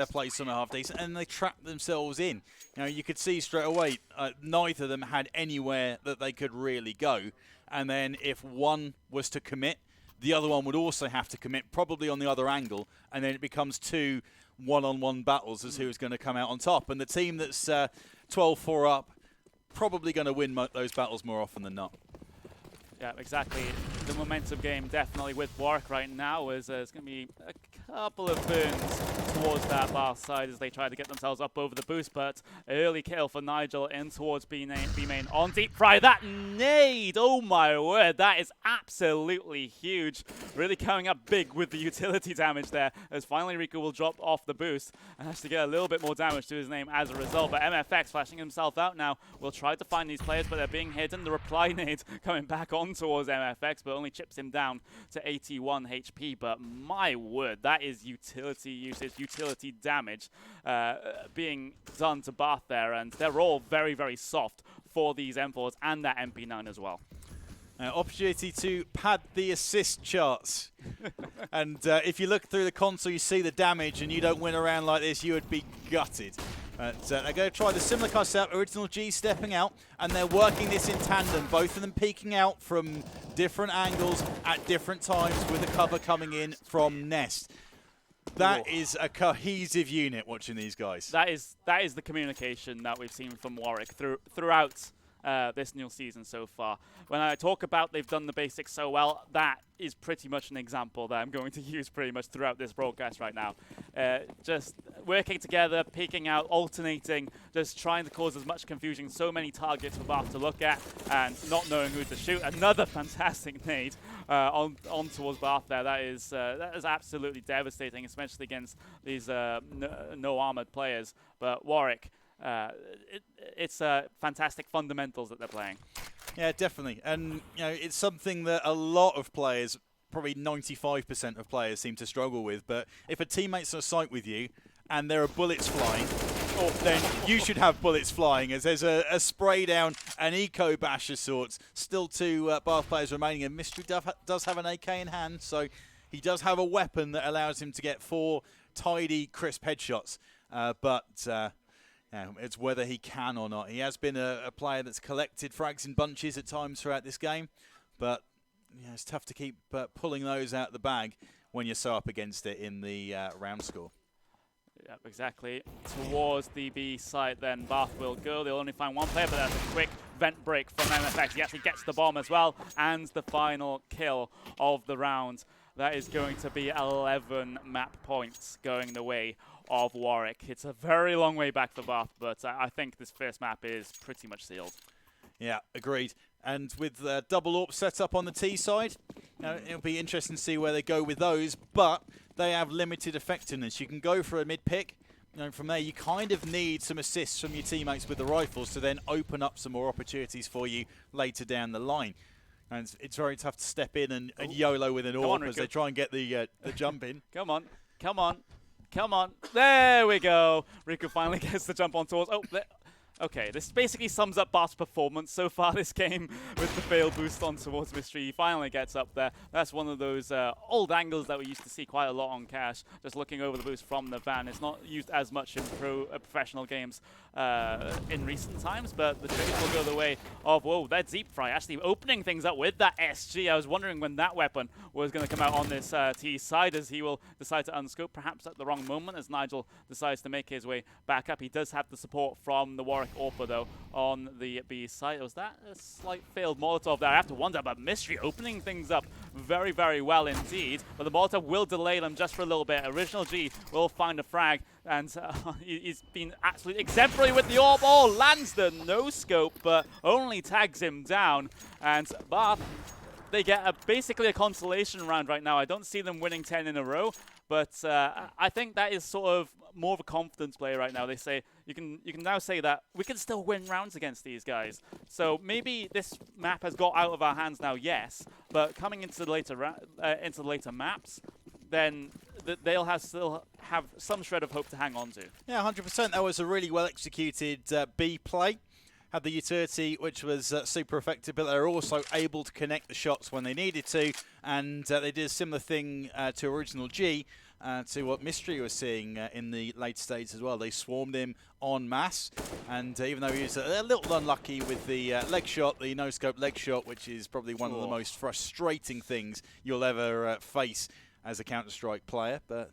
their place on a half decent, and they trapped themselves in. You know, you could see straight away neither of them had anywhere that they could really go. And then if one was to commit, the other one would also have to commit, probably on the other angle, and then it becomes two one-on-one battles as who's going to come out on top. And the team that's 12-4 up, probably going to win those battles more often than not. Yeah, exactly. The momentum game definitely with Warwick right now is there's going to be a couple of burns towards that bar side as they try to get themselves up over the boost, but early kill for Nigel in towards B main on Deep Fry. That nade, oh my word, that is absolutely huge. Really coming up big with the utility damage there, as finally Riku will drop off the boost and actually get a little bit more damage to his name as a result. But MFX flashing himself out now will try to find these players, but they're being hidden. The reply nade coming back on towards MFX, but only chips him down to 81 HP. But my word, that is utility usage, utility damage being done to Bath there, and they're all very, very soft for these M4s and that MP9 as well. Opportunity to pad the assist charts. And if you look through the console, you see the damage, and you don't win around like this, you would be gutted. But they're going to try the similar kind of setup. Original G stepping out, and they're working this in tandem. Both of them peeking out from different angles at different times with the cover coming in from Nest. That is a cohesive unit watching these guys. That is the communication that we've seen from Warwick throughout this new season so far. When I talk about they've done the basics so well, that is pretty much an example that I'm going to use pretty much throughout this broadcast right now. Just working together, peeking out, alternating, just trying to cause as much confusion, so many targets for Bath to look at, and not knowing who to shoot. Another fantastic nade on towards Bath there. That is absolutely devastating, especially against these no armored players. But Warwick, it's fantastic fundamentals that they're playing. Yeah, definitely. And you know, it's something that a lot of players, probably 95% of players, seem to struggle with. But if a teammate's on site with you and there are bullets flying, then you should have bullets flying, as there's a spray down, an eco bash of sorts. Still two Bath players remaining, and Mystery does have an AK in hand, so he does have a weapon that allows him to get 4 tidy, crisp headshots. Yeah, it's whether he can or not. He has been a player that's collected frags in bunches at times throughout this game, but yeah, it's tough to keep pulling those out of the bag when you're so up against it in the round score. Yeah, exactly. Towards the B site, then Bath will go. They'll only find one player, but that's a quick vent break from MFX. He actually gets the bomb as well, and the final kill of the round. That is going to be 11 map points going the way of Warwick. It's a very long way back for Bath, but I think this first map is pretty much sealed. Yeah, agreed. And with double AWP set up on the T side, it'll be interesting to see where they go with those, but they have limited effectiveness. You can go for a mid-pick. From there, you kind of need some assists from your teammates with the rifles to then open up some more opportunities for you later down the line. And it's very tough to step in and YOLO with an AWP as they try and get the jump in. Come on, come on, come on. There we go. Riku finally gets the jump on towards. Oh, okay, this basically sums up Bath's performance so far this game with the fail boost on towards Mystery. He finally gets up there. That's one of those old angles that we used to see quite a lot on Cash, just looking over the boost from the van. It's not used as much in professional games in recent times, but the trades will go the way of, whoa, that Deep Fry actually opening things up with that SG. I was wondering when that weapon was going to come out on this T side, as he will decide to unscope, perhaps at the wrong moment, as Nigel decides to make his way back up. He does have the support from the Warwick AWP though on the B side. Was that a slight failed Molotov there? I have to wonder about Mystery opening things up very, very well indeed, but the Molotov will delay them just for a little bit. Original G will find a frag, and he's been absolutely exemplary with the AWP. Oh, lands the no-scope, but only tags him down, and Bath, they get basically a consolation round right now. I don't see them winning 10 in a row, but I think that is sort of more of a confidence play right now. They say you can now say that we can still win rounds against these guys. So maybe this map has got out of our hands now, yes, but coming into the later maps, then they'll still have some shred of hope to hang on to. Yeah, 100%. That was a really well executed B play. Had the utility, which was super effective, but they're also able to connect the shots when they needed to, and they did a similar thing to Original G. to what Mystery was seeing in the late stages as well. They swarmed him en masse, and even though he was a little unlucky with the leg shot, the no-scope leg shot, which is probably one of the most frustrating things you'll ever face as a Counter-Strike player, but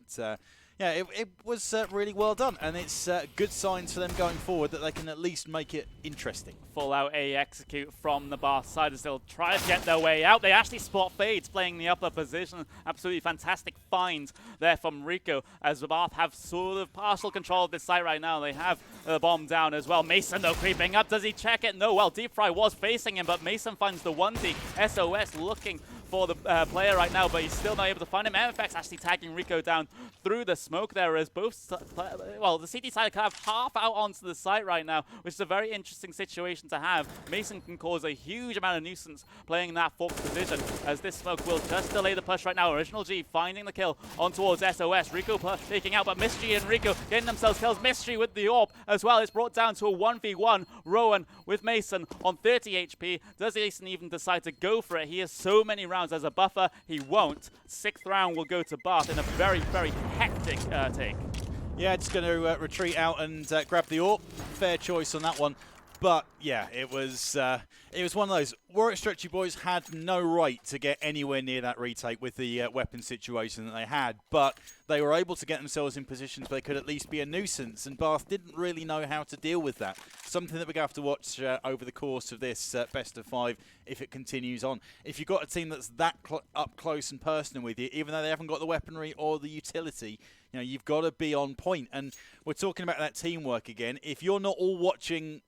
yeah, it was really well done, and it's good signs for them going forward that they can at least make it interesting. Full out A execute from the Bath side as they'll try to get their way out. They actually spot Fades playing the upper position. Absolutely fantastic find there from Rico as the Bath have sort of partial control of this site right now. They have the bomb down as well. Mason though creeping up. Does he check it? No. Well, Deep Fry was facing him, but Mason finds the 1D. SOS looking for the player right now, but he's still not able to find him. MFX actually tagging Rico down through the smoke there as both, well, the CT side kind of half out onto the site right now, which is a very interesting situation to have. Mason can cause a huge amount of nuisance playing in that fourth position, as this smoke will just delay the push right now. Original G finding the kill on towards SOS. Rico taking out, but Mystery and Rico getting themselves kills. Mystery with the AWP as well. It's brought down to a 1v1. Rowan with Mason on 30 HP. Does Mason even decide to go for it? He has so many rounds as a buffer. He won't. 6th round will go to Bath in a very, very hectic take. Yeah, just going to retreat out and grab the AWP. Fair choice on that one. But yeah, it was one of those. Warwick Stretchy Boys had no right to get anywhere near that retake with the weapon situation that they had, but they were able to get themselves in positions where they could at least be a nuisance, and Bath didn't really know how to deal with that. Something that we're going to have to watch over the course of this best of 5 if it continues on. If you've got a team that's that up close and personal with you, even though they haven't got the weaponry or the utility, you know, you've got to be on point. And we're talking about that teamwork again. If you're not all watching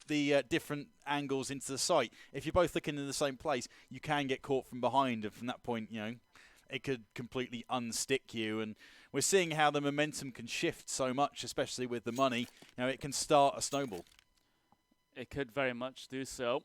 the different angles into the site, if you're both looking in the same place, you can get caught from behind, and from that point, you know, it could completely unstick you. And we're seeing how the momentum can shift so much, especially with the money. You know, it can start a snowball. It could very much do so.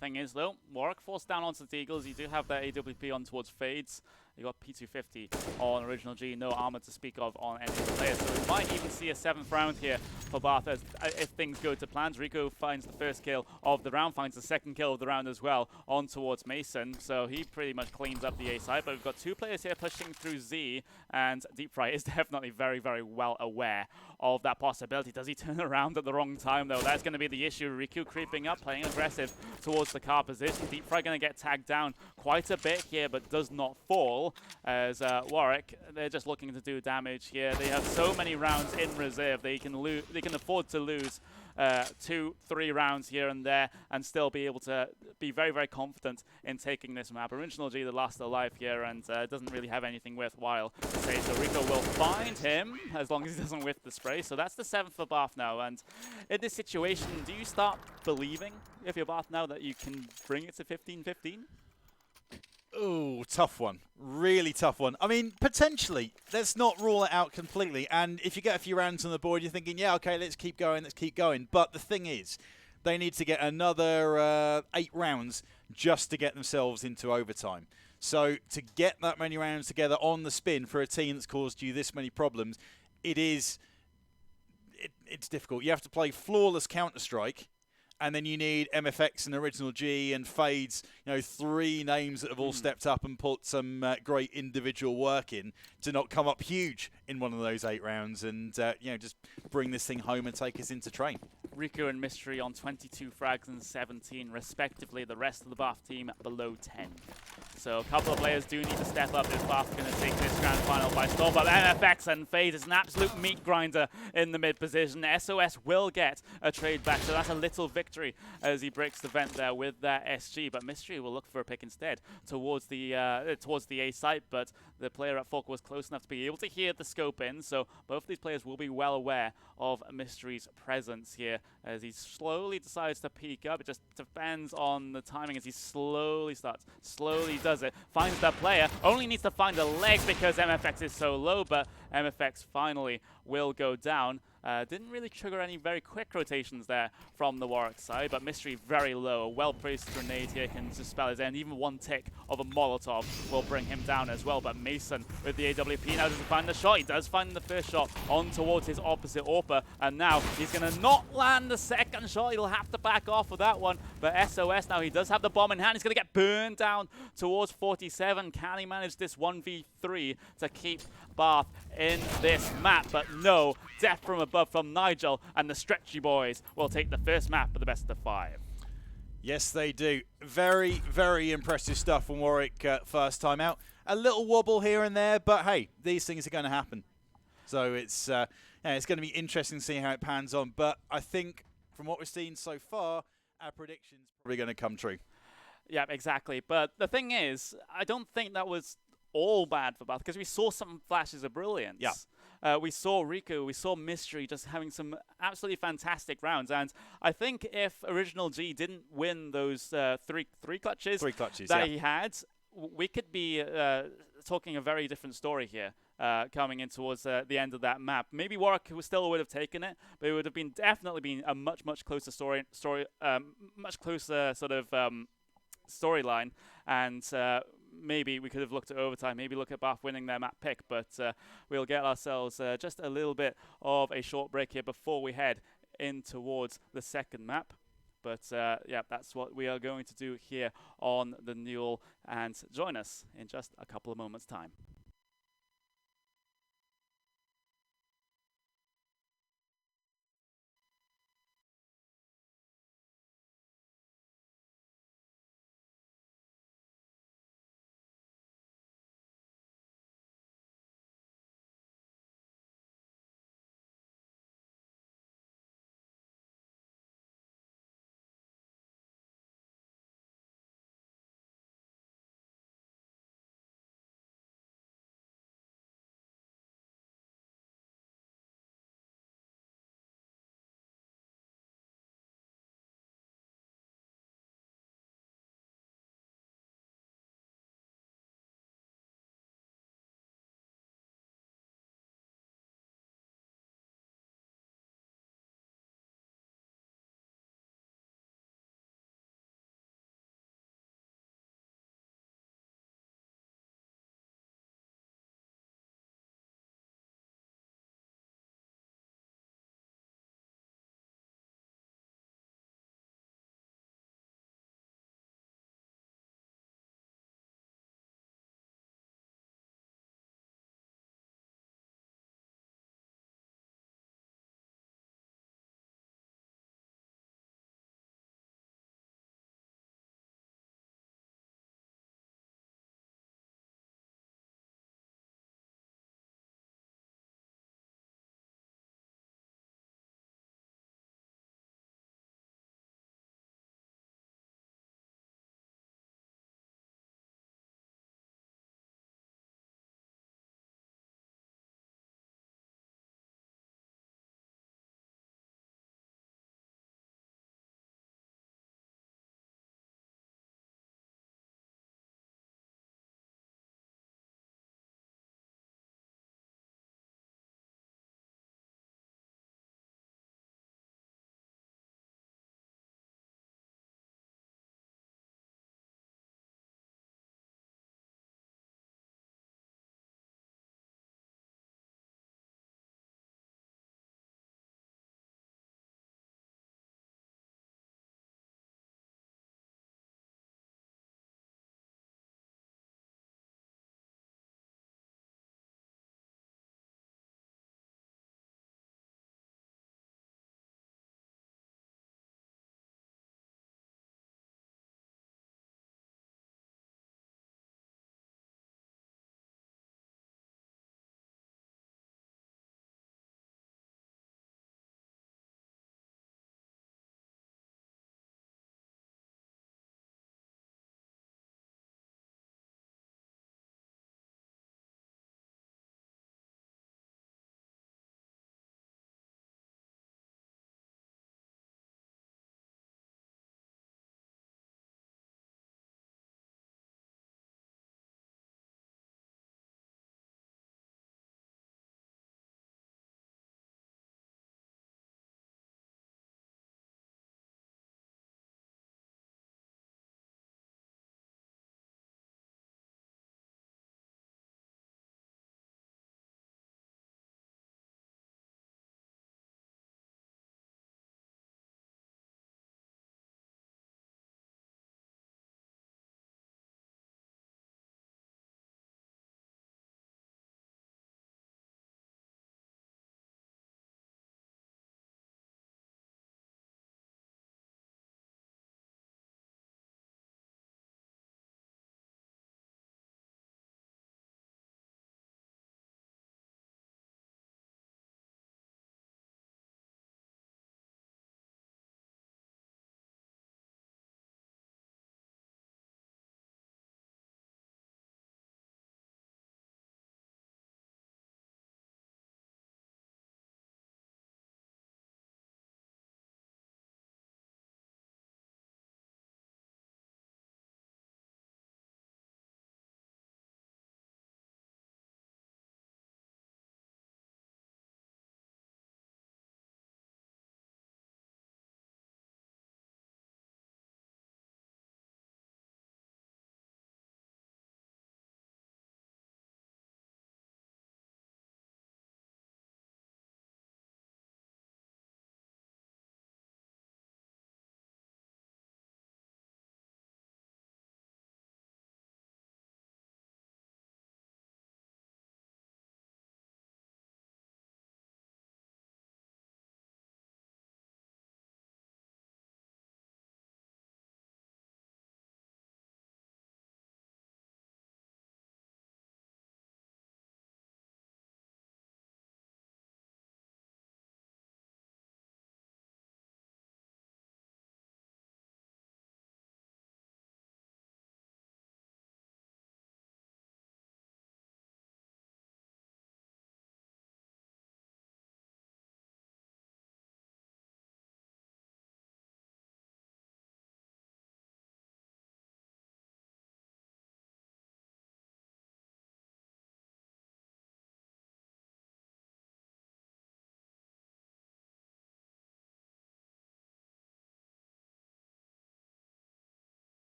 Thing is, though, Warwick forced down onto the Eagles. You do have that AWP on towards Fades. You got P250 on Original G, no armor to speak of on any of the players. So we might even see a 7th round here for Bath as, if things go to plans. Rico finds the first kill of the round, finds the second kill of the round as well on towards Mason. So he pretty much cleans up the A side. But we've got 2 players here pushing through Z, and Deep Fry is definitely very, very well aware of that possibility. Does he turn around at the wrong time, though? That's going to be the issue. Riku creeping up, playing aggressive towards the car position. Deep Fry going to get tagged down quite a bit here, but does not fall. As Warwick, they're just looking to do damage here. They have so many rounds in reserve. They can afford to lose 2-3 rounds here and there and still be able to be very, very confident in taking this map. Original G, the last alive here, and doesn't really have anything worthwhile to say. So Rico will find him as long as he doesn't whiff the spray. So that's the 7th for Bath now. And in this situation, do you start believing, if you're Bath now, that you can bring it to 15-15? Ooh, tough one. Really tough one. I mean, potentially. Let's not rule it out completely. And if you get a few rounds on the board, you're thinking, yeah, okay, let's keep going, let's keep going. But the thing is, they need to get another 8 rounds just to get themselves into overtime. So to get that many rounds together on the spin for a team that's caused you this many problems, it's difficult. You have to play flawless Counter-Strike, and then you need MFX and Original G and Fades, you know, 3 names that have all stepped up and put some great individual work in to not come up huge in one of those 8 rounds and, you know, just bring this thing home and take us into train. Riku and Mystery on 22 frags and 17 respectively. The rest of the Bath team below 10. So a couple of players do need to step up if Bath are going to take this grand final by storm. But MFX and Fade is an absolute meat grinder in the mid position. SOS will get a trade back, so that's a little victory as he breaks the vent there with that SG. But Mystery will look for a pick instead towards the A site. But the player at Fork was close enough to be able to hear the scope in. So both of these players will be well aware of Mystery's presence here as he slowly decides to peek up. It just depends on the timing as he slowly does it, finds that player, only needs to find a leg because MFX is so low, but MFX finally will go down. Didn't really trigger any very quick rotations there from the Warwick side, but Mystery very low. A well-placed grenade here can dispel his end. Even one tick of a Molotov will bring him down as well. But Mason with the AWP now doesn't find the shot. He does find the first shot on towards his opposite AWPer, and now he's going to not land the second shot. He'll have to back off of that one. But SOS now, he does have the bomb in hand. He's going to get burned down towards 47. Can he manage this 1v3 to keep Bath in this map? But no, death from above from Nigel, and the Stretchy Boys will take the first map of the best of 5. Yes, they do. Very, very impressive stuff from Warwick first time out. A little wobble here and there, but hey, these things are going to happen. So it's yeah, it's going to be interesting to see how it pans on. But I think from what we've seen so far, our predictions are probably going to come true. Yeah, exactly. But the thing is, I don't think that was all bad for Bath, because we saw some flashes of brilliance. Yeah. We saw Riku, we saw Mystery just having some absolutely fantastic rounds, and I think if Original G didn't win those three clutches that he had, we could be talking a very different story here coming in towards the end of that map. Maybe Warwick still would have taken it, but it would have been definitely been a much closer much closer sort of storyline, and maybe we could have looked at overtime, maybe look at Bath winning their map pick, but we'll get ourselves just a little bit of a short break here before we head in towards the second map. But yeah, that's what we are going to do here on the NUEL, and join us in just a couple of moments' time.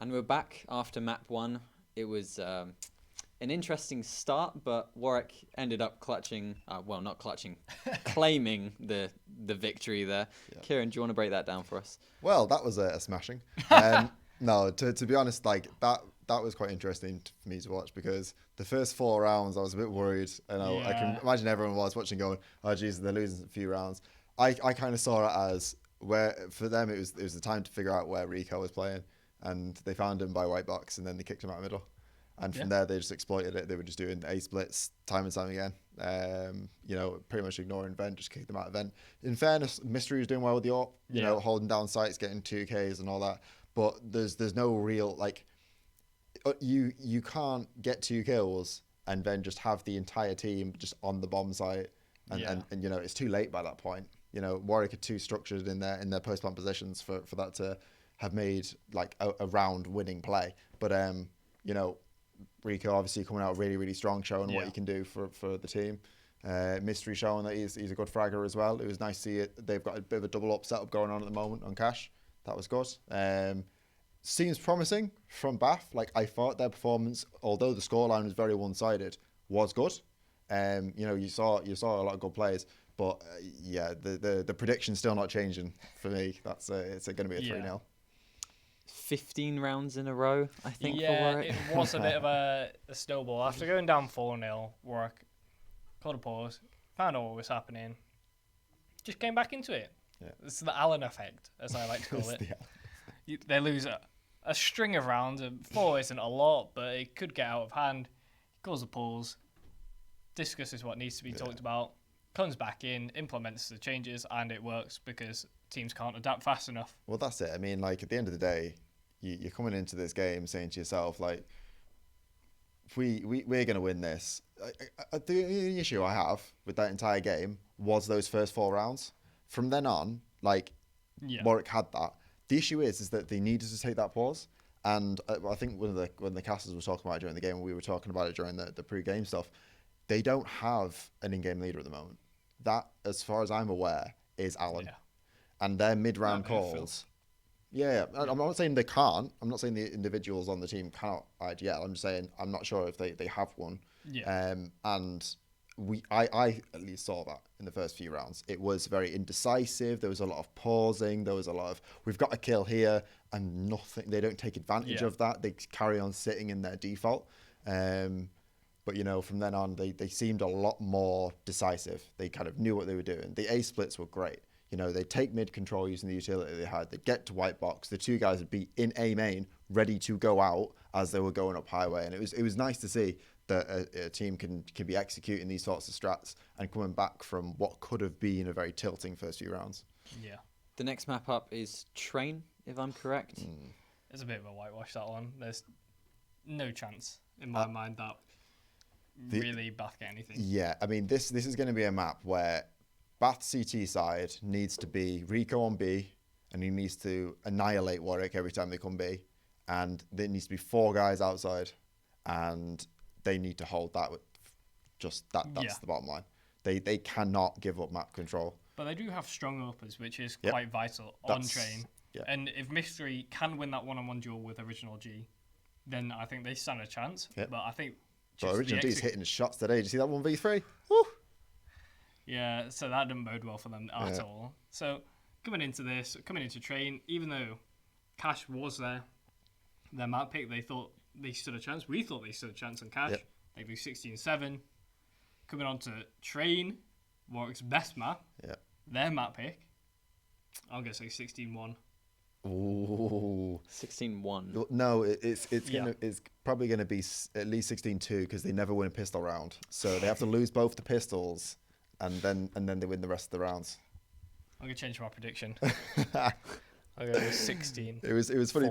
And we're back after map 1. It was an interesting start, but Warwick ended up clutching, well, not clutching, claiming the victory there. Yeah. Kieran, do you want to break that down for us? Well, that was a smashing. No, to be honest, like that was quite interesting for me to watch, because the first 4 rounds I was a bit worried. And I can imagine everyone was watching going, oh, geez, they're losing a few rounds. I kind of saw it as where, for them, it was the time to figure out where Rico was playing. And they found him by white box, and then they kicked him out of the middle. And from there, they just exploited it. They were just doing A splits time and time again. Pretty much ignoring Vent, just kicked them out of Vent. In fairness, Mystery was doing well with the AWP, you know, holding down sites, getting 2Ks and all that. But there's no real, like, you can't get 2 kills and then just have the entire team just on the bomb site. And you know, it's too late by that point. You know, Warwick are too structured in their post-plant positions for that to have made like a round winning play. But you know, Rico obviously coming out really, really strong, showing what he can do for the team. Mystery showing that he's a good fragger as well. It was nice to see it. They've got a bit of a double up setup going on at the moment on Cash. That was good. Seems promising from Bath. Like, I thought their performance, although the scoreline was very one-sided, was good. You know, you saw a lot of good plays. But the prediction's still not changing for me. That's it's going to be a 3-0. 15 rounds in a row, I think. Yeah, for Warwick. it was a bit of a snowball. After going down 4-0, Warwick called a pause, found out what was happening, just came back into it. Yeah. It's the Allen effect, as I like to call it. They lose a string of rounds, and 4 isn't a lot, but it could get out of hand. He calls a pause, discusses what needs to be talked about, comes back in, implements the changes, and it works because teams can't adapt fast enough. Well, that's it. I mean, like, at the end of the day, you're coming into this game saying to yourself, like, we're going to win this. The issue I have with that entire game was those first 4 rounds. From then on, like, Warwick had that. The issue is that they needed to take that pause. And I think when the casters were talking about it during the game, and we were talking about it during the pre-game stuff, they don't have an in-game leader at the moment. That, as far as I'm aware, is Allen. Yeah. And their mid-round calls. I'm not saying they can't. I'm not saying the individuals on the team cannot IGL. I'm just saying I'm not sure if they have one. Yeah. And I at least saw that in the first few rounds. It was very indecisive. There was a lot of pausing. There was a lot of, we've got a kill here, and nothing. They don't take advantage of that. They carry on sitting in their default. But, you know, from then on, they seemed a lot more decisive. They kind of knew what they were doing. The A splits were great. You know, they'd take mid control using the utility they had. They'd get to white box. The 2 guys would be in A main, ready to go out as they were going up highway. And it was nice to see that a team can be executing these sorts of strats and coming back from what could have been a very tilting first few rounds. Yeah. The next map up is Train, if I'm correct. It's a bit of a whitewash, that one. There's no chance in my mind that really Bath get anything. Yeah, I mean, this is going to be a map where Bath CT side needs to be Rico on B, and he needs to annihilate Warwick every time they come B, and there needs to be 4 guys outside, and they need to hold that with just that. That's the bottom line. They cannot give up map control. But they do have strong uppers, which is quite vital on Train. Yeah. And if Mystery can win that one-on-one duel with Original G, then I think they stand a chance. Yep. But I think Original G is hitting shots today. Did you see that 1v3? Woo! Yeah, so that didn't bode well for them at all. So coming into Train, even though Cash was their map pick, they thought they stood a chance. We thought they stood a chance on Cash. Yep. They blew 16-7. Coming on to Train, Warwick's best map. Yep. Their map pick, I'm going to say 16-1. Ooh. 16-1. No, it's probably going to be at least 16-2 because they never win a pistol round. So they have to lose both the pistols, and then they win the rest of the rounds. I'm going to change my prediction. I'm going to go 16. It was funny.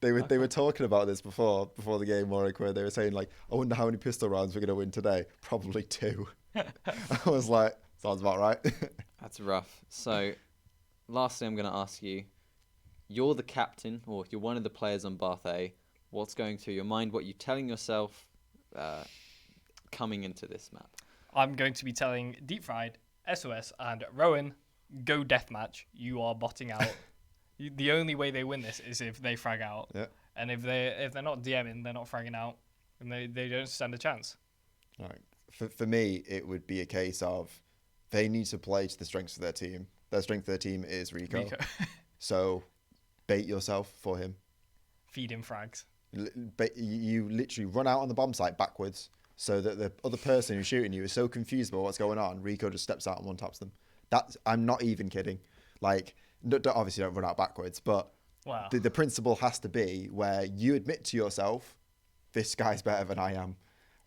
They were talking about this before the game, Warwick, where they were saying, like, I wonder how many pistol rounds we're going to win today. Probably 2. I was like, sounds about right. That's rough. So, lastly, I'm going to ask you, you're the captain, or you're one of the players on Bath A. What's going through your mind? What are you telling yourself coming into this map? I'm going to be telling Deep Fried, SOS, and Rowan, go deathmatch. You are botting out. The only way they win this is if they frag out. Yeah. And if they're not DMing, they're not fragging out, and they don't stand a chance. Right. For me, it would be a case of they need to play to the strengths of their team. Their strength of their team is Rico. So bait yourself for him. Feed him frags. You literally run out on the bomb site backwards so that the other person who's shooting you is so confused about what's going on. Rico just steps out and one-taps them. I'm not even kidding. Like, obviously don't run out backwards, but Wow. the principle has to be where you admit to yourself, this guy's better than I am.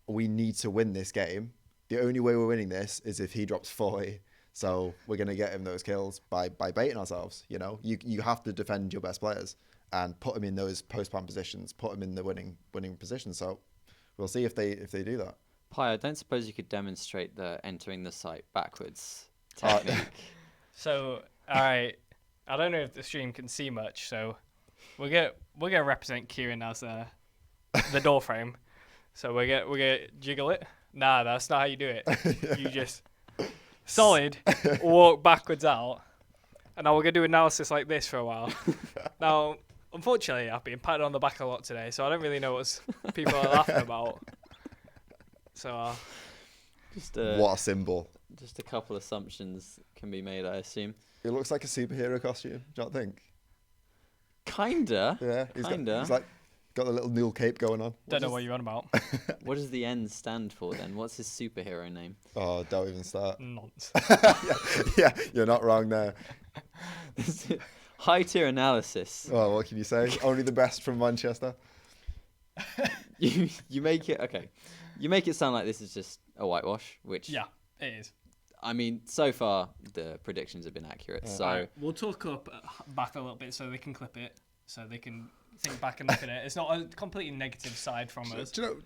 We need to win this game. The only way we're winning this is if he drops 40. So we're going to get him those kills by baiting ourselves. You know, you have to defend your best players and put them in those post-plan positions, put them in the winning position. So we'll see if they do that. Pi, I don't suppose you could demonstrate the entering the site backwards technique. So, all right, I don't know if the stream can see much, so we're gonna represent Kieran as the door frame. So we're gonna jiggle it. Nah, that's not how you do it. You just solid walk backwards out, and now we're gonna do analysis like this for a while. Now, unfortunately, I've been patted on the back a lot today, so I don't really know what people are laughing about. So, What a symbol! Just a couple assumptions can be made, I assume. It looks like a superhero costume. Do you not think? Kinda. Yeah, Kinda. He's like got the little NUEL cape going on. don't know what you're on about. What does the N stand for then? What's his superhero name? Oh, don't even start. Nonsense. yeah, you're not wrong there. High tier analysis. Oh, what can you say? Only the best from Manchester. You make it okay. You make it sound like this is just a whitewash, which Yeah, it is. I mean, so far the predictions have been accurate. So Right, we'll talk back a little bit so they can clip it, so they can think back and look at it. It's not a completely negative side from us. Do you know,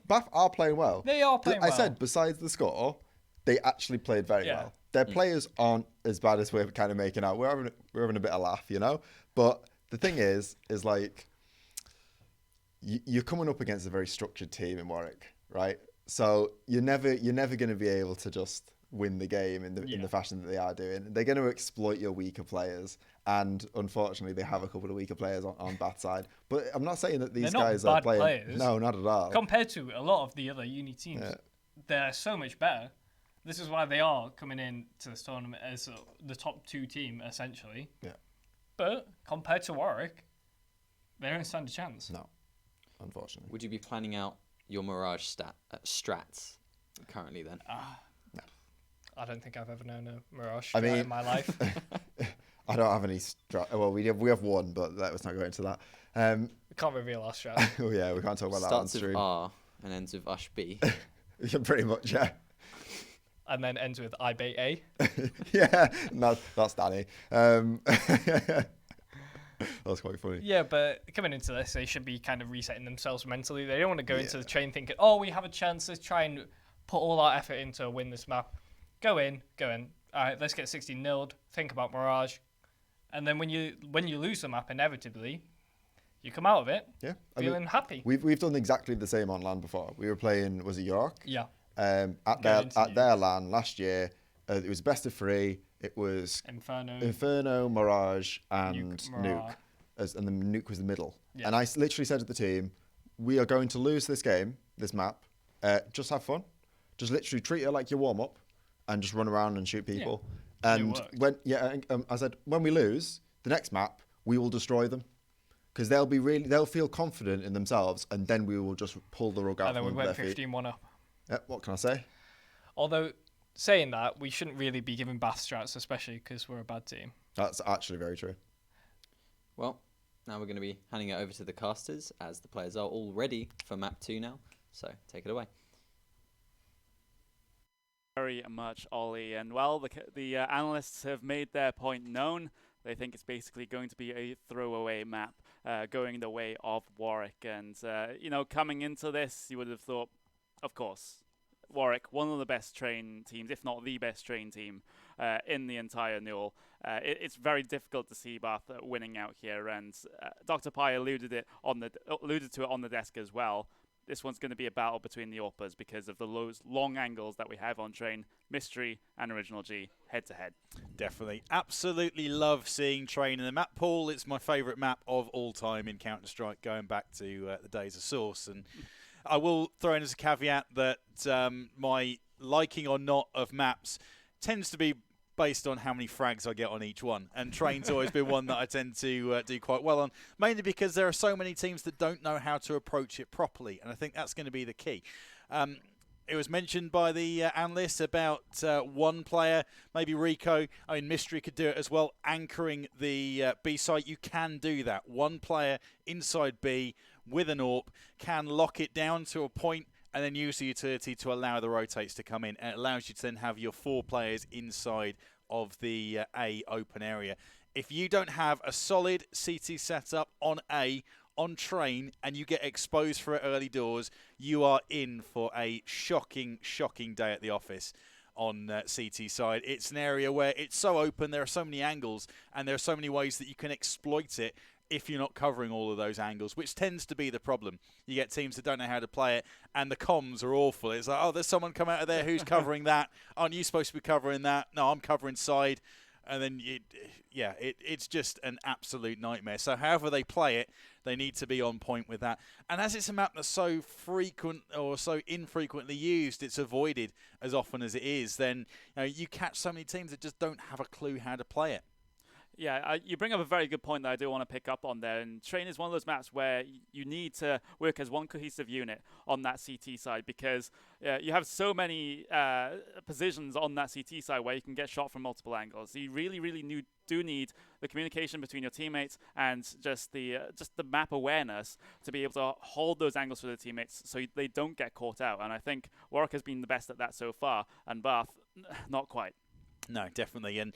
Bath are playing well. They are playing well. I said, besides the score, they actually played very Yeah. well. Their players aren't as bad as we're kind of making out. We're having a bit of laugh, you know? But the thing is like, you're coming up against a very structured team in Warwick, right? So you're never going to be able to just win the game in the fashion that they are doing. They're going to exploit your weaker players, and unfortunately, they have a couple of weaker players on Bath side. But I'm not saying that these They're not guys are bad playing. players. No, not at all. Compared to a lot of the other uni teams, Yeah. they're so much better. This is why they are coming in to this tournament as the top 2 team, essentially. Yeah. But compared to Warwick, they don't stand a chance. No, unfortunately. would you be planning out your Mirage strats currently then? I don't think I've ever known a Mirage I mean- in my life. I don't have any well, we have one, but let's not go into that. We can't reveal our strat. Oh yeah, we can't talk about that on Starts with stream. R and ends with Ush B. Yeah, pretty much, yeah. And then ends with I bait A. Yeah, no, that's Danny. That's quite funny. Yeah, but coming into this, they should be kind of resetting themselves mentally. They don't want to go into the train thinking, oh, we have a chance. Let's try and put all our effort in to win this map. Go in. All right, let's get 16-0'd. Think about Mirage. And then when you lose the map, inevitably, you come out of it Yeah, feeling happy. we've done exactly the same on LAN before. We were playing, was it York? Yeah. At their LAN last year, it was best of 3. It was Inferno, Mirage, and Nuke. And the Nuke was the middle. Yeah. And I literally said to the team, we are going to lose this game, this map. Just have fun. Just literally treat it like your warm-up and just run around and shoot people. Yeah. And I said, when we lose the next map, we will destroy them. Because they'll feel confident in themselves, and then we will just pull the rug out And then we from went their feet. 15-1 up. What can I say? Although, saying that, we shouldn't really be giving Bath strats, especially because we're a bad team. That's actually very true. Well, now we're going to be handing it over to the casters as the players are all ready for map 2 now. So take it away. Very much, Ollie. And well, the analysts have made their point known. They think it's basically going to be a throwaway map going the way of Warwick. And, coming into this, you would have thought, of course, Warwick, one of the best trained teams, if not the best trained team in the entire NUEL. It's very difficult to see Bath winning out here. And Dr. Pi alluded to it on the desk as well. this one's going to be a battle between the AWPers because of the long angles that we have on Train, Mystery, and Original G head-to-head. Definitely. Absolutely love seeing Train in the map pool. It's my favourite map of all time in Counter-Strike, going back to the days of Source. And I will throw in as a caveat that my liking or not of maps tends to be based on how many frags I get on each one. And Train's always been one that I tend to do quite well on, mainly because there are so many teams that don't know how to approach it properly. And I think that's going to be the key. It was mentioned by the analysts about one player, maybe Rico. I mean, Mystery could do it as well, anchoring the B site. You can do that. One player inside B with an AWP can lock it down to a point and then use the utility to allow the rotates to come in. And it allows you to then have your 4 players inside of the A open area. If you don't have a solid CT setup on A, on Train, and you get exposed for it early doors, you are in for a shocking, shocking day at the office on CT side. It's an area where it's so open, there are so many angles, and there are so many ways that you can exploit it if you're not covering all of those angles, which tends to be the problem. You get teams that don't know how to play it, and the comms are awful. It's like, oh, there's someone come out of there who's covering that. Aren't you supposed to be covering that? No, I'm covering side. And then, it's just an absolute nightmare. So however they play it, they need to be on point with that. And as it's a map that's so frequent or so infrequently used, it's avoided as often as it is, then you catch so many teams that just don't have a clue how to play it. Yeah, you bring up a very good point that I do want to pick up on there. And Train is one of those maps where you need to work as one cohesive unit on that CT side because you have so many positions on that CT side where you can get shot from multiple angles. So you really, really do need the communication between your teammates and just the map awareness to be able to hold those angles for the teammates so they don't get caught out. And I think Warwick has been the best at that so far, and Bath, not quite. No, definitely. And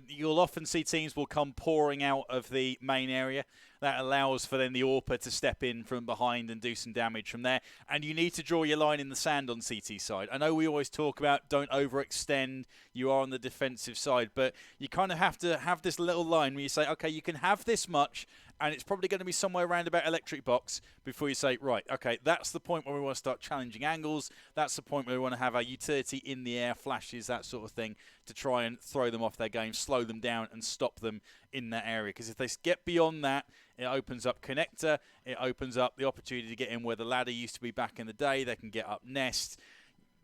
you'll often see teams will come pouring out of the main area. That allows for then the AWPer to step in from behind and do some damage from there. And you need to draw your line in the sand on CT side. I know we always talk about don't overextend. You are on the defensive side. But you kind of have to have this little line where you say, okay, you can have this much, and it's probably going to be somewhere around about electric box before you say, right, okay, that's the point where we want to start challenging angles. That's the point where we want to have our utility in the air, flashes, that sort of thing, to try and throw them off their game, slow them down, and stop them in that area. Because if they get beyond that, it opens up connector. It opens up the opportunity to get in where the ladder used to be back in the day. They can get up nest.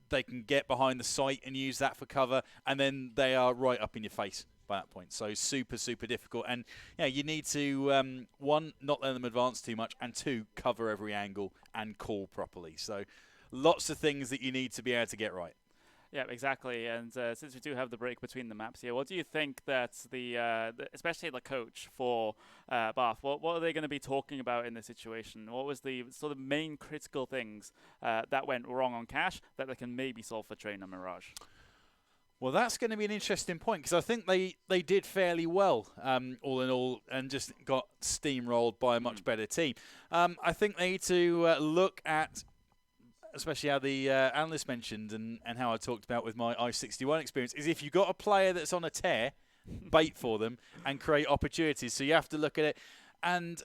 They can get behind the site and use that for cover. And then they are right up in your face by that point. So super, super difficult. And you need to, one, not let them advance too much, and two, cover every angle and call properly. So lots of things that you need to be able to get right. Yeah, exactly. And since we do have the break between the maps here, what do you think that especially the coach for Bath, what are they going to be talking about in this situation? What was the sort of main critical things that went wrong on Cash that they can maybe solve for Train and Mirage? Well, that's going to be an interesting point because I think they did fairly well, all in all, and just got steamrolled by a much better team. I think they need to look at, especially how the analyst mentioned and how I talked about with my I-61 experience, is if you've got a player that's on a tear, bait for them and create opportunities. So you have to look at it. And,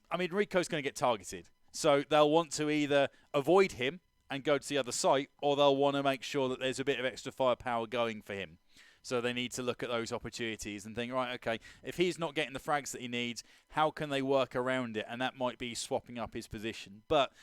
I mean, Rico's going to get targeted. So they'll want to either avoid him and go to the other site, or they'll want to make sure that there's a bit of extra firepower going for him. So they need to look at those opportunities and think, right, okay, if he's not getting the frags that he needs, how can they work around it? And that might be swapping up his position. But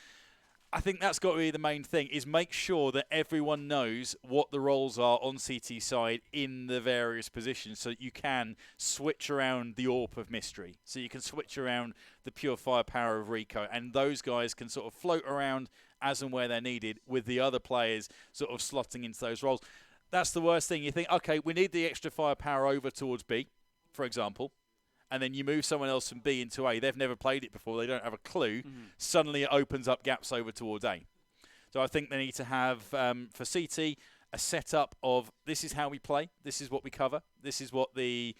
I think that's got to be the main thing, is make sure that everyone knows what the roles are on CT side in the various positions so that you can switch around the AWP of Mystery. So you can switch around the pure firepower of Rico, and those guys can sort of float around as and where they're needed with the other players sort of slotting into those roles. That's the worst thing. You think, okay, we need the extra firepower over towards B, for example, and then you move someone else from B into A. They've never played it before. They don't have a clue. Mm-hmm. Suddenly it opens up gaps over towards A. So I think they need to have, for CT, a setup of this is how we play, this is what we cover, this is what the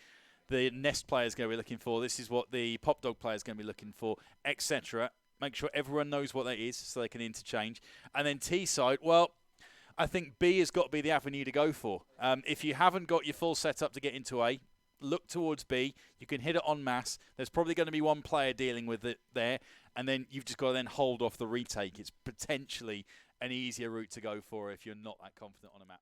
Nest player is going to be looking for, this is what the Pop Dog player is going to be looking for, etc. Make sure everyone knows what that is so they can interchange. And then T side, well, I think B has got to be the avenue to go for. If you haven't got your full setup to get into A, look towards B. You can hit it en masse. There's probably going to be one player dealing with it there, and then you've just got to then hold off the retake. It's potentially an easier route to go for if you're not that confident on a map.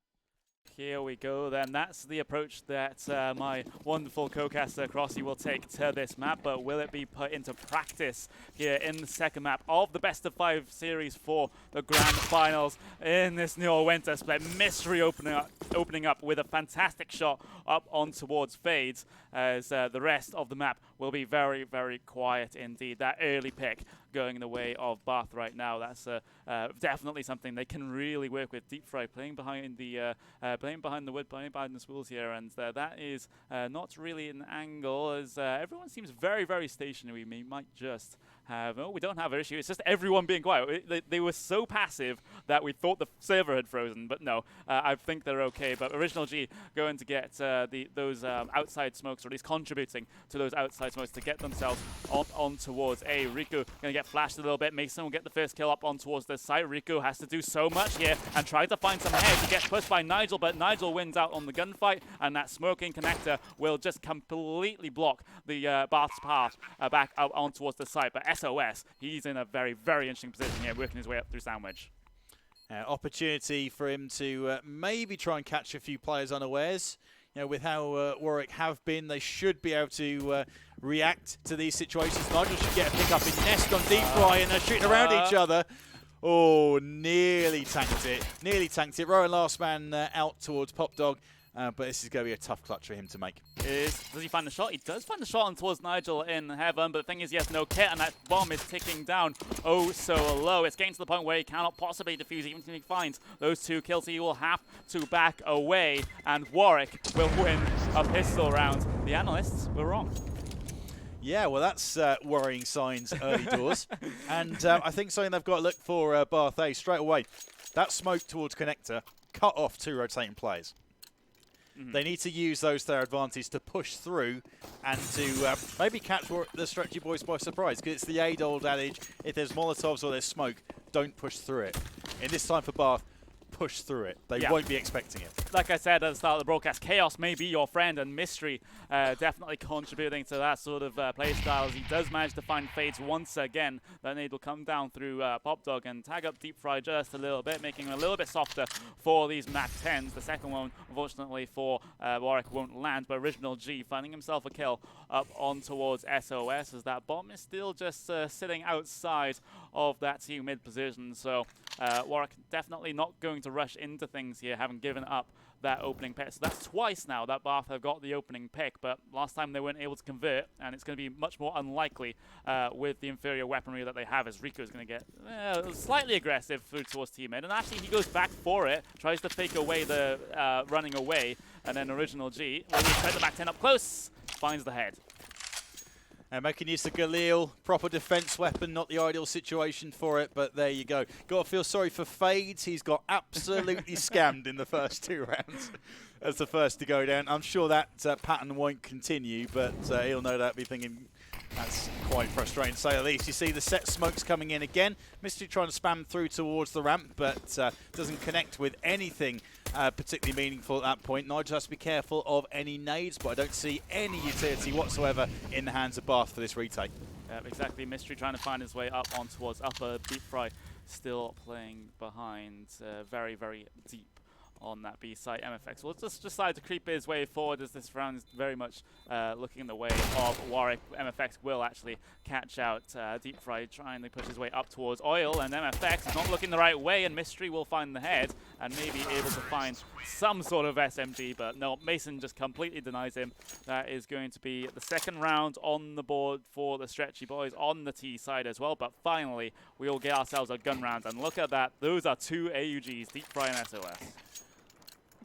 Here we go then. That's the approach that my wonderful co-caster Crossy will take to this map, but will it be put into practice here in the second map of the best of 5 series for the grand finals in this NUEL winter split? Mystery opening up with a fantastic shot up on towards Fades, as the rest of the map will be very, very quiet indeed. That early pick going in the way of Bath right now. That's definitely something they can really work with. Deep Fry playing behind the wood, playing behind the spools here, and that is not really an angle, as everyone seems very, very stationary. We might just have, we don't have an issue. It's just everyone being quiet. They were so passive that we thought the server had frozen, but no, I think they're okay. But Original G going to get those outside smokes, or at least contributing to those outside smokes to get themselves on towards A. Riku going to get flashed a little bit. Mason will get the first kill up on towards this side. Riku has to do so much here and try to find some heads. He gets pushed by Nigel, but Nigel wins out on the gunfight, and that smoking connector will just completely block the Bath's path back out on towards the site. But SOS, he's in a very, very interesting position here, working his way up through Sandwich. Opportunity for him to maybe try and catch a few players unawares. You know, with how Warwick have been, they should be able to react to these situations. Nigel should get a pick up in Nest on Deep Fry, and they're shooting around each other. Oh, nearly tanked it. Nearly tanked it. Rowan last man out towards Pop Dog. But this is going to be a tough clutch for him to make. Does he find the shot? He does find the shot on towards Nigel in heaven, but the thing is he has no kit, and that bomb is ticking down oh so low. It's getting to the point where he cannot possibly defuse even if he finds those 2 kills. He will have to back away, and Warwick will win a pistol round. The analysts were wrong. Yeah, well, that's worrying signs early doors. And I think something they've got to look for Bath A straight away. That smoke towards Connector cut off 2 rotating players. They need to use those to their advantage to push through and to maybe catch the Stretchy Boys by surprise, because it's the age-old adage, if there's Molotovs or there's smoke, don't push through it. In this time for Bath, push through it. They won't be expecting it. Like I said at the start of the broadcast, chaos may be your friend, and Mystery definitely contributing to that sort of play style, as he does manage to find Fades once again. Then it'll come down through Pop Dog and tag up Deep Fry just a little bit, making him a little bit softer for these Mac 10s. The second one, unfortunately for Warwick, won't land, but Original G finding himself a kill up on towards SOS, as that bomb is still just sitting outside of that team mid position. So Warwick definitely not going to rush into things here, having given up that opening pick. So that's twice now that Bath have got the opening pick, but last time they weren't able to convert, and it's going to be much more unlikely with the inferior weaponry that they have, as Rico is going to get slightly aggressive through towards teammate, and actually he goes back for it, tries to fake away the running away, and then Original G, when he tries the back 10 up close, finds the head. And making use of Galil, proper defense weapon, not the ideal situation for it, but there you go. Got to feel sorry for Fades. He's got absolutely scammed in the first 2 rounds as the first to go down. I'm sure that pattern won't continue, but he'll no doubt be thinking that's quite frustrating to say the least. You see the set smokes coming in again. Mystery trying to spam through towards the ramp, but doesn't connect with anything particularly meaningful at that point. Nigel has to be careful of any nades, but I don't see any utility whatsoever in the hands of Bath for this retake. Exactly. Mystery trying to find his way up on towards upper. Deep Fry still playing behind, very, very deep on that B site. MFX will just decide to creep his way forward, as this round is very much looking in the way of Warwick. MFX will actually catch out Deep Fry, trying to push his way up towards Oil, and MFX is not looking the right way, and Mystery will find the head and maybe able to find some sort of SMG, but no, Mason just completely denies him. That is going to be the second round on the board for the Stretchy Boys on the T side as well, but finally we will get ourselves a gun round, and look at that, those are 2 AUGs, Deep Fry and SOS.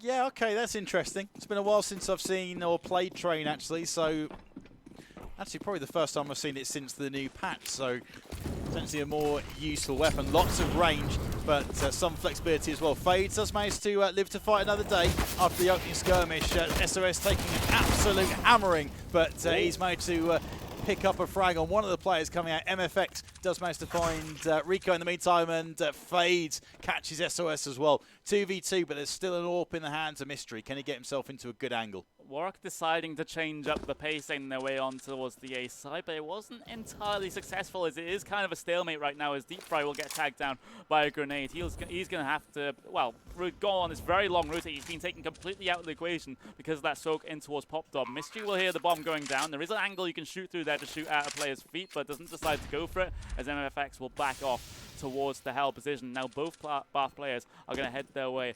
Yeah, okay, that's interesting. It's been a while since I've seen or played Train, actually, so actually probably the first time I've seen it since the new patch, so potentially a more useful weapon. Lots of range, but some flexibility as well. Fades does manage to live to fight another day after the opening skirmish. SOS taking an absolute hammering, but he's managed to pick up a frag on one of the players coming out. MFX does manage to find Rico in the meantime, and Fades catches SOS as well. 2v2, but there's still an AWP in the hands of Mystery. Can he get himself into a good angle? Warwick deciding to change up the pacing their way on towards the A side, but it wasn't entirely successful, as it is kind of a stalemate right now, as Deep Fry will get tagged down by a grenade. He's going to have to, well, go on this very long route. He's been taken completely out of the equation because of that soak in towards Pop Dog. Mystery will hear the bomb going down. There is an angle you can shoot through there to shoot at a player's feet, but doesn't decide to go for it, as MFX will back off towards the hell position. Now both Bath players are going to head their way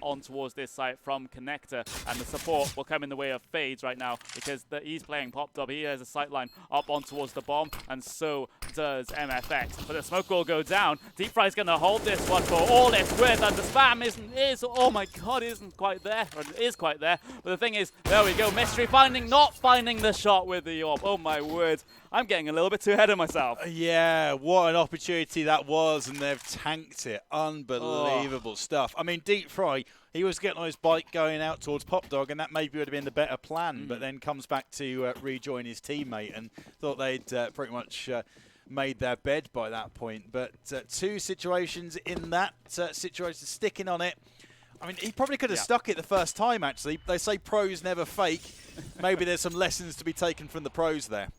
on towards this site from Connector, and the support will come in the way of Fades right now because he's playing Pop Dub. He has a sight line up on towards the bomb, and so does MFX. But the smoke will go down. Deep Fry's going to hold this one for all it's worth, and the spam oh my god, isn't quite there, or it is quite there. But the thing is, there we go. Mystery not finding the shot with the AWP. Oh my word. I'm getting a little bit too ahead of myself. Yeah, what an opportunity that was, and they've tanked it. Unbelievable stuff. I mean, Deep Fry, he was getting on his bike going out towards Pop Dog, and that maybe would have been the better plan, but then comes back to rejoin his teammate, and thought they'd pretty much made their bed by that point. But two situations in that situation, sticking on it. I mean, he probably could have stuck it the first time, actually. They say pros never fake. Maybe there's some lessons to be taken from the pros there.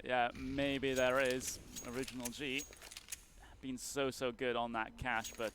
Yeah, maybe there is. Original G been so good on that cash, but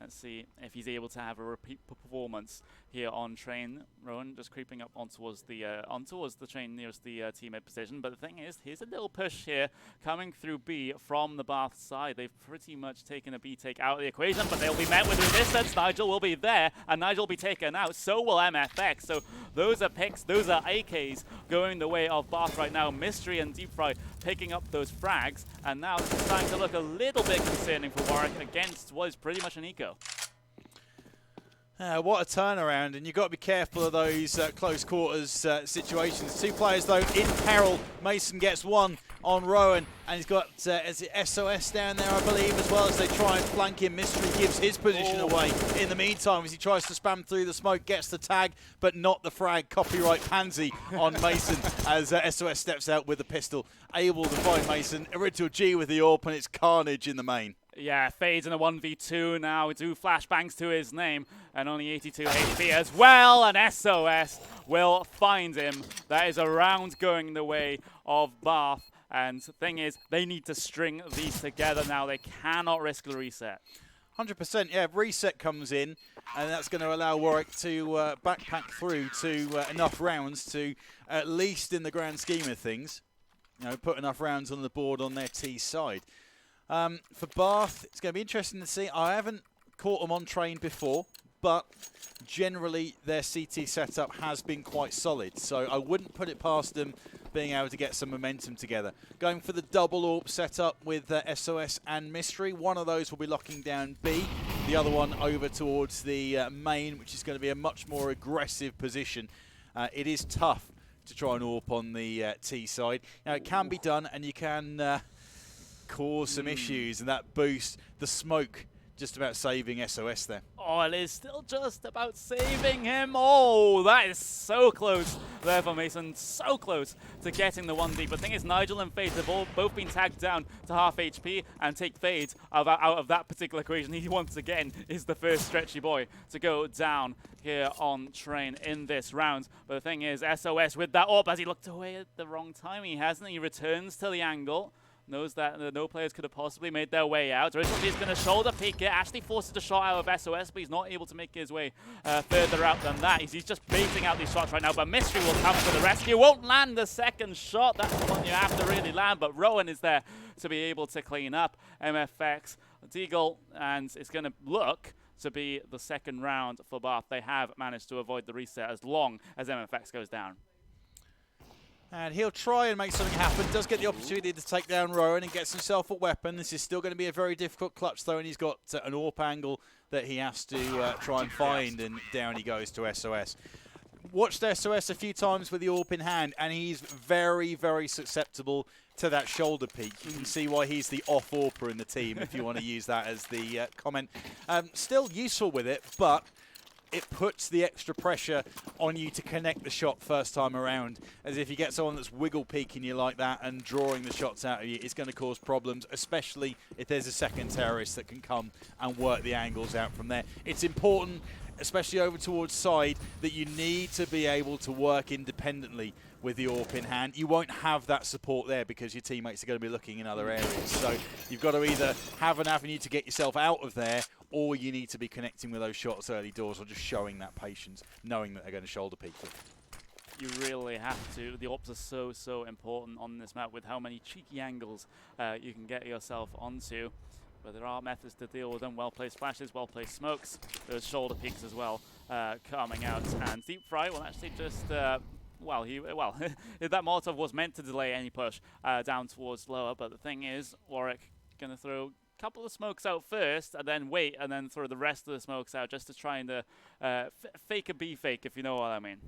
let's see if he's able to have a repeat performance here on train. Rowan just creeping up on towards the train nearest the teammate position. But the thing is, here's a little push here coming through B from the Bath side. They've pretty much taken a B take out of the equation, but they'll be met with resistance. Nigel will be there, and Nigel will be taken out. So will MFX. So those are picks, those are AKs going the way of Bath right now. Mystery and Deep Fry picking up those frags, and now it's starting to look a little bit concerning for Warwick against what is pretty much an eco. What a turnaround, and you've got to be careful of those close quarters situations. Two players, though, in peril. Mason gets one on Rowan, and he's got SOS down there, I believe, as well, as they try and flank him. Mystery gives his position away in the meantime as he tries to spam through the smoke, gets the tag, but not the frag. Copyright pansy on Mason as SOS steps out with the pistol, able to find Mason. Original G with the AWP, and it's carnage in the main. Yeah, Fades in a 1v2 now. 2 flashbangs to his name, and only 82 HP as well. And SOS will find him. That is a round going the way of Bath. And the thing is, they need to string these together now. They cannot risk the reset. 100%, yeah. Reset comes in, and that's going to allow Warwick to backpack through to enough rounds to, at least in the grand scheme of things, put enough rounds on the board on their T side. For Bath, it's going to be interesting to see. I haven't caught them on train before, but generally their CT setup has been quite solid. So I wouldn't put it past them being able to get some momentum together. Going for the double AWP setup with SOS and Mystery. One of those will be locking down B. The other one over towards the main, which is going to be a much more aggressive position. It is tough to try and AWP on the T side. Now, it can be done, and you can cause some issues, and that boost, the smoke, just about saving SOS there. Oh, it is still just about saving him. Oh, that is so close there for Mason. So close to getting the 1D. But the thing is, Nigel and Fades have both been tagged down to half HP, and take Fades out of that particular equation. He once again is the first stretchy boy to go down here on train in this round. But the thing is, SOS with that AWP, as he looked away at the wrong time. He hasn't. He returns to the angle. Knows that no players could have possibly made their way out. Originally, he's going to shoulder peek it. Actually forces a shot out of SOS, but he's not able to make his way further out than that. He's just baiting out these shots right now, but Mystery will come to the rescue. Won't land the second shot. That's the one you have to really land, but Rowan is there to be able to clean up MFX, Deagle, and it's going to look to be the second round for Bath. They have managed to avoid the reset as long as MFX goes down. And he'll try and make something happen. Does get the opportunity to take down Rowan and gets himself a weapon. This is still going to be a very difficult clutch, though, and he's got an AWP angle that he has to try and find, and down he goes to SOS. Watched SOS a few times with the AWP in hand, and he's very, very susceptible to that shoulder peek. You can see why he's the off AWPer in the team, if you want to use that as the comment. Still useful with it, but it puts the extra pressure on you to connect the shot first time around. As if you get someone that's wiggle peeking you like that and drawing the shots out of you, it's going to cause problems, especially if there's a second terrorist that can come and work the angles out from there. It's important, especially over towards side, that you need to be able to work independently with the AWP in hand. You won't have that support there because your teammates are going to be looking in other areas. So you've got to either have an avenue to get yourself out of there, or you need to be connecting with those shots early doors, or just showing that patience, knowing that they're going to shoulder peek you. You really have to. The AWPs are so important on this map with how many cheeky angles you can get yourself onto. But there are methods to deal with them. Well-placed flashes, well-placed smokes, those shoulder peeks as well coming out. And Deep Fry will actually just... well, that Molotov was meant to delay any push down towards lower, but the thing is, Warwick going to throw a couple of smokes out first, and then wait, and then throw the rest of the smokes out just to try and fake a B-fake, if you know what I mean.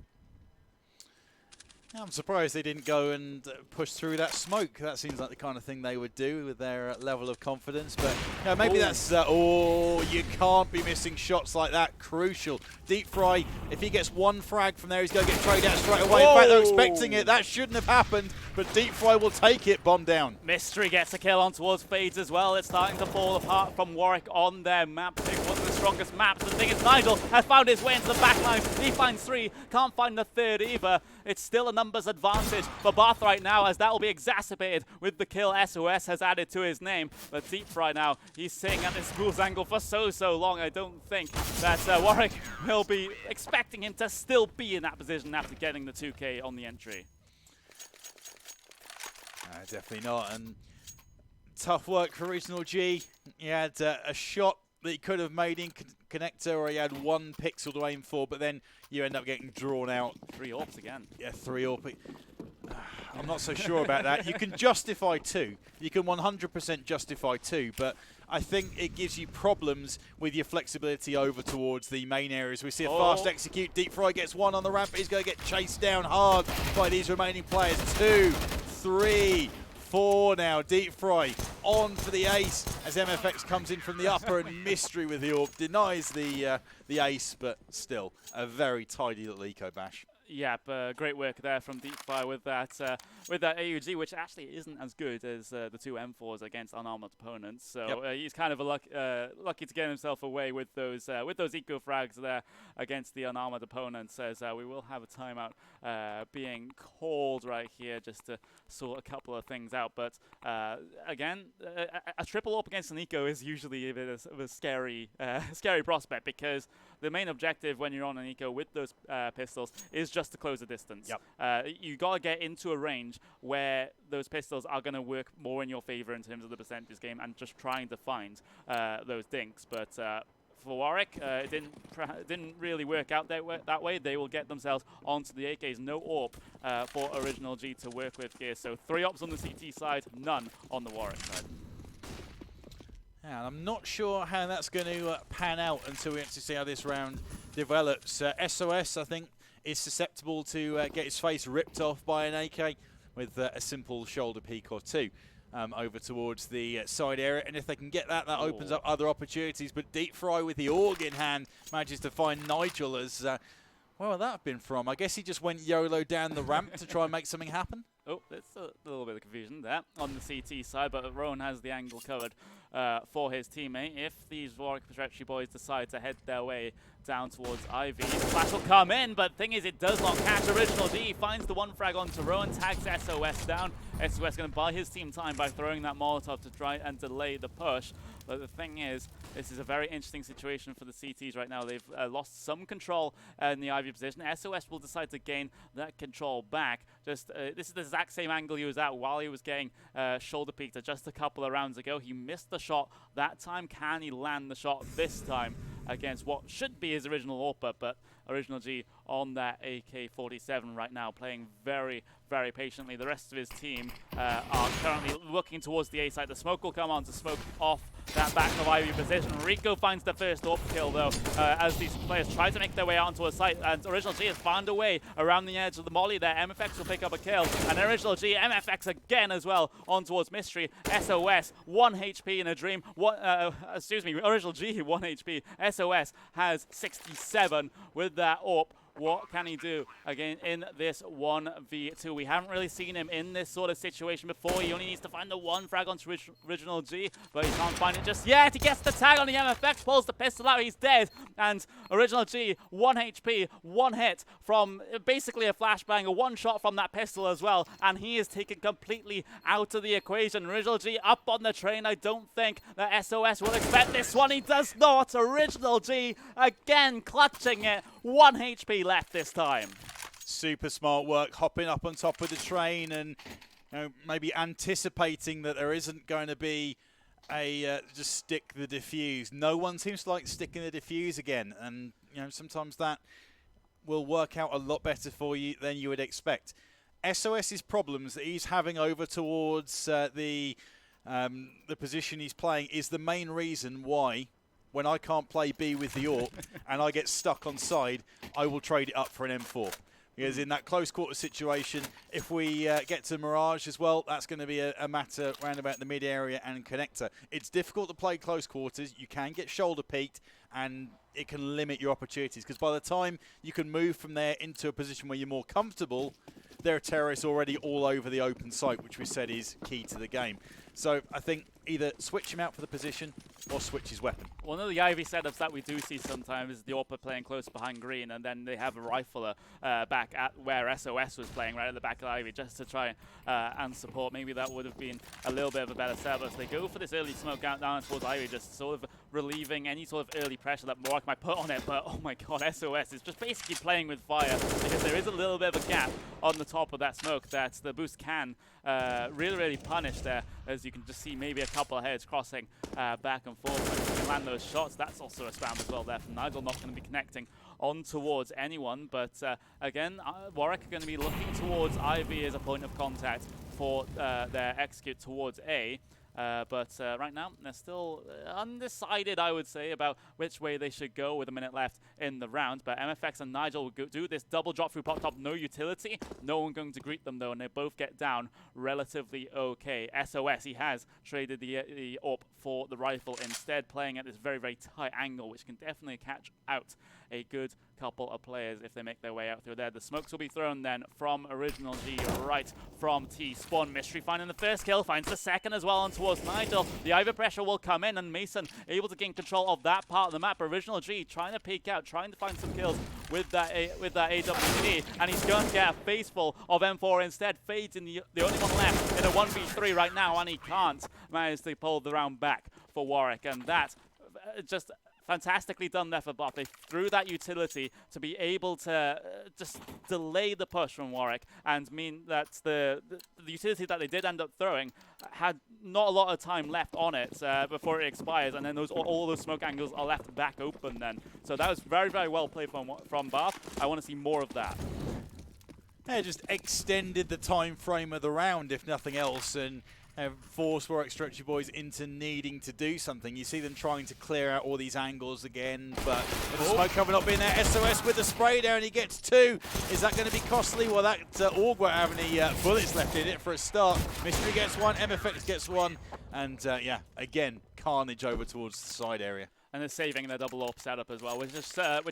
I'm surprised they didn't go and push through that smoke. That seems like the kind of thing they would do with their level of confidence. But you know, maybe that's... you can't be missing shots like that. Crucial. Deep Fry, if he gets one frag from there, he's going to get trade out straight away. In fact, they're expecting it. That shouldn't have happened. But Deep Fry will take it. Bomb down. Mystery gets a kill on towards Fades as well. It's starting to fall apart from Warwick on their map. Pick one of the strongest maps. The thing is, Nigel has found his way into the backlines. He finds 3. Can't find the 3rd either. It's still a numbers advantage for Bath right now, as that will be exacerbated with the kill SOS has added to his name. But Deep Fry now, he's sitting at this fool's angle for so long. I don't think that Warwick will be expecting him to still be in that position after getting the 2K on the entry. Definitely not. And tough work for Original G. He had a shot that he could have made in connector, or he had 1 pixel to aim for, but then you end up getting drawn out. 3 AWPs again. Yeah, 3 AWP. I'm not so sure about that. You can justify 2. You can 100% justify 2, but I think it gives you problems with your flexibility over towards the main areas. We see a fast execute. Deep Fry gets 1 on the ramp. He's going to get chased down hard by these remaining players. 2, 3, 4 now. Deep Fry on for the ace as MFX comes in from the upper, and Mystery with the AWP denies the ace, but still a very tidy little eco bash. Yep, great work there from Deep Fry with that AUG, which actually isn't as good as the 2 M4s against unarmored opponents. So he's kind of lucky to get himself away with those eco frags there against the unarmored opponents. As we will have a timeout being called right here just to sort a couple of things out. But again, a triple AWP against an eco is usually a bit of a scary prospect, because the main objective when you're on an eco with those pistols is just to close the distance. You got to get into a range where those pistols are going to work more in your favor in terms of the percentage game, and just trying to find those dinks. But for Warwick, it didn't really work out that way. They will get themselves onto the AKs. No AWP for Original G to work with here. So 3 AWPs on the CT side, none on the Warwick side. Yeah, I'm not sure how that's going to pan out until we actually see how this round develops. SOS, I think, is susceptible to get his face ripped off by an AK with a simple shoulder peek or 2 over towards the side area. And if they can get that, that opens up other opportunities. But Deep Fry with the AUG in hand manages to find Nigel as... where would that have been from? I guess he just went YOLO down the ramp to try and make something happen. Oh, there's a little bit of confusion there on the CT side, but Rowan has the angle covered for his teammate. If these Warwick Petrecci boys decide to head their way down towards Ivy, flash will come in, but thing is, it does not catch. Original G finds the 1 frag onto Rowan, tags SOS down. SOS going to buy his team time by throwing that Molotov to try and delay the push. But the thing is, this is a very interesting situation for the CTs right now. They've lost some control in the Ivy position. SOS will decide to gain that control back. Just this is the exact same angle he was at while he was getting shoulder peeked just a couple of rounds ago. He missed the shot that time. Can he land the shot this time against what should be his original AWP? But Original G on that AK-47 right now, playing very, very patiently. The rest of his team are currently looking towards the A side. The smoke will come on to smoke off that back of Ivy position. Rico finds the first AWP kill though, as these players try to make their way out onto a site, and Original G has found a way around the edge of the molly there. MFX will pick up a kill, and Original G, MFX again as well on towards Mystery. SOS, 1 HP in a dream. Original G, 1 HP. SOS has 67 with that AWP. What can he do again in this 1v2? We haven't really seen him in this sort of situation before. He only needs to find the one frag onto Original G, but he can't find it just yet. He gets the tag on the MFX, pulls the pistol out, he's dead. And Original G, 1 HP, 1 hit from basically a flashbang, a 1 shot from that pistol as well. And he is taken completely out of the equation. Original G up on the train. I don't think that SOS will expect this one. He does not. Original G again clutching it. 1 HP left this time. Super smart work, hopping up on top of the train and maybe anticipating that there isn't going to be a just stick the defuse. No one seems to like sticking the defuse again, and sometimes that will work out a lot better for you than you would expect. SOS's problems that he's having over towards the position he's playing is the main reason why, when I can't play B with the AWP and I get stuck on side, I will trade it up for an M4. Because in that close quarter situation, if we get to Mirage as well, that's going to be a matter round about the mid area and connector. It's difficult to play close quarters. You can get shoulder peaked, and it can limit your opportunities. Because by the time you can move from there into a position where you're more comfortable, there are terrorists already all over the open site, which we said is key to the game. So I think either switch him out for the position or switch his weapon. One of the Ivy setups that we do see sometimes is the AWP playing close behind green, and then they have a rifler back at where SOS was playing, right at the back of Ivy, just to try and support. Maybe that would have been a little bit of a better setup. So they go for this early smoke out down towards Ivy, just sort of relieving any sort of early pressure that Morak might put on it. But oh my god, SOS is just basically playing with fire, because there is a little bit of a gap on the top of that smoke that the boost can really, really punish there, as you can just see maybe a couple of heads crossing back and forth. But if you can land those shots, that's also a spam as well there from Nigel, not going to be connecting on towards anyone. But again, Warwick are going to be looking towards Ivy as a point of contact for their execute towards A. But right now, they're still undecided, I would say, about which way they should go with a minute left in the round. But MFX and Nigel will do this double drop through pop top, no utility. No one going to greet them, though, and they both get down relatively okay. SOS, he has traded the AWP for the rifle instead, playing at this very, very tight angle, which can definitely catch out a good couple of players if they make their way out through there. The smokes will be thrown then from Original G right from T spawn. Mystery finding the first kill, finds the second as well on towards Nigel. The Ivy pressure will come in, and Mason able to gain control of that part of the map. Original G trying to peek out, trying to find some kills with that AWP, and he's going to get a face full of M4 instead. Fades in the only one left in a 1v3 right now, and he can't manage to pull the round back for Warwick, and that's just fantastically done there for Bot. They threw that utility to be able to just delay the push from Warwick, and mean that the utility that they did end up throwing had not a lot of time left on it before it expires, and then all those smoke angles are left back open then. So that was very, very well played from Bath. I want to see more of that. Yeah, just extended the time frame of the round, if nothing else, and force Warwick Structure Boys into needing to do something. You see them trying to clear out all these angles again, but with the smoke coming up in there, SOS with the spray down, he gets 2. Is that going to be costly? Well, that AUG won't have any bullets left in it for a start. Mystery gets 1, MFX gets 1, and yeah, again, carnage over towards the side area. And they're saving their double AWP setup as well, which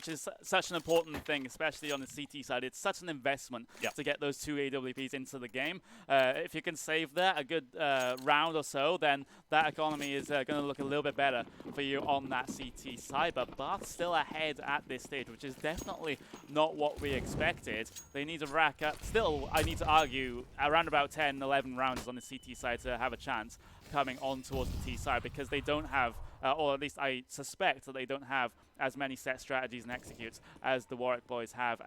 is such an important thing, especially on the CT side. It's such an investment to get those 2 AWPs into the game. If you can save that a good round or so, then that economy is going to look a little bit better for you on that CT side. But Bath's still ahead at this stage, which is definitely not what we expected. They need to rack up. Still, I need to argue, around about 10, 11 rounds on the CT side to have a chance coming on towards the T side, because they don't have, or at least I suspect that they don't have as many set strategies and executes as the Warwick boys have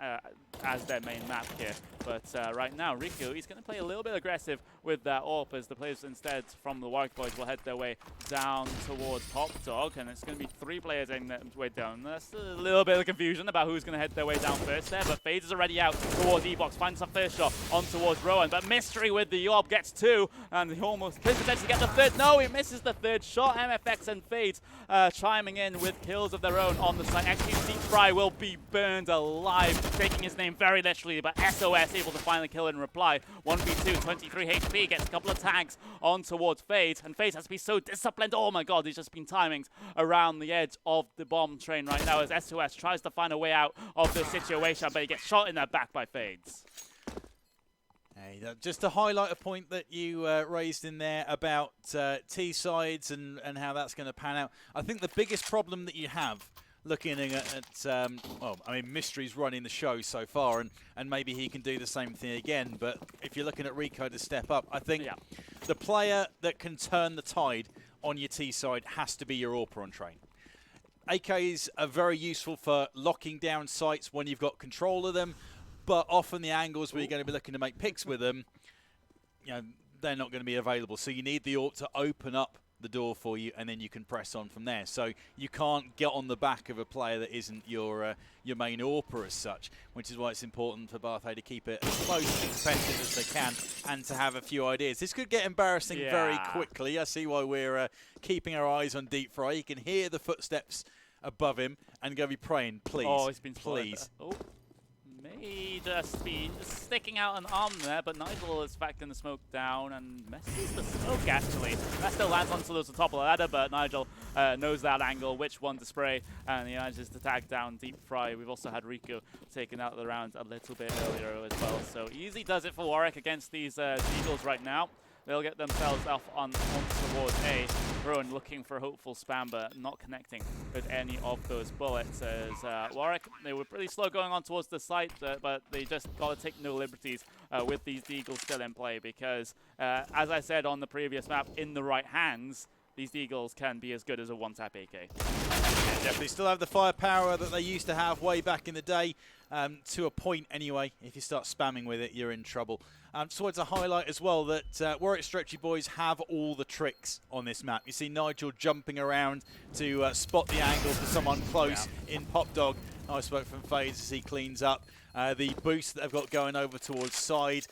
as their main map here. But right now, Riku, he's going to play a little bit aggressive with that AWP as the players instead from the Warwick boys will head their way down towards Pop Dog, and it's going to be 3 players heading their way down. There's a little bit of confusion about who's going to head their way down first there, but FaZe is already out towards E-Box, finds some first shot on towards Rowan, but Mystery with the AWP gets 2, and he almost could potentially get the 3rd. No, he misses the 3rd shot. MFX and FaZe chiming in with kills of their own on the site. Actually, Deep Fry will be burned alive, taking his name very literally, but SOS able to finally kill in reply. 1v2, 23 HP, gets a couple of tags on towards FaZe, and FaZe has to be so disciplined. Oh my god, he's just been timings around the edge of the bomb train right now as SOS tries to find a way out of the situation, but he gets shot in the back by FaZe. Hey, just to highlight a point that you raised in there about T-sides and how that's going to pan out. I think the biggest problem that you have looking at well, I mean, Mystery's running the show so far, and maybe he can do the same thing again, but if you're looking at Rico to step up, I think the player that can turn the tide on your T-side has to be your AWPer on train. AKs are very useful for locking down sites when you've got control of them, but often the angles where you're going to be looking to make picks with them, you know, they're not going to be available. So you need the AWP to open up the door for you, and then you can press on from there. So you can't get on the back of a player that isn't your main AWPer as such, which is why it's important for Barthay to keep it as close and competitive as they can, and to have a few ideas. This could get embarrassing very quickly. I see why we're keeping our eyes on Deep Fry. You can hear the footsteps above him, and go be praying, please. Oh, he's been please. May just be sticking out an arm there, but Nigel is factoring the smoke down and messes the smoke actually. That still lands onto the top of the ladder, but Nigel knows that angle, which one to spray, and he manages to tag down Deep Fry. We've also had Rico taken out of the round a little bit earlier as well, so easy does it for Warwick against these Eagles right now. They'll get themselves off on towards A. Rowan looking for a hopeful spam, but not connecting with any of those bullets. As Warwick, they were pretty slow going on towards the site, but they just got to take no liberties with these Deagles still in play, because, as I said on the previous map, in the right hands, these Deagles can be as good as a one-tap AK. Yeah, definitely still have the firepower that they used to have way back in the day, to a point anyway. If you start spamming with it, you're in trouble. Just wanted to highlight as well that Warwick Stretchy Boys have all the tricks on this map. You see Nigel jumping around to spot the angle for someone close in Pop Dog. Nice work from FaZe as he cleans up. The boost that they've got going over towards side.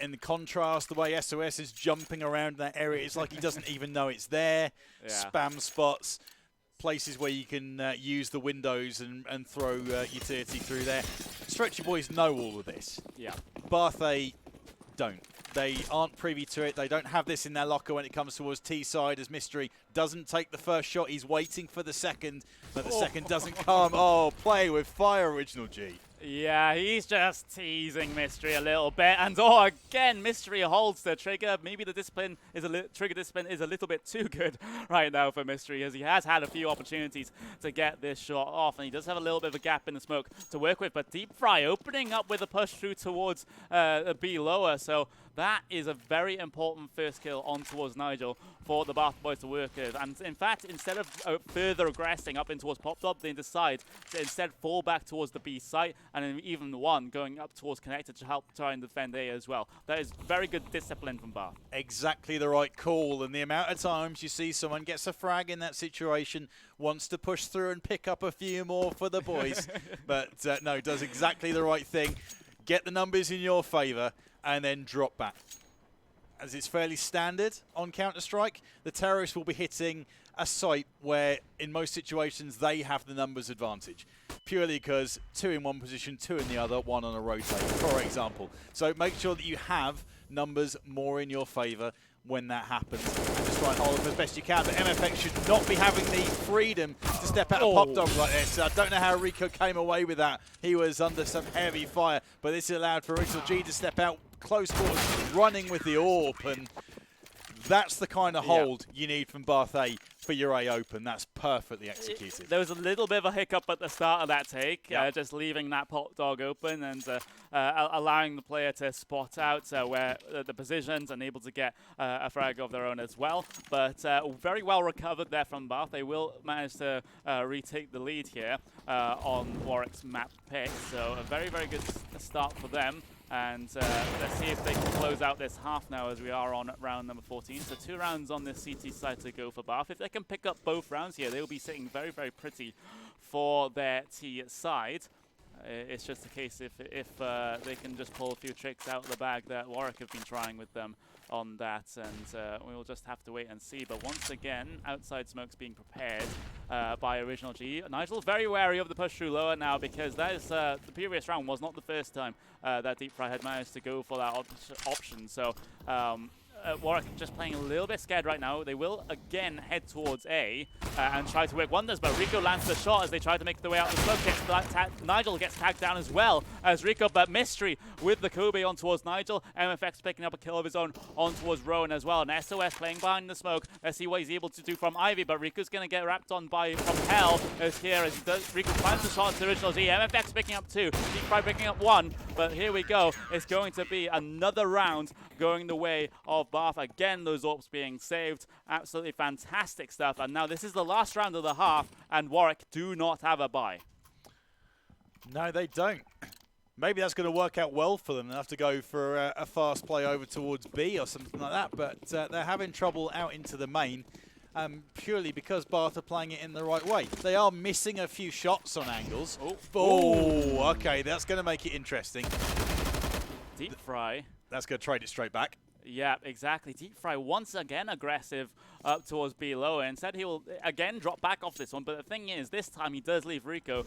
In the contrast, the way SOS is jumping around that area, it's like he doesn't even know it's there. Spam spots, places where you can use the windows and throw utility through there. Stretchy Boys know all of this. Barthay don't. They aren't privy to it. They don't have this in their locker when it comes towards T-side, as Mystery doesn't take the first shot. He's waiting for the second, but the second doesn't come. Oh, play with fire, Original G. Yeah, he's just teasing Mystery a little bit, and again, Mystery holds the trigger. Maybe the discipline is trigger discipline is a little bit too good right now for Mystery, as he has had a few opportunities to get this shot off, and he does have a little bit of a gap in the smoke to work with. But Deep Fry opening up with a push through towards B lower, so that is a very important first kill on towards Nigel for the Bath Boys to work with. And in fact, instead of further aggressing up in towards Pop Dog, they decide to instead fall back towards the B site, and then even the one going up towards Connector to help try and defend A as well. That is very good discipline from Bath. Exactly the right call, and the amount of times you see someone gets a frag in that situation, wants to push through and pick up a few more for the boys, but no, does exactly the right thing. Get the numbers in your favour, and then drop back. As it's fairly standard on Counter-Strike, the terrorists will be hitting a site where, in most situations, they have the numbers advantage. Purely because 2 in one position, 2 in the other, 1 on a rotate, for example. So make sure that you have numbers more in your favour when that happens. And just try and hold them as best you can. But MFX should not be having the freedom to step out of Pop Dog like this. I don't know how Rico came away with that. He was under some heavy fire. But this allowed for Original G to step out close quarters, running with the AWP. And That's the kind of hold you need from Bath A for your A open. That's perfectly executed. There was a little bit of a hiccup at the start of that take, just leaving that pop dog open and allowing the player to spot out where the positions and able to get a frag of their own as well. But very well recovered there from Bath. They will manage to retake the lead here on Warwick's map pick. So a very, very good start for them. And let's see if they can close out this half now as we are on round number 14. So 2 rounds on this CT side to go for Bath. If they can pick up both rounds here, they'll be sitting very, very pretty for their T side. It's just a case if they can just pull a few tricks out of the bag that Warwick have been trying with them on that, and we will just have to wait and see. But once again, outside smoke's being prepared by Original G. Nigel very wary of the push through lower now, because that is the previous round was not the first time that Deep Fry had managed to go for that option. So Warwick just playing a little bit scared right now. They will again head towards A and try to work wonders, but Rico lands the shot as they try to make their way out of the smoke. Nigel gets tagged down as well as Rico, but Mystery with the Kobe on towards Nigel. MFX picking up a kill of his own on towards Rowan as well, and SOS playing behind the smoke. Let's see what he's able to do from Ivy, but Rico's going to get wrapped on from Hell as here as he does. Rico finds the shot to Original Z. MFX picking up 2, Deep Fry picking up 1, but here we go. It's going to be another round going the way of Bath. Again, those AWPs being saved. Absolutely fantastic stuff. And now this is the last round of the half, and Warwick do not have a bye. No, they don't. Maybe that's going to work out well for them. They'll have to go for a fast play over towards B or something like that. But they're having trouble out into the main, purely because Bath are playing it in the right way. They are missing a few shots on angles. Oh, okay, that's going to make it interesting. Deep Fry. That's going to trade it straight back. Yeah, exactly. Deep Fry once again aggressive up towards B low, and said he will again drop back off this one. But the thing is, this time he does leave Rico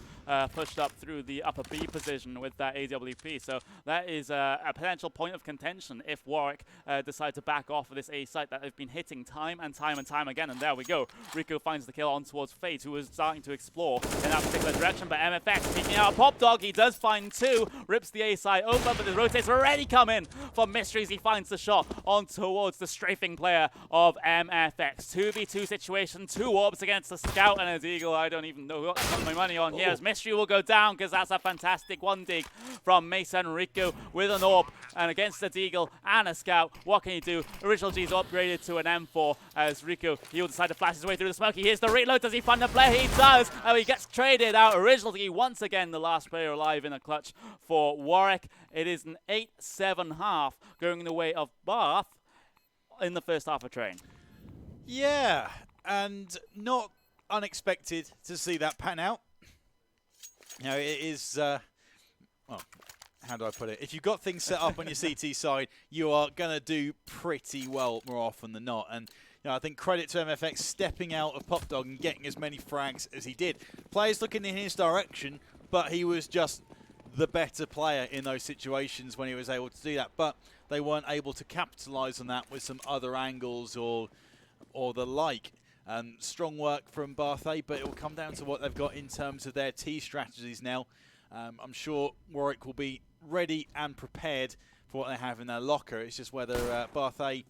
pushed up through the upper B position with that AWP. So that is a potential point of contention if Warwick decide to back off of this A site that they've been hitting time and time and time again. And there we go. Rico finds the kill on towards Fate, who is starting to explore in that particular direction. But MFX peeking out Pop Dog. He does find 2, rips the A site open, but the rotates already come in for Mysteries. He finds the shot on towards the strafing player of MFX. 2v2 situation, 2 AWPs against the Scout and a Deagle. I don't even know what to put my money on here, as Mystery will go down, because that's a fantastic 1 dig from Mason Rico with an AWP, and against the Deagle and a Scout, what can he do? Original G's upgraded to an M4 as Rico, he'll decide to flash his way through the smoke. He hears the reload. Does he find the player? He does. Oh, he gets traded out. Original G once again the last player alive in a clutch for Warwick. It is an 8-7 half going the way of Bath in the first half of Train. Yeah, and not unexpected to see that pan out. You know, it is, well, how do I put it? If you've got things set up on your CT side, you are going to do pretty well more often than not. And you know, I think credit to MFX stepping out of Pop Dog and getting as many frags as he did. Players looking in his direction, but he was just the better player in those situations when he was able to do that. But they weren't able to capitalize on that with some other angles or the like. Strong work from Bath A, but it will come down to what they've got in terms of their T strategies now. I'm sure Warwick will be ready and prepared for what they have in their locker. It's just whether Bath A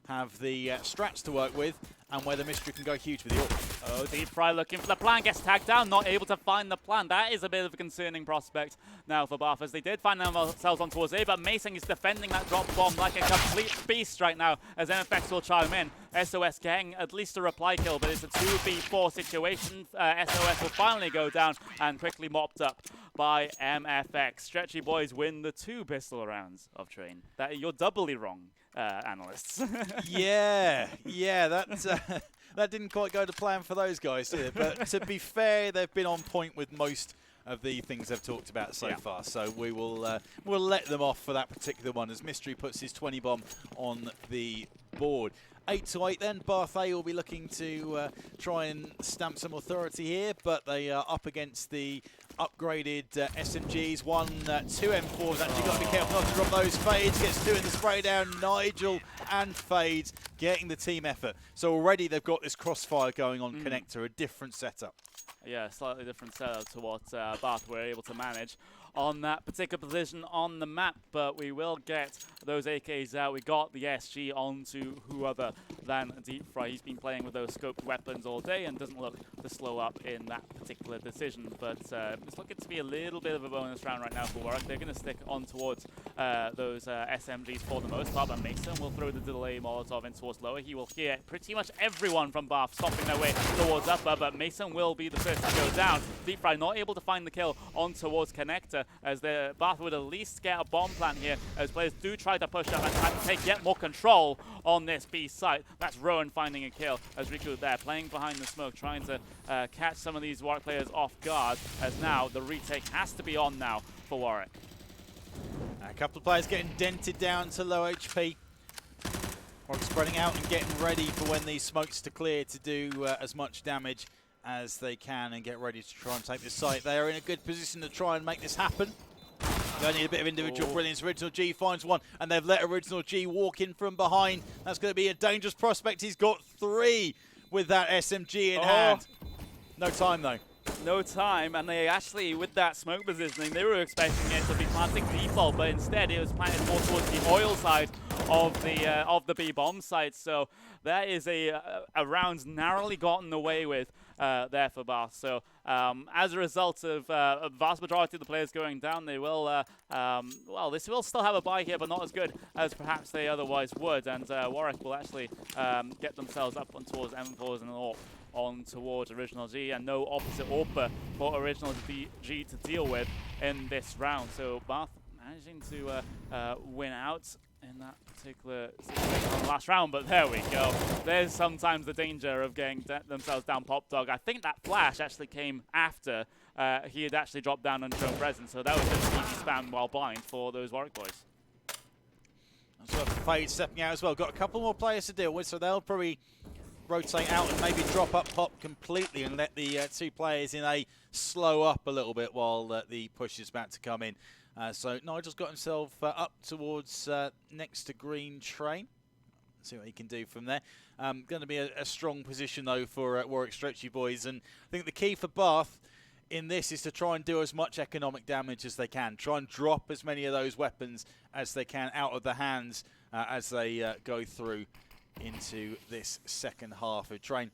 have the strats to work with and whether Mystery can go huge with the AWP. Oh, Deep Fry looking for the plan, gets tagged down, not able to find the plan. That is a bit of a concerning prospect now for Bath, as they did find themselves on towards A, but Mason is defending that drop bomb like a complete beast right now, as MFX will chime in. SOS getting at least a reply kill, but it's a 2v4 situation. SOS will finally go down and quickly mopped up by MFX. Stretchy boys win the 2 pistol rounds of Train. You're doubly wrong, analysts. yeah, that didn't quite go to plan for those guys, did it? But to be fair, they've been on point with most of the things they've talked about so far. So we will we'll let them off for that particular one as Mystery puts his 20 bomb on the board. 8-8 then. Bath A will be looking to try and stamp some authority here, but they are up against the upgraded SMGs. 2 M4s. Actually got to be careful not to drop those. Fades gets 2 in the spray down. Nigel and Fades getting the team effort. So already they've got this crossfire going on Connector, a different setup. Yeah, slightly different setup to what Bath were able to manage on that particular position on the map, but we will get those AKs out. We got the SG onto who other than Deep Fry. He's been playing with those scoped weapons all day and doesn't look to slow up in that particular decision, but it's looking to be a little bit of a bonus round right now for Warwick. They're going to stick on towards those SMGs for the most part, but Mason will throw the delay Molotov in towards lower. He will hear pretty much everyone from Bath stomping their way towards upper, but Mason will be the first to go down. Deep Fry not able to find the kill on towards Connector, as the Bath would at least get a bomb plant here, as players do try to push up and try to take yet more control on this B site. That's Rowan finding a kill, as Riku there playing behind the smoke, trying to catch some of these Warwick players off guard, as now the retake has to be on now for Warwick. A couple of players getting dented down to low HP. Warwick spreading out and getting ready for when these smokes to clear to do as much damage as they can and get ready to try and take this site. They are in a good position to try and make this happen. They need a bit of individual brilliance. Original G finds one, and they've let Original G walk in from behind. That's going to be a dangerous prospect. He's got 3 with that SMG in hand. No time, though. No time, and they actually, with that smoke positioning, they were expecting it to be planting default, but instead it was planted more towards the oil side of the B bomb site. So that is a round narrowly gotten away with there for Bath. So as a result of a vast majority of the players going down, they will well, this will still have a buy here, but not as good as perhaps they otherwise would. And Warwick will actually get themselves up on towards M4s and AWP on towards Original G, and no opposite AWPer for Original G to deal with in this round. So Bath managing to win out in that particular situation on the last round, but there we go. There's sometimes the danger of getting themselves down Pop Dog. I think that flash actually came after he had actually dropped down on drone presence, so that was just an easy spam while blind for those Warwick boys. So Fade stepping out as well. Got a couple more players to deal with, so they'll probably rotate out and maybe drop up Pop completely and let the 2 players in A slow up a little bit while the push is about to come in. So Nigel's got himself up towards next to Green Train. See what he can do from there. Going to be a strong position though for Warwick Stretchy boys, and I think the key for Bath in this is to try and do as much economic damage as they can. Try and drop as many of those weapons as they can out of the hands as they go through into this second half of Train.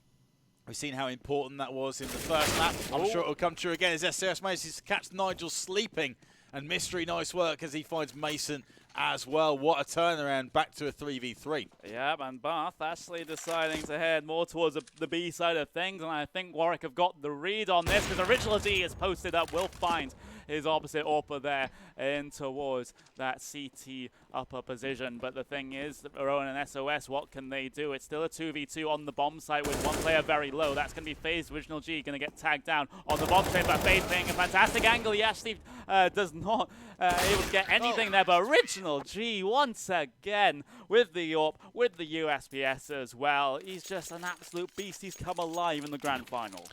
We've seen how important that was in the first map. I'm sure it'll come true again as SCS manages to catch Nigel sleeping. And Mystery, nice work as he finds Mason as well. What a turnaround, back to a 3v3. Yeah, and Bath actually deciding to head more towards the B side of things, and I think Warwick have got the read on this, because Original D is posted up, will find his opposite AWPer there in towards that CT upper position. But the thing is, Rowan and SOS, what can they do? It's still a 2v2 on the bomb site with one player very low. That's going to be FaZe. Original G going to get tagged down on the bomb site, but FaZe playing a fantastic angle. He actually does not able to get anything there, but Original G once again with the AWP, with the USPS as well. He's just an absolute beast. He's come alive in the grand final.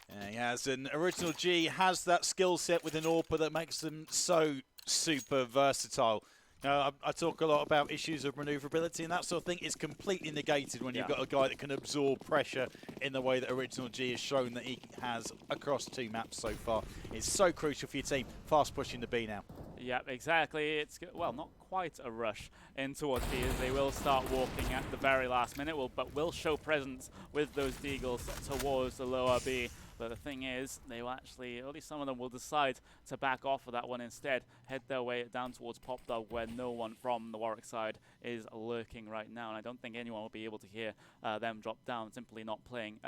Yeah, he has, and Original G has that skill set with an AWPer that makes them so super versatile. I talk a lot about issues of maneuverability and that sort of thing. It's completely negated when you've got a guy that can absorb pressure in the way that Original G has shown that he has across 2 maps so far. It's so crucial for your team. Fast pushing the B now. Yeah, exactly. It's, well, not quite a rush in towards B, as they will start walking at the very last minute, but will show presence with those Deagles towards the lower B. But the thing is, they will actually, at least some of them will decide to back off of that one instead, head their way down towards Pop Dog, where no one from the Warwick side is lurking right now. And I don't think anyone will be able to hear them drop down, simply not playing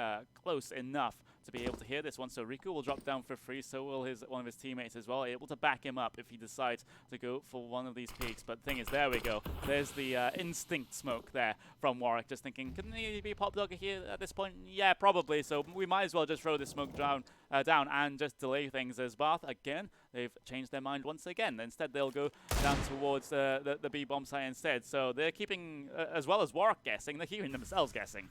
close enough to be able to hear this one. So Riku will drop down for free, so will one of his teammates as well, able to back him up if he decides to go for one of these peaks. But the thing is, there we go. There's the instinct smoke there from Warwick, just thinking, couldn't he be Pop Dog here at this point? Yeah, probably. So we might as well just throw this smoke down and just delay things, as Bath, again, they've changed their mind once again. Instead, they'll go down towards the B-bomb site instead. So they're keeping, as well as Warwick guessing, they're keeping themselves guessing.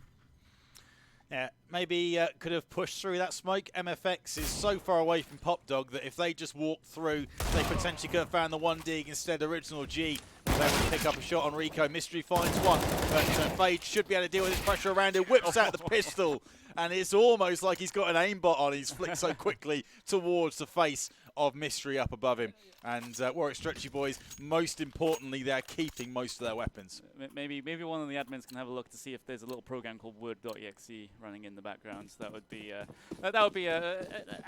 Yeah, maybe could have pushed through that smoke. MFX is so far away from Pop Dog that if they just walked through, they potentially could have found the 1 dig. Instead, Original G was able to pick up a shot on Rico. Mystery finds one, but Fade should be able to deal with his pressure around him. Whips out the pistol, and it's almost like he's got an aimbot on. He's flicked so quickly towards the face of Mystery up above him. And Warwick Stretchy Boys, most importantly, they're keeping most of their weapons. Maybe one of the admins can have a look to see if there's a little program called Word.exe running in the background. So that would be a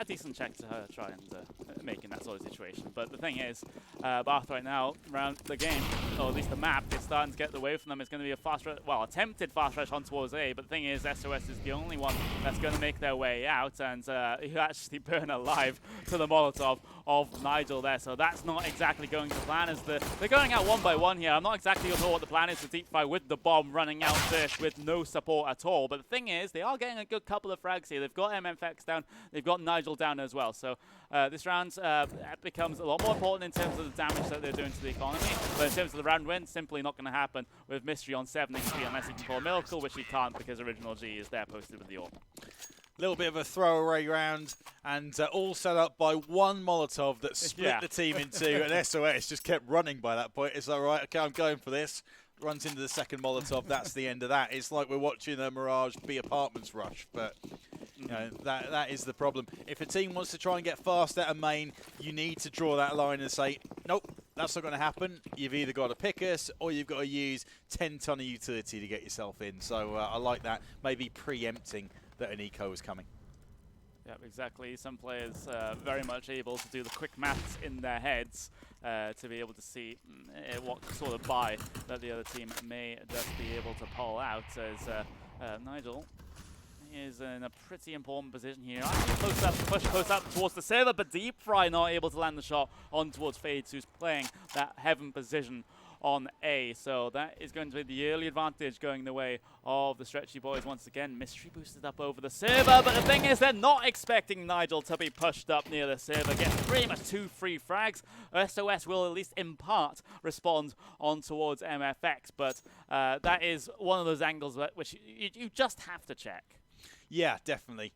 decent check to try and make in that sort of situation. But the thing is, Bath right now, around the game, or at least the map, is starting to get away from them. It's going to be a attempted fast rush on towards A, but the thing is, SOS is the only one that's going to make their way out, and you actually burn alive to the Molotov of Nigel there, so that's not exactly going to plan, as they're going out one by one here. I'm not exactly sure what the plan is to deep fry with the bomb running out first with no support at all, but the thing is, they are getting a good couple of frags here. They've got MFX down, they've got Nigel down as well, so this round becomes a lot more important in terms of the damage that they're doing to the economy, but in terms of the round win, simply not going to happen with Mystery on 7 HP unless he can pull a miracle, which he can't because Original G is there posted with the AWP. Little bit of a throwaway round, and all set up by one Molotov that split the team in two, and SOS just kept running by that point. It's all right, okay, I'm going for this. Runs into the second Molotov, that's the end of that. It's like we're watching a Mirage B Apartments rush, but you know, that is the problem. If a team wants to try and get fast out of main, you need to draw that line and say, nope, that's not going to happen. You've either got to pick us, or you've got to use 10-ton of utility to get yourself in. So I like that, maybe preempting that an eco is coming. Yeah, exactly. Some players very much able to do the quick maths in their heads to be able to see what sort of buy that the other team may just be able to pull out, as Nigel is in a pretty important position here. Push close up towards the server, but Deep Fry not able to land the shot on towards Fades, who's playing that heaven position on A, so that is going to be the early advantage going the way of the Stretchy Boys once again. Mystery boosted up over the server, but the thing is, they're not expecting Nigel to be pushed up near the server. Gets pretty much 2 free frags. SOS will at least in part respond on towards MFX, but that is one of those angles which you just have to check. Yeah, definitely.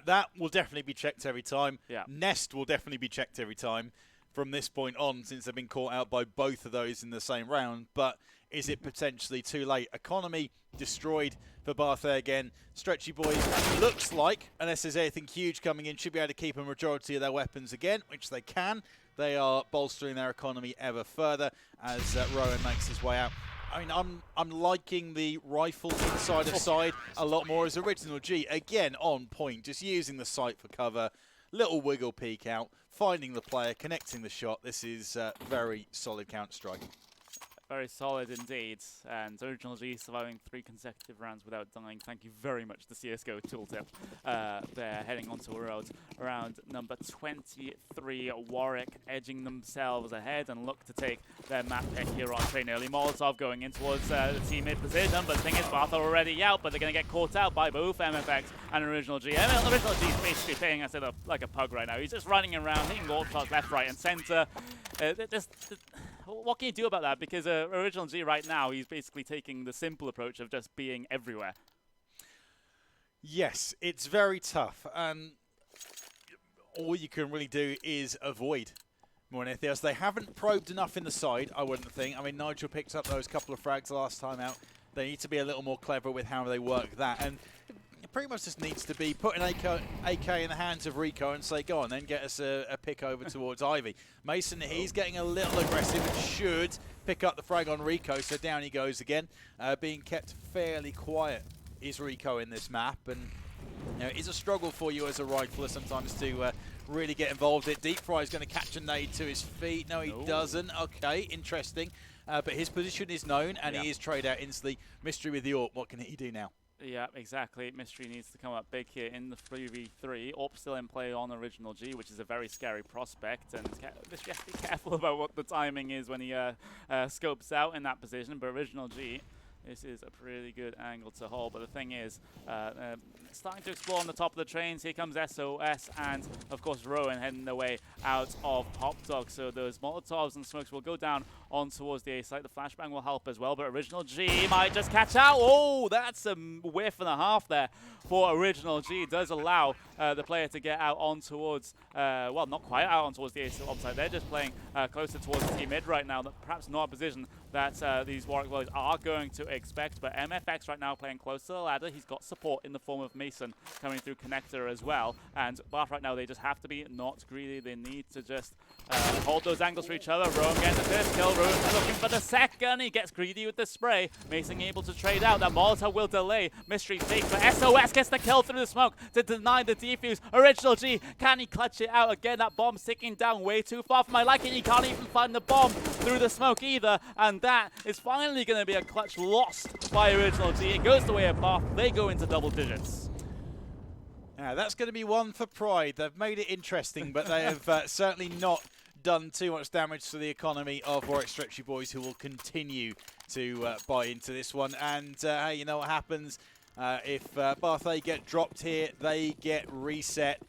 That will definitely be checked every time. Yeah. Nest will definitely be checked every time from this point on, since they've been caught out by both of those in the same round. But is it potentially too late? Economy destroyed for Barthay again. Stretchy Boys, looks like, unless there's anything huge coming in, should be able to keep a majority of their weapons again, which they can. They are bolstering their economy ever further as Rowan makes his way out. I mean, I'm liking the rifle inside of side a lot more as Original G. Again, on point, just using the sight for cover. Little wiggle peek out, finding the player, connecting the shot. This is very solid Counter-Strike. Very solid indeed, and Original G surviving 3 consecutive rounds without dying. Thank you very much to CSGO Tooltip. They're heading onto round number 23. Warwick edging themselves ahead and look to take their map pick here on train early. Molotov going in towards the team mid position, but the thing is, Bath are already out, but they're going to get caught out by both MFX and Original G. Original G is basically playing us like a pug right now. He's just running around, hitting AWP shots left, right, and center. What can you do about that? Because Original G right now, he's basically taking the simple approach of just being everywhere. Yes, it's very tough. And all you can really do is avoid more than anything else. They haven't probed enough in the side, I wouldn't think. I mean, Nigel picked up those couple of frags last time out. They need to be a little more clever with how they work that. And it pretty much just needs to be put an AK in the hands of Rico and say, go on, then get us a pick over towards Ivy. Mason, he's getting a little aggressive and should pick up the frag on Rico, so down he goes again. Being kept fairly quiet is Rico in this map, and you know, it's a struggle for you as a rifler sometimes to really get involved. Deep Fry is going to catch a nade to his feet. No, he doesn't. Okay, interesting. But his position is known, and he is trade out instantly. Mystery with the AWP. What can he do now? Yeah, exactly. Mystery needs to come up big here in the 3v3. AWP still in play on Original G, which is a very scary prospect. And Mystery has to be careful about what the timing is when he scopes out in that position. But Original G, this is a pretty good angle to hold. But the thing is, starting to explore on the top of the trains. Here comes SOS and, of course, Rowan heading their way out of Pop Dog. So those Molotovs and smokes will go down on towards the A site. The flashbang will help as well, but Original G might just catch out. Oh, that's a whiff and a half there for Original G. It does allow the player to get out on towards, well, not quite out on towards the A site. They're just playing closer towards the team mid right now. Perhaps not a position that these Warwick Warriors are going to expect. But MFX right now playing close to the ladder. He's got support in the form of Mason coming through connector as well. And Bath right now, they just have to be not greedy. They need to just hold those angles for each other. Rowan getting the first kill. Rowan looking for the second. He gets greedy with the spray. Mason able to trade out. That Molotov will delay. Mystery takes, but SOS gets the kill through the smoke to deny the defuse. Original G, can he clutch it out? Again, that bomb's ticking down way too far for my liking. He can't even find the bomb through the smoke either. And that is finally going to be a clutch lost by Original G. It goes the way of Bath. They go into double digits. Yeah, that's going to be one for Pride. They've made it interesting, but they have certainly not done too much damage to the economy of Warwick Stretchy Boys, who will continue to buy into this one. And hey, you know what happens? If Bath A get dropped here, they get reset.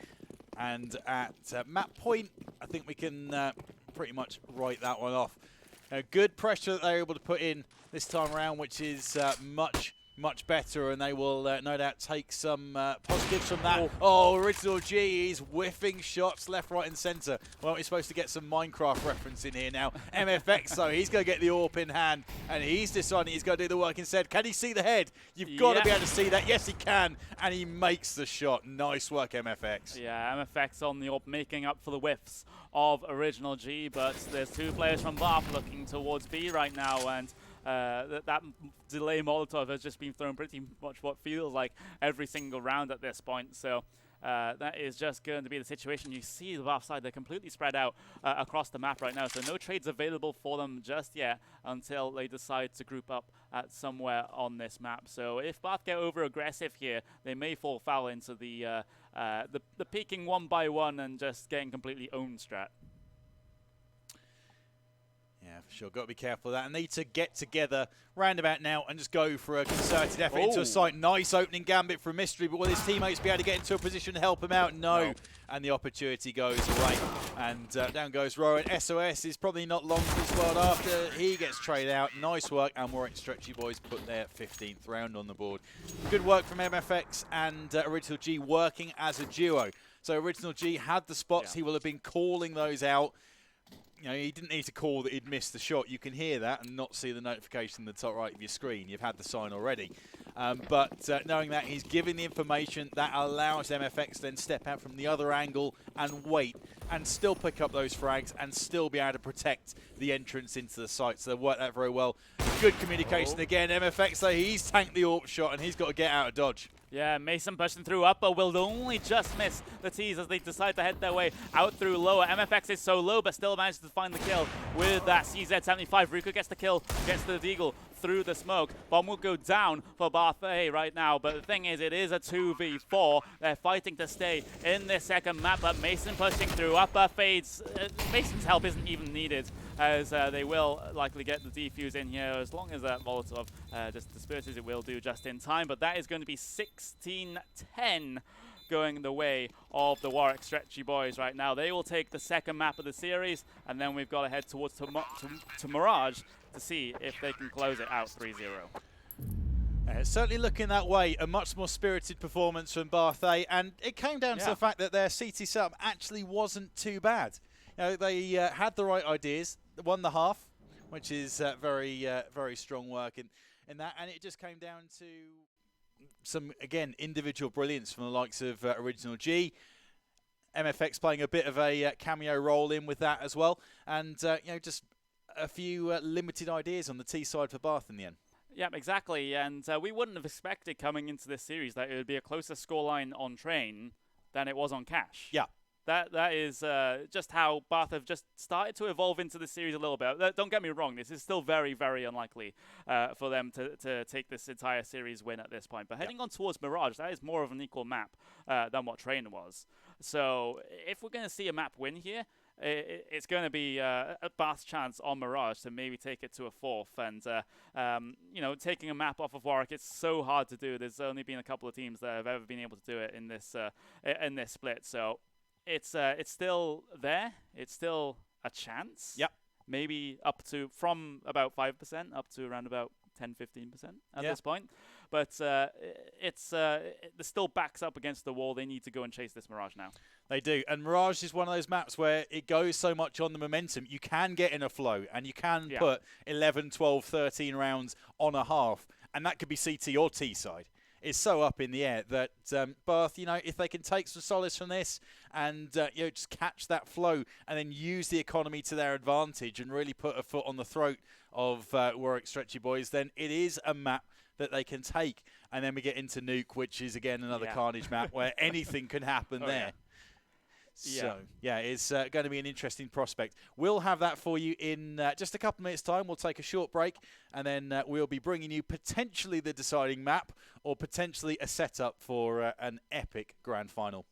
And at map point, I think we can pretty much write that one off. Good pressure that they're able to put in this time around, which is much better, and they will no doubt take some positives from that. Oh, Original G, he's whiffing shots left, right, and centre. Well, he's supposed to get some Minecraft reference in here now. MFX, so he's going to get the AWP in hand, and he's deciding he's going to do the work instead. Can he see the head? You've got to be able to see that. Yes, he can, and he makes the shot. Nice work, MFX. Yeah, MFX on the AWP, making up for the whiffs of Original G, but there's two players from Bath looking towards B right now, and that delay Molotov has just been thrown pretty much what feels like every single round at this point. So that is just going to be the situation. You see the Bath side, they're completely spread out across the map right now. So no trades available for them just yet until they decide to group up at somewhere on this map. So if Bath get over aggressive here, they may fall foul into the peeking one by one and just getting completely owned strat. Yeah, for sure. Got to be careful of that. I need to get together roundabout now and just go for a concerted effort into a site. Nice opening gambit from Mystery, but will his teammates be able to get into a position to help him out? No. And the opportunity goes away. And down goes Rowan. SOS is probably not long for this world after. He gets traded out. Nice work. And Warwick Stretchy Boys put their 15th round on the board. Good work from MFX and Original G working as a duo. So Original G had the spots. He will have been calling those out. You know, he didn't need to call that he'd missed the shot. You can hear that and not see the notification in the top right of your screen. You've had the sign already. But knowing that, he's giving the information that allows MFX then step out from the other angle and wait and still pick up those frags and still be able to protect the entrance into the site. So they worked that very well. Good communication again. MFX, though, he's tanked the AWP shot and he's got to get out of dodge. Yeah, Mason pushing through upper will only just miss the T's as they decide to head their way out through lower. MFX is so low, but still manages to find the kill with that CZ75. Rico gets the kill, gets the Deagle through the smoke. Bomb will go down for Bath A right now, but the thing is, it is a 2v4. They're fighting to stay in this second map, but Mason pushing through upper fades. Mason's help isn't even needed, as they will likely get the defuse in here, as long as that Molotov just disperses, it will do just in time. But that is going to be 16-10 going the way of the Warwick Stretchy Boys right now. They will take the second map of the series, and then we've got to head towards to Mirage to see if they can close it out 3-0. Certainly looking that way. A much more spirited performance from Bath A, and it came down to the fact that their CT setup actually wasn't too bad. You know, they had the right ideas, won the half, which is very strong work in that, and it just came down to some, again, individual brilliance from the likes of Original G. MFX playing a bit of a cameo role in with that as well, and you know, just a few limited ideas on the T side for Bath in the end. Yeah, exactly, and we wouldn't have expected coming into this series that it would be a closer scoreline on Train than it was on Cash. Yeah. That is just how Bath have just started to evolve into the series a little bit. Don't get me wrong, this is still very, very unlikely for them to take this entire series win at this point. But heading on towards Mirage, that is more of an equal map than what Train was. So if we're going to see a map win here, it's going to be a Bath's chance on Mirage to maybe take it to a fourth. And, you know, taking a map off of Warwick, it's so hard to do. There's only been a couple of teams that have ever been able to do it in this split. So it's still there. It's still a chance. Yep. Maybe up to, from about 5% up to around about 10-15% at Yeah. this point. But it still backs up against the wall. They need to go and chase this Mirage now. They do. And Mirage is one of those maps where it goes so much on the momentum. You can get in a flow and you can put 11, 12, 13 rounds on a half. And that could be CT or T side. It's so up in the air that Bath, if they can take some solace from this and just catch that flow and then use the economy to their advantage and really put a foot on the throat of Warwick Stretchy Boys, then it is a map that they can take. And then we get into Nuke, which is again another Carnage map where anything can happen there. So, it's going to be an interesting prospect. We'll have that for you in just a couple of minutes' time. We'll take a short break, and then we'll be bringing you potentially the deciding map or potentially a setup for an epic grand final.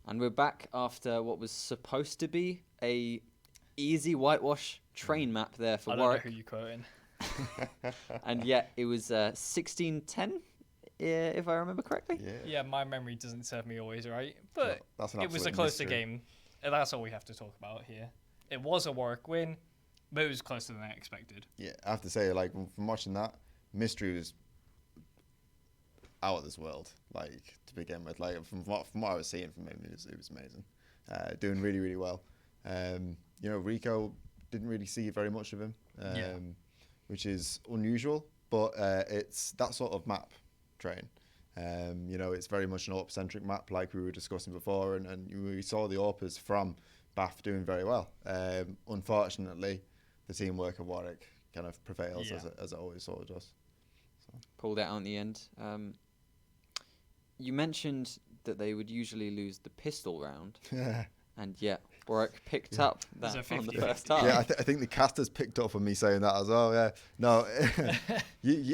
And we're back after what was supposed to be a easy whitewash train map there for I don't Warwick. know who you're quoting. And yet it was 16-10, if I remember correctly. Yeah, my memory doesn't serve me always right, but That's an it was a absolute closer mystery. game. And that's all we have to talk about here. It was a Warwick win, but it was closer than I expected. Yeah, I have to say, like, from watching that, Mystery was out of this world, like, to begin with. Like, from what I was seeing from him, it was amazing. Doing really, really well. You know, Rico didn't really see very much of him, which is unusual, but it's that sort of map, Train. You know, it's very much an AWP-centric map, like we were discussing before, and we saw the AWPers from Bath doing very well. Unfortunately, the teamwork of Warwick kind of prevails, as it always sort of does. Pulled it out in the end. You mentioned that they would usually lose the pistol round, and yet Warwick picked up that It was a on the 50-50. first half. Yeah, I think the casters picked up on me saying that as well. Yeah, no,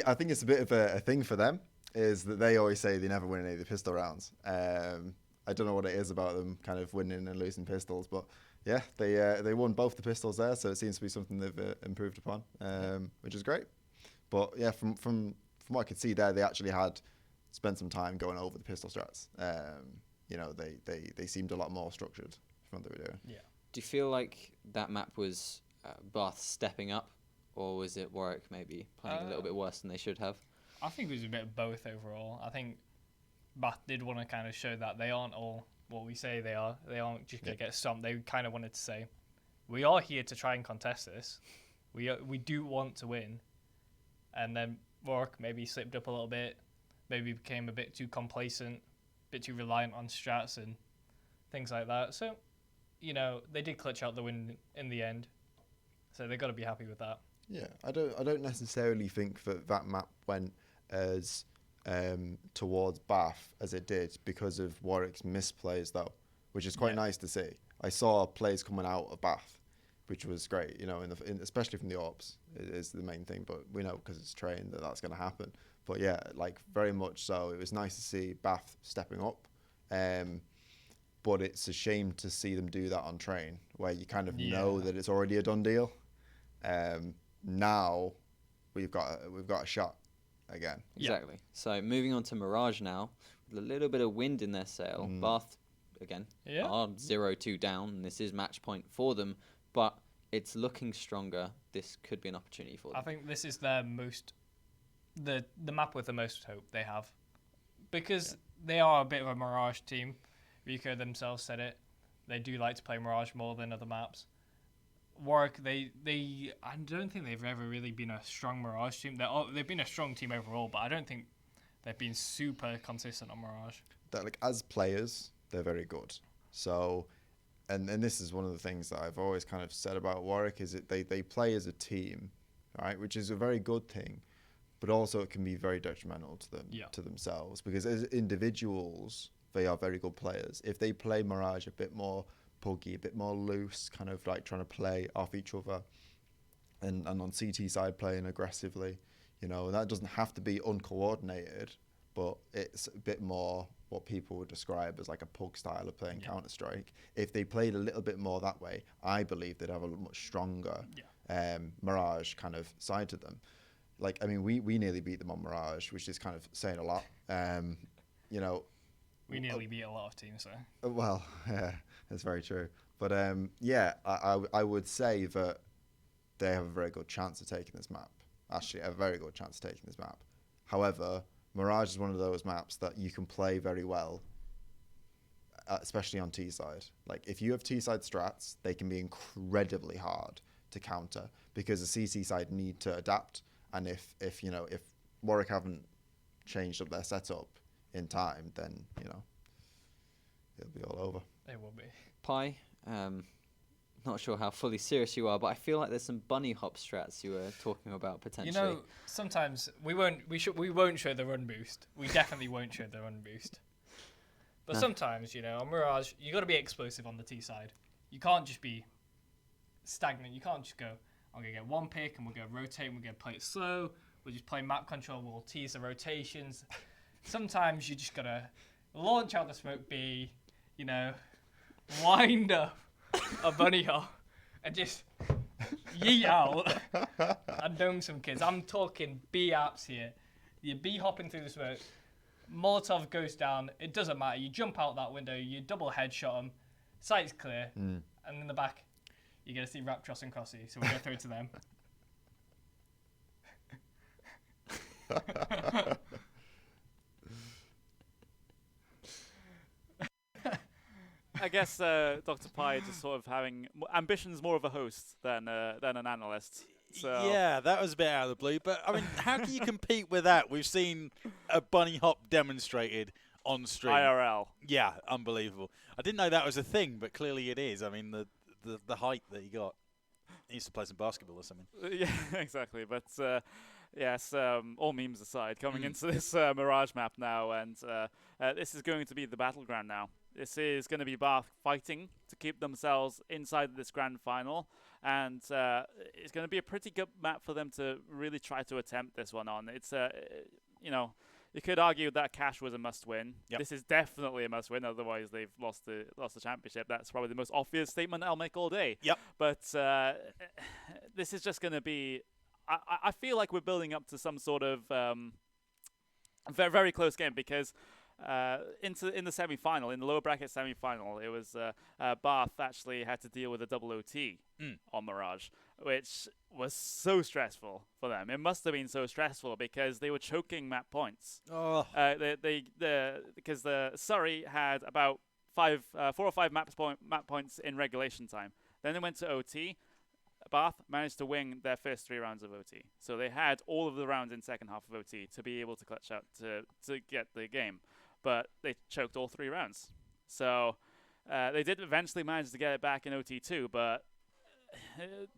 I think it's a bit of a thing for them, is that they always say they never win any of the pistol rounds. I don't know what it is about them kind of winning and losing pistols, but yeah, they won both the pistols there, so it seems to be something they've improved upon, which is great. But yeah, from what I could see there, they actually had spent some time going over the pistol strats. You know, they seemed a lot more structured from what they were doing. Yeah. Do you feel like that map was Bath stepping up, or was it Warwick maybe playing a little bit worse than they should have? I think it was a bit of both overall. I think Bath did want to kind of show that they aren't all what we say they are. They aren't just going to get stomped. They kind of wanted to say, we are here to try and contest this. We do want to win. And then Warwick maybe slipped up a little bit, maybe became a bit too complacent, a bit too reliant on strats and things like that. So, you know, they did clutch out the win in the end. So they've got to be happy with that. Yeah, I don't necessarily think that map went as towards Bath as it did because of Warwick's misplays, though, which is quite nice to see. I saw plays coming out of Bath, which was great, you know, especially from the AWPs is the main thing, but we know because it's trained that that's going to happen. But yeah, like very much so. It was nice to see Bath stepping up, but it's a shame to see them do that on train, where you kind of know that it's already a done deal. Now we've got a shot again. Exactly. So moving on to Mirage now, with a little bit of wind in their sail. Bath, again, are 0-2 down, and this is match point for them, but it's looking stronger. This could be an opportunity for them. I think this is their the map with the most hope they have, because they are a bit of a Mirage team. Rico themselves said it. They do like to play Mirage more than other maps. Warwick, I don't think they've ever really been a strong Mirage team. They've been a strong team overall, but I don't think they've been super consistent on Mirage. That, like, as players, they're very good. So, and this is one of the things that I've always kind of said about Warwick, is that they play as a team, right, which is a very good thing, but also it can be very detrimental to them, to themselves, because as individuals, they are very good players. If they play Mirage a bit more puggy, a bit more loose, kind of like trying to play off each other, and on CT side playing aggressively, you know, that doesn't have to be uncoordinated, but it's a bit more what people would describe as like a pug style of playing Counter-Strike. If they played a little bit more that way, I believe they'd have a much stronger Mirage kind of side to them. Like, I mean, we nearly beat them on Mirage, which is kind of saying a lot. You know, we nearly beat a lot of teams, so. Well, yeah, that's very true. But I would say that they have a very good chance of taking this map. Actually, a very good chance of taking this map. However, Mirage is one of those maps that you can play very well, especially on T side. Like, if you have T side strats, they can be incredibly hard to counter because the CT side need to adapt. And if Warwick haven't changed up their setup in time, then, you know, it'll be all over. It will be. Pi, not sure how fully serious you are, but I feel like there's some bunny hop strats you were talking about potentially. You know, sometimes we won't show the run boost. We definitely won't show the run boost. But sometimes, you know, on Mirage, you got to be explosive on the T side. You can't just be stagnant. You can't just go, I'm going to get one pick and we're going to rotate and we're going to play it slow. We'll just play map control. We'll tease the rotations. Sometimes you just got to launch out the smoke B. you know, wind up a bunny hop and just yeet out and dome some kids. I'm talking B-apps here. You're B-hopping through the smoke. Molotov goes down. It doesn't matter. You jump out that window. You double headshot them. Sight's clear. And in the back, you're going to see Raptros and Crossy. So we're going to throw it to them. I guess Dr. Pie just sort of having ambitions more of a host than an analyst. So. Yeah, that was a bit out of the blue. But, I mean, how can you compete with that? We've seen a bunny hop demonstrated on stream. IRL. Yeah, unbelievable. I didn't know that was a thing, but clearly it is. I mean, the height that he got. He used to play some basketball or something. Yeah, exactly. But, yes, all memes aside, coming into this Mirage map now, and this is going to be the battleground now. This is going to be Bath fighting to keep themselves inside this grand final, and it's going to be a pretty good map for them to really try to attempt this one on. It's, you know, you could argue that Cash was a must-win. Yep. This is definitely a must-win. Otherwise, they've lost the championship. That's probably the most obvious statement I'll make all day. Yep. But this is just going to be. I feel like we're building up to some sort of very, very close game because. In the semi-final, in the lower bracket semi-final, it was Bath actually had to deal with a double OT on Mirage, which was so stressful for them. It must have been so stressful because they were choking map points. Oh. Because the Surrey had about 4 or 5 map points in regulation time. Then they went to OT. Bath managed to win their first 3 rounds of OT. So they had all of the rounds in second half of OT to be able to clutch out to get the game. But they choked all 3 rounds. So they did eventually manage to get it back in OT2, but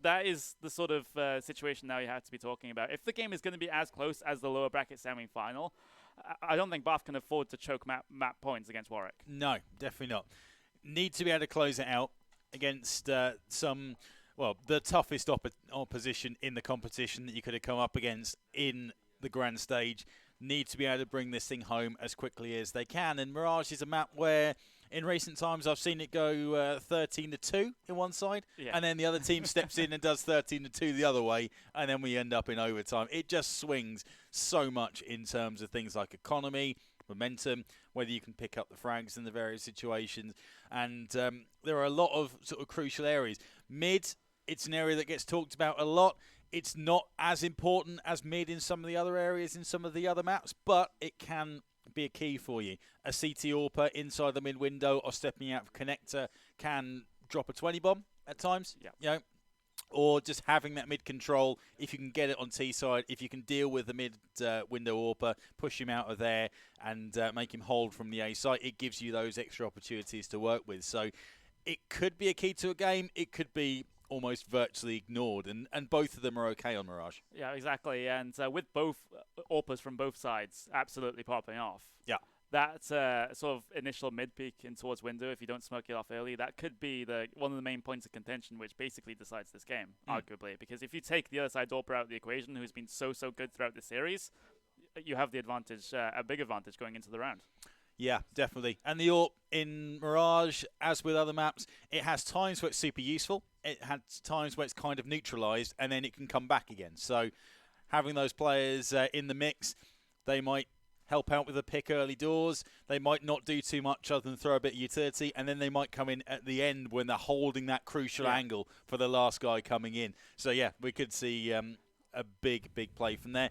that is the sort of situation now you have to be talking about. If the game is going to be as close as the lower bracket semi-final, I don't think Bath can afford to choke map points against Warwick. No, definitely not. Need to be able to close it out against the toughest opposition in the competition that you could have come up against in the grand stage. Need to be able to bring this thing home as quickly as they can. And Mirage is a map where, in recent times, I've seen it go 13-2 in one side, and then the other team steps in and does 13-2 the other way, and then we end up in overtime. It just swings so much in terms of things like economy, momentum, whether you can pick up the frags in the various situations, and there are a lot of sort of crucial areas. Mid, it's an area that gets talked about a lot. It's not as important as mid in some of the other areas in some of the other maps, but it can be a key for you. A CT AWPer inside the mid window or stepping out of connector can drop a 20 bomb at times. Yeah. You know, or just having that mid control, if you can get it on T side, if you can deal with the mid window AWPer, push him out of there and make him hold from the A side, it gives you those extra opportunities to work with. So it could be a key to a game. It could be almost virtually ignored, and both of them are okay on Mirage. Yeah, exactly. And with both AWPers from both sides absolutely popping off. Yeah. That sort of initial mid-peek in towards window, if you don't smoke it off early, that could be one of the main points of contention, which basically decides this game, arguably. Because if you take the other side AWPer out of the equation, who's been so good throughout the series, you have the advantage, a big advantage going into the round. Yeah, definitely. And the AWP in Mirage, as with other maps, it has times where it's super useful. It has times where it's kind of neutralized, and then it can come back again. So having those players in the mix, they might help out with a pick early doors. They might not do too much other than throw a bit of utility, and then they might come in at the end when they're holding that crucial angle for the last guy coming in. So, yeah, we could see a big play from there.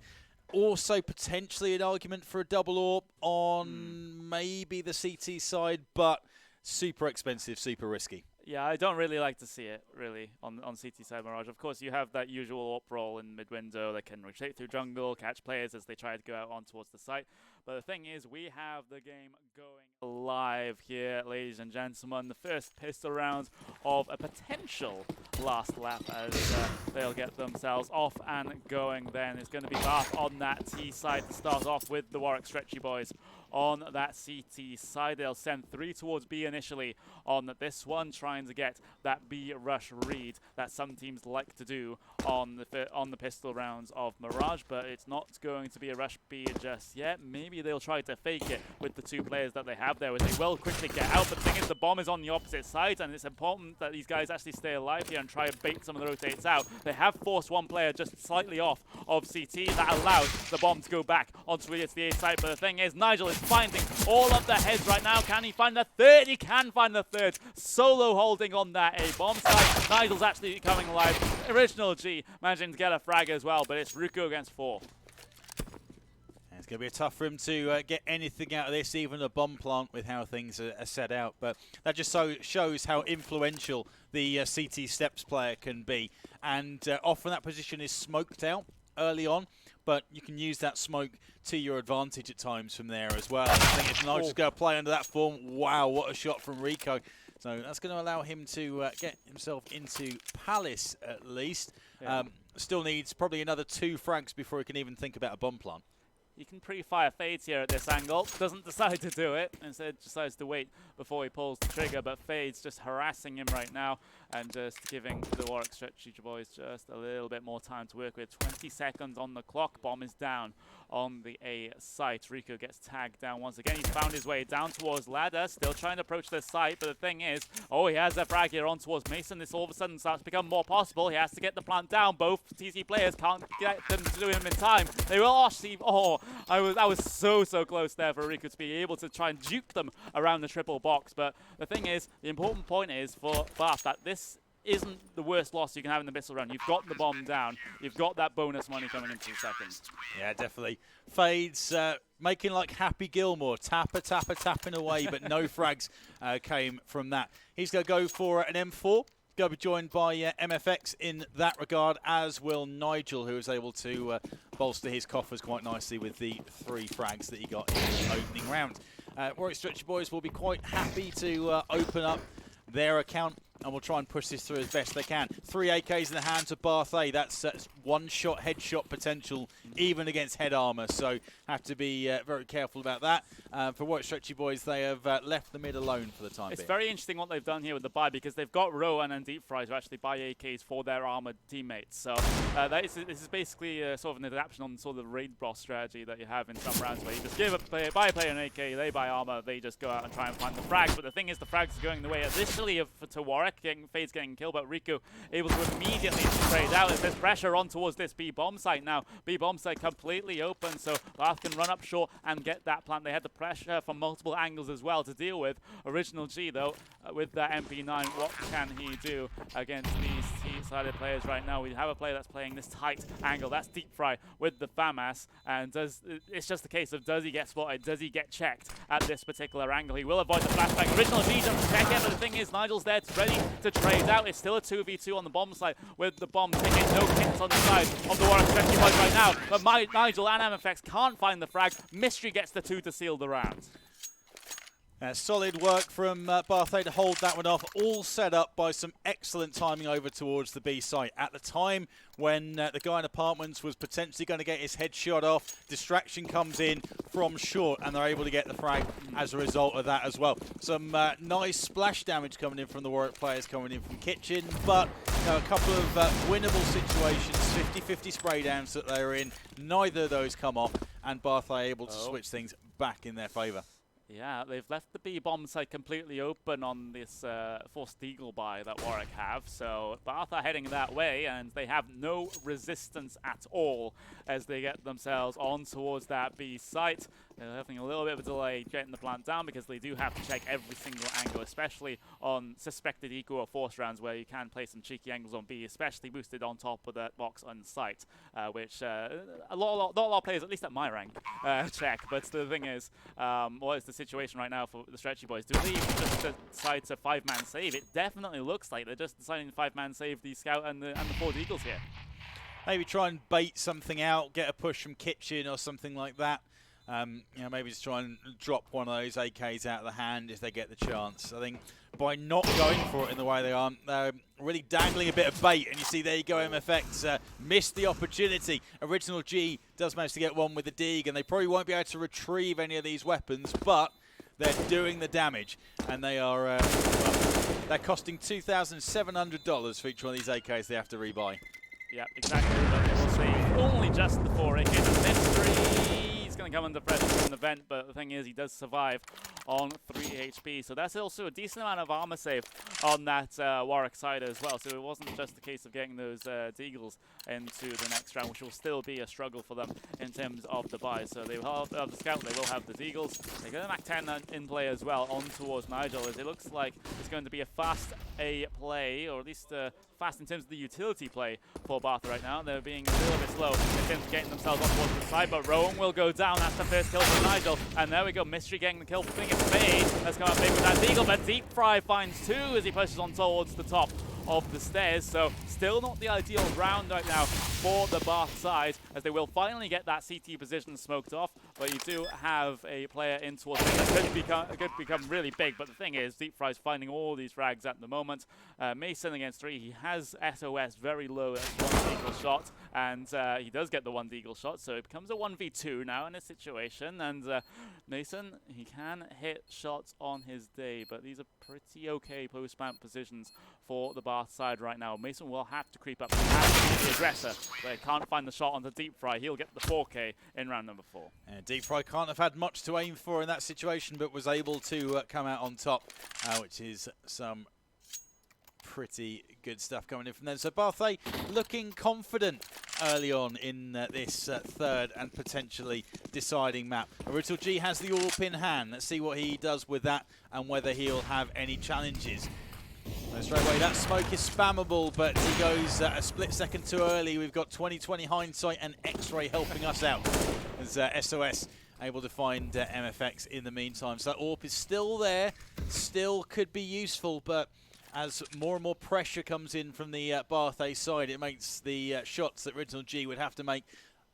Also, potentially an argument for a double AWP on maybe the CT side, but super expensive, super risky. Yeah, I don't really like to see it, really, on CT side Mirage. Of course, you have that usual AWP role in mid-window that can rotate through jungle, catch players as they try to go out on towards the site. But the thing is, we have the game going live here, ladies and gentlemen. The first pistol round of a potential last lap as they'll get themselves off and going then. It's going to be Bath on that T side to start off with the Warwick Stretchy Boys on that CT side. They'll send 3 towards B initially on this one, trying to get that B rush read that some teams like to do on the pistol rounds of Mirage, but it's not going to be a rush B just yet. Maybe they'll try to fake it with the 2 players that they have there, where they will quickly get out. But the thing is, the bomb is on the opposite side, and it's important that these guys actually stay alive here and try and bait some of the rotates out. They have forced one player just slightly off of CT. That allows the bomb to go back onto the A side. But the thing is, Nigel is finding all of the heads right now. Can he find the third? He can find the third. Solo holding on that A bomb side. Nigel's actually coming alive. Original G managing to get a frag as well, but it's Ruko against 4. It's going to be tough for him to get anything out of this, even a bomb plant with how things are set out. But that just shows how influential the CT Steps player can be. And often that position is smoked out early on, but you can use that smoke to your advantage at times from there as well. I think if Nigel's going to play under that form, wow, what a shot from Rico. So that's going to allow him to get himself into Palace at least. Yeah. Still needs probably another 2 frags before he can even think about a bomb plant. He can pre-fire Fades here at this angle. Doesn't decide to do it. Instead, decides to wait before he pulls the trigger. But Fades just harassing him right now and just giving the Warwick Stretchy boys just a little bit more time to work with. 20 seconds on the clock. Bomb is down on the A site. Rico gets tagged down once again. He's found his way down towards ladder. Still trying to approach the site. But the thing is, he has a frag here on towards Mason. This all of a sudden starts to become more possible. He has to get the plant down. Both TC players can't get them to do him in time. They will actually... I was so close there for Rico to be able to try and juke them around the triple box. But the thing is, the important point is for Bath that this isn't the worst loss you can have in the missile round. You've got the bomb down. You've got that bonus money coming in 2 seconds. Yeah, definitely. Fades making like Happy Gilmore, tapping away, but no frags came from that. He's going to go for an M4. Going to be joined by MFX in that regard, as will Nigel, who was able to bolster his coffers quite nicely with the 3 frags that he got in the opening round. Warwick Stretchy boys will be quite happy to open up their account, and we'll try and push this through as best they can. 3 AKs in the hands of Bath A. That's one-shot headshot potential, even against head armor. So have to be very careful about that. For Warwick Stretchy boys, they have left the mid alone for the time being. It's very interesting what they've done here with the buy, because they've got Rowan and Deep Fries who actually buy AKs for their armored teammates. So this is basically sort of an adaptation on sort of the raid boss strategy that you have in some rounds, where you just give a player, buy a player an AK, they buy armor, they just go out and try and find the frags. But the thing is, the frags are going the way initially to Warwick, Fade's getting killed, but Rico able to immediately trade out as there's pressure on towards this B bomb site now. B bomb site completely open, so Bath can run up short and get that plant. They had the pressure from multiple angles as well to deal with. Original G though, with that MP9, what can he do against these T-sided players right now? We have a player that's playing this tight angle. That's Deep Fry with the FAMAS, and it's just a case of, does he get spotted? Does he get checked at this particular angle? He will avoid the flashbang. Original G doesn't check it, but the thing is, Nigel's there, ready to trade out. It's still a 2v2 on the bomb side with the bomb ticket. No hits on the side of the Warwick Stretchy boys right now, but Nigel and MFX can't find the frag. Mystery gets the 2 to seal the round. Solid work from Bath A to hold that one off, all set up by some excellent timing over towards the B site. At the time when the guy in apartments was potentially going to get his head shot off, distraction comes in from short, and they're able to get the frag as a result of that as well. Some nice splash damage coming in from the Warwick players, coming in from Kitchen, but a couple of winnable situations, 50-50 spray downs that they were in. Neither of those come off, and Bath are able to switch things back in their favour. Yeah, they've left the B bomb site completely open on this forced eagle buy that Warwick have. So Bath are heading that way, and they have no resistance at all as they get themselves on towards that B site. They're having a little bit of a delay getting the plant down, because they do have to check every single angle, especially on suspected eco or force rounds, where you can play some cheeky angles on B, especially boosted on top of that box on site, which not a lot of players, at least at my rank, check. But the thing is, what is the situation right now for the Stretchy boys? Do they just decide to 5-man save? It definitely looks like they're just deciding to 5-man save the Scout and the Ford Eagles here. Maybe try and bait something out, get a push from Kitchen or something like that. Maybe just try and drop one of those AKs out of the hand if they get the chance. I think by not going for it in the way they are. Really dangling a bit of bait, and you see there you go, MFX missed the opportunity. Original G does manage to get one with the dig, and they probably won't be able to retrieve any of these weapons, but they're doing the damage, and they are well, they're costing $2,700 for each one of these AKs they have to rebuy. Yeah, exactly, but they will save only just the 4 AK. Mystery, he's going to come under pressure from the vent, but the thing is, he does survive on 3 HP. So that's also a decent amount of armor save on that Warwick side as well. So it wasn't just a case of getting those Deagles into the next round, which will still be a struggle for them in terms of the buys. So they will have the Scout, they will have the Deagles. They get the MAC-10 in play as well on towards Nigel, as it looks like it's going to be a fast A play, or at least fast in terms of the utility play for Bartha right now. They're being a little bit slow in terms of getting themselves up towards the side, but Rowan will go down. That's the first kill for Nigel, and there we go. Mystery getting the kill. Thing is made. Let's come up big with that Deagle, but Deep Fry finds 2 as he pushes on towards the top of the stairs. So still not the ideal round right now for the Bath side, as they will finally get that CT position smoked off. But you do have a player in towards it that could become really big. But the thing is, Deep Fry's finding all these frags at the moment. Mason against 3, he has SOS very low at 1 Deagle shot, and he does get the 1 Deagle shot, so it becomes a 1v2 now in a situation. And Mason, he can hit shots on his day, but these are pretty okay post-plant positions for the Bath side right now. Mason will have to creep up and have to be the aggressor, but he can't find the shot onto Deep Fry. He'll get the 4K in round number 4. Deep Fry can't have had much to aim for in that situation, but was able to come out on top, which is some pretty good stuff coming in from them. So Barthay looking confident early on in this third and potentially deciding map. Original G has the AWP in hand. Let's see what he does with that and whether he'll have any challenges. So straight away, that smoke is spammable, but he goes a split second too early. We've got 20/20 hindsight and X-ray helping us out as SOS able to find MFX in the meantime. So that AWP is still there, still could be useful, but as more and more pressure comes in from the Barthay side, it makes the shots that Original G would have to make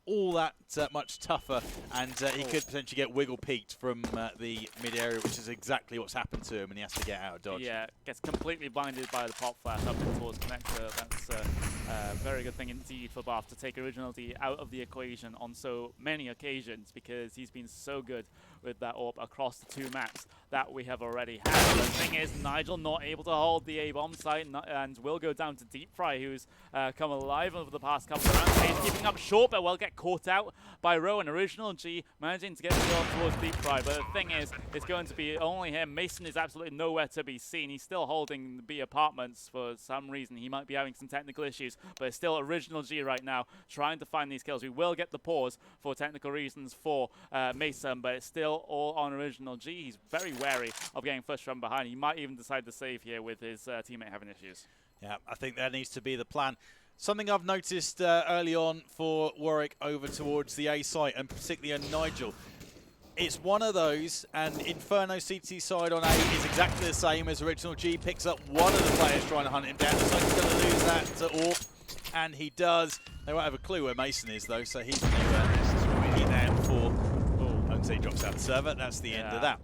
all that much tougher, and he could potentially get wiggle peaked from the mid area, which is exactly what's happened to him, and he has to get out of dodge. Yeah, gets completely blinded by the pop flash up towards connector. That's a very good thing indeed for Bath to take Originality out of the equation on so many occasions, because he's been so good with that AWP across the 2 maps that we have already had. The thing is, Nigel not able to hold the A-bomb site, and will go down to Deep Fry, who's come alive over the past couple of rounds. He's keeping up short, but will get caught out by Rowan. Original G managing to get the kill towards Deep Fry, but the thing is, it's going to be only him. Mason is absolutely nowhere to be seen. He's still holding the B apartments for some reason. He might be having some technical issues, but it's still Original G right now trying to find these kills. We will get the pause for technical reasons for Mason, but it's still all on Original G. He's very wary of getting first from behind. He might even decide to save here with his teammate having issues. Yeah, I think that needs to be the plan. Something I've noticed early on for Warwick over towards the A site, and particularly on Nigel, it's one of those, and Inferno CT side on A is exactly the same as Original G. Picks up one of the players trying to hunt him down. So he's going to lose that to AWP, and he does. They won't have a clue where Mason is, though, so he's going to be there before he drops out the server. That's the end of that.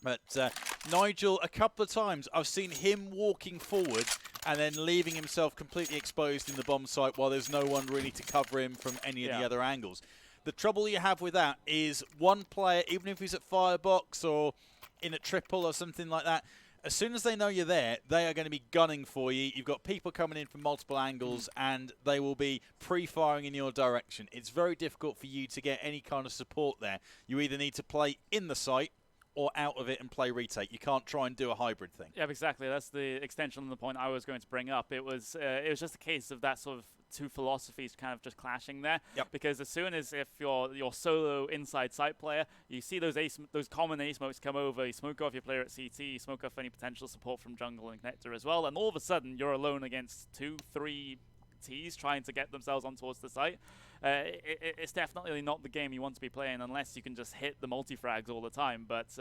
But Nigel, a couple of times, I've seen him walking forward and then leaving himself completely exposed in the bomb site while there's no one really to cover him from any of the other angles. The trouble you have with that is one player, even if he's at firebox or in a triple or something like that, as soon as they know you're there, they are going to be gunning for you. You've got people coming in from multiple angles, and they will be pre-firing in your direction. It's very difficult for you to get any kind of support there. You either need to play in the site or out of it and play retake. You can't try and do a hybrid thing. Yeah, exactly. That's the extension of the point I was going to bring up. It was just a case of that sort of 2 philosophies kind of just clashing there. Yep. Because as soon as if you're solo inside site player, you see those common A smokes come over, you smoke off your player at CT, you smoke off any potential support from jungle and connector as well, and all of a sudden you're alone against 2, 3 Ts trying to get themselves on towards the site. It's definitely not the game you want to be playing unless you can just hit the multi-frags all the time. But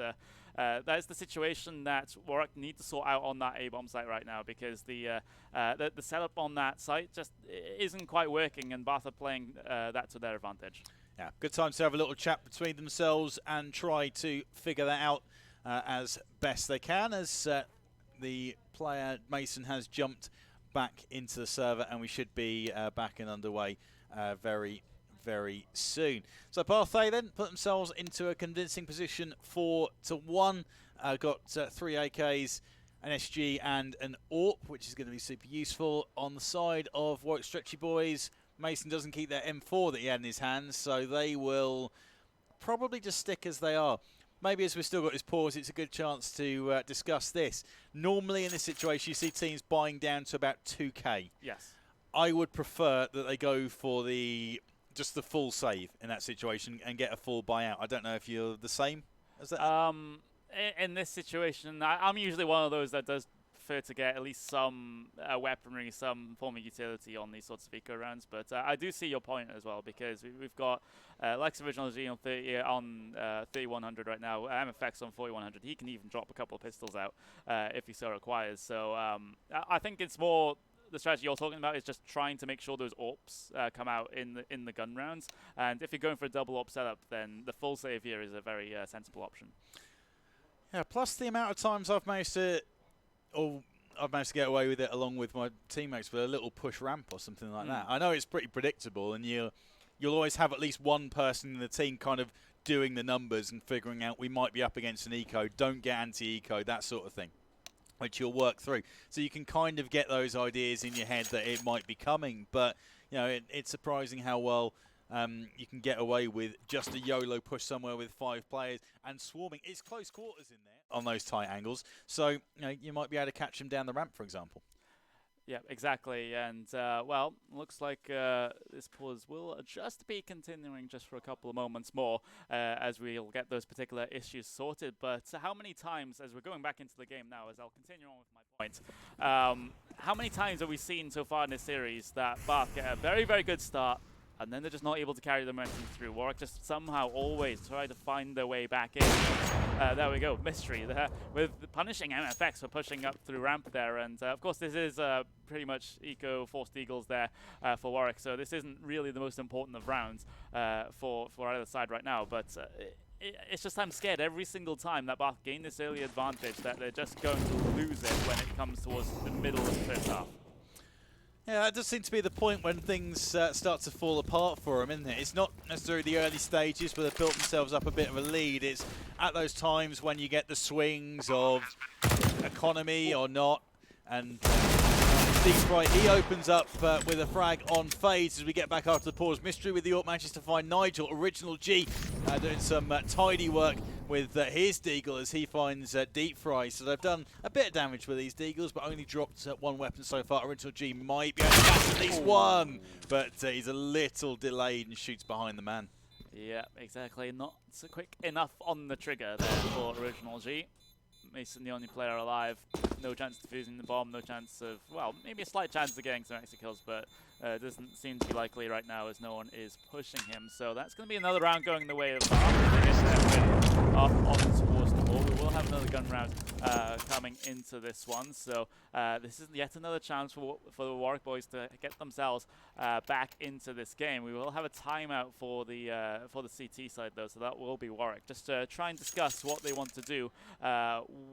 that is the situation that Warwick need to sort out on that A-bomb site right now, because the setup on that site just isn't quite working, and Bath are playing that to their advantage. Yeah, good time to have a little chat between themselves and try to figure that out as best they can, as the player, Mason, has jumped back into the server, and we should be back and underway very, very soon. So Barthay then put themselves into a convincing position 4-1. Got 3 AKs, an SG and an AWP, which is going to be super useful. On the side of Warwick Stretchy Boys, Mason doesn't keep their M4 that he had in his hands, so they will probably just stick as they are. Maybe as we've still got this pause, it's a good chance to discuss this. Normally in this situation, you see teams buying down to about 2k. Yes. I would prefer that they go for just the full save in that situation and get a full buyout. I don't know if you're the same as that. In this situation, I'm usually one of those that does prefer to get at least some weaponry, some form of utility on these sorts of eco rounds. But I do see your point as well, because we've got Lex Original G on 3100 right now, MFX on 4100. He can even drop a couple of pistols out if he so requires. So I think it's more the strategy you're talking about is just trying to make sure those AWPs come out in the gun rounds. And if you're going for a double AWP setup, then the full save here is a very sensible option. Yeah, plus the amount of times I've managed to get away with it along with my teammates with a little push ramp or something like that. I know it's pretty predictable, and you'll always have at least one person in the team kind of doing the numbers and figuring out we might be up against an eco, don't get anti-eco, that sort of thing, which you'll work through. So you can kind of get those ideas in your head that it might be coming, but you know it's surprising how well you can get away with just a YOLO push somewhere with 5 players and swarming. It's close quarters in there on those tight angles, so you might be able to catch them down the ramp, for example. Yeah, exactly. And, well, looks like this pause will just be continuing just for a couple of moments more as we'll get those particular issues sorted. But how many times, as we're going back into the game now, as I'll continue on with my point, how many times have we seen so far in this series that Bath get a very, very good start, and then they're just not able to carry the momentum through? Warwick just somehow always try to find their way back in. There we go, Mystery there, with punishing MFX for pushing up through ramp there. And of course this is pretty much eco forced eagles there for Warwick, so this isn't really the most important of rounds for either side right now. But it's just I'm scared every single time that Bath gain this early advantage that they're just going to lose it when it comes towards the middle of the first half. Yeah, that does seem to be the point when things start to fall apart for them, isn't it? It's not necessarily the early stages where they've built themselves up a bit of a lead. It's at those times when you get the swings of economy or not. And Deep he opens up with a frag on Fades as we get back after the pause. Mystery with the AWP manages to find Nigel. Original G doing some tidy work with his Deagle as he finds Deep Fry. So they've done a bit of damage with these Deagles, but only dropped one weapon so far. Original G might be able to catch at least one, but he's a little delayed and shoots behind the man. Yeah, exactly. Not so quick enough on the trigger there for Original G. Mason, the only player alive. No chance of defusing the bomb, no chance of, well, maybe a slight chance of getting some extra kills, but it doesn't seem to be likely right now as no one is pushing him. So that's going to be another round going the way of up on towards the ball. We will have another gun round coming into this one. So this is yet another chance for the Warwick boys to get themselves back into this game. We will have a timeout for the CT side though, so that will be Warwick. Just to try and discuss what they want to do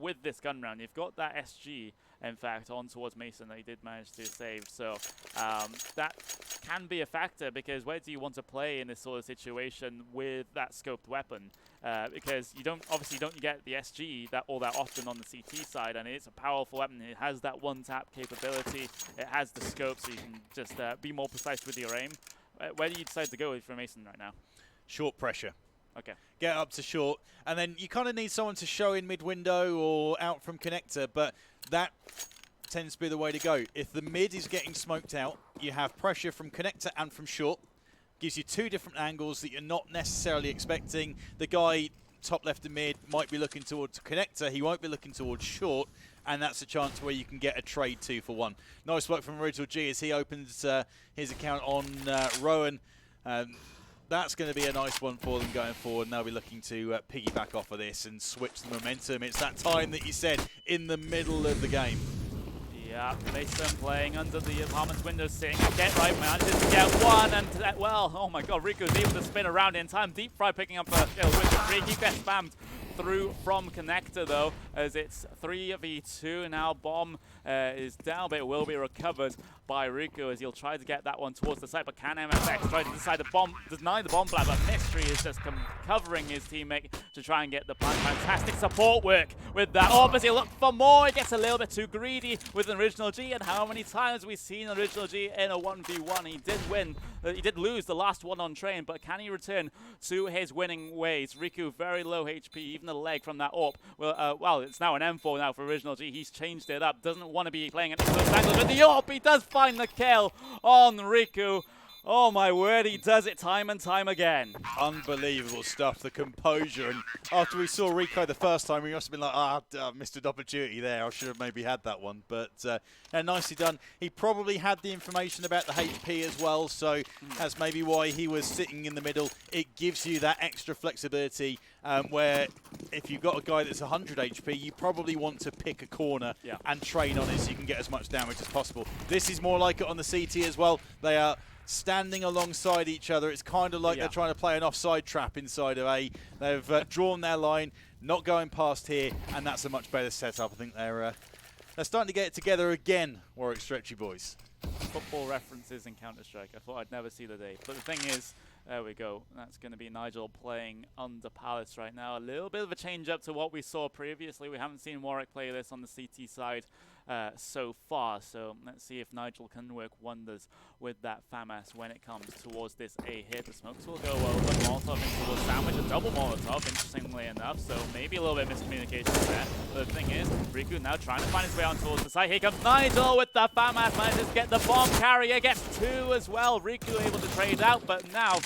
with this gun round. You've got that SG, in fact, on towards Mason that he did manage to save. So that can be a factor, because where do you want to play in this sort of situation with that scoped weapon? Because you don't get the SG all that often on the CT side, and it's a powerful weapon. It has that one-tap capability. It has the scope, so you can just be more precise with your aim. Where do you decide to go with for Mason right now? Short pressure. Okay. Get up to short, and then you kind of need someone to show in mid-window or out from connector, but that tends to be the way to go. If the mid is getting smoked out, you have pressure from connector and from short. Gives you two different angles that you're not necessarily expecting. The guy top left and mid might be looking towards connector, he won't be looking towards short, and that's a chance where you can get a trade 2 for 1. Nice work from Original G as he opens his account on Rowan. That's going to be a nice one for them going forward, and they'll be looking to piggyback off of this and switch the momentum. It's that time that you said, in the middle of the game. Yeah, Mason playing under the apartment's window, seeing get right, manages to get one, and well, oh my god, Rico's able to spin around in time. Deep Fry picking up a kill with the 3. He gets spammed through from Connector, though, as it's 3v2. Now Bomb is down, but it will be recovered by Riku as he'll try to get that one towards the side, but can MFX try to deny the bomb plant, but Mystery is just covering his teammate to try and get the plant. Fantastic support work with that. Oh, as he look for more, he gets a little bit too greedy with an Original G, and how many times we've seen Original G in a 1v1. He did win, he did lose the last one on train, but can he return to his winning ways? Riku very low HP, even the leg from that AWP. Well, it's now an M4 now for Original G. He's changed it up, doesn't want to be playing at the close angle, but the AWP, he does find the kill on Riku. Oh my word, he does it time and time again. Unbelievable stuff, the composure. And after we saw Rico the first time, we must have been like, missed an opportunity there. I should have maybe had that one. But nicely done. He probably had the information about the HP as well, so that's maybe why he was sitting in the middle. It gives you that extra flexibility where if you've got a guy that's 100 HP, you probably want to pick a corner and train on it so you can get as much damage as possible. This is more like it on the CT as well. They are standing alongside each other. It's kind of like they're trying to play an offside trap inside of A. They've drawn their line, not going past here, and that's a much better setup. I think they're starting to get it together again, Warwick Stretchy boys. Football references in Counter-Strike. I thought I'd never see the day. But the thing is, there we go. That's going to be Nigel playing under Palace right now. A little bit of a change up to what we saw previously. We haven't seen Warwick play this on the CT side so far. So let's see if Nigel can work wonders with that FAMAS when it comes towards this A hit. The smokes will go over. Molotov into the sandwich, a double Molotov, interestingly enough. So maybe a little bit of miscommunication there. But the thing is, Riku now trying to find his way on towards the side. Here comes Nigel with the FAMAS. Manages to get the bomb carrier, gets 2 as well. Riku able to trade out, but now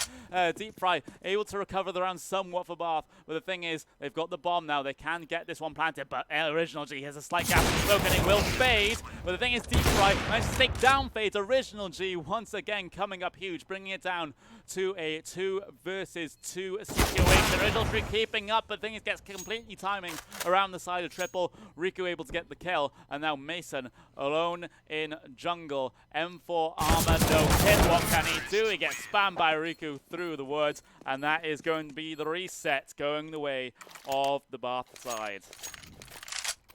Deep Fry able to recover the round somewhat for Bath. But the thing is, they've got the bomb now. They can get this one planted, but Original G has a slight gap in the smoke and it will fade. But the thing is, Deep Fry managed to take down Fades. Original G once again coming up huge, bringing it down to a 2 versus 2 situation. Original G keeping up, but the thing is, gets completely timing around the side of triple. Riku able to get the kill, and now Mason alone in jungle. M4 armor, no hit. What can he do? He gets spammed by Riku through the woods, and that is going to be the reset going the way of the Bath side.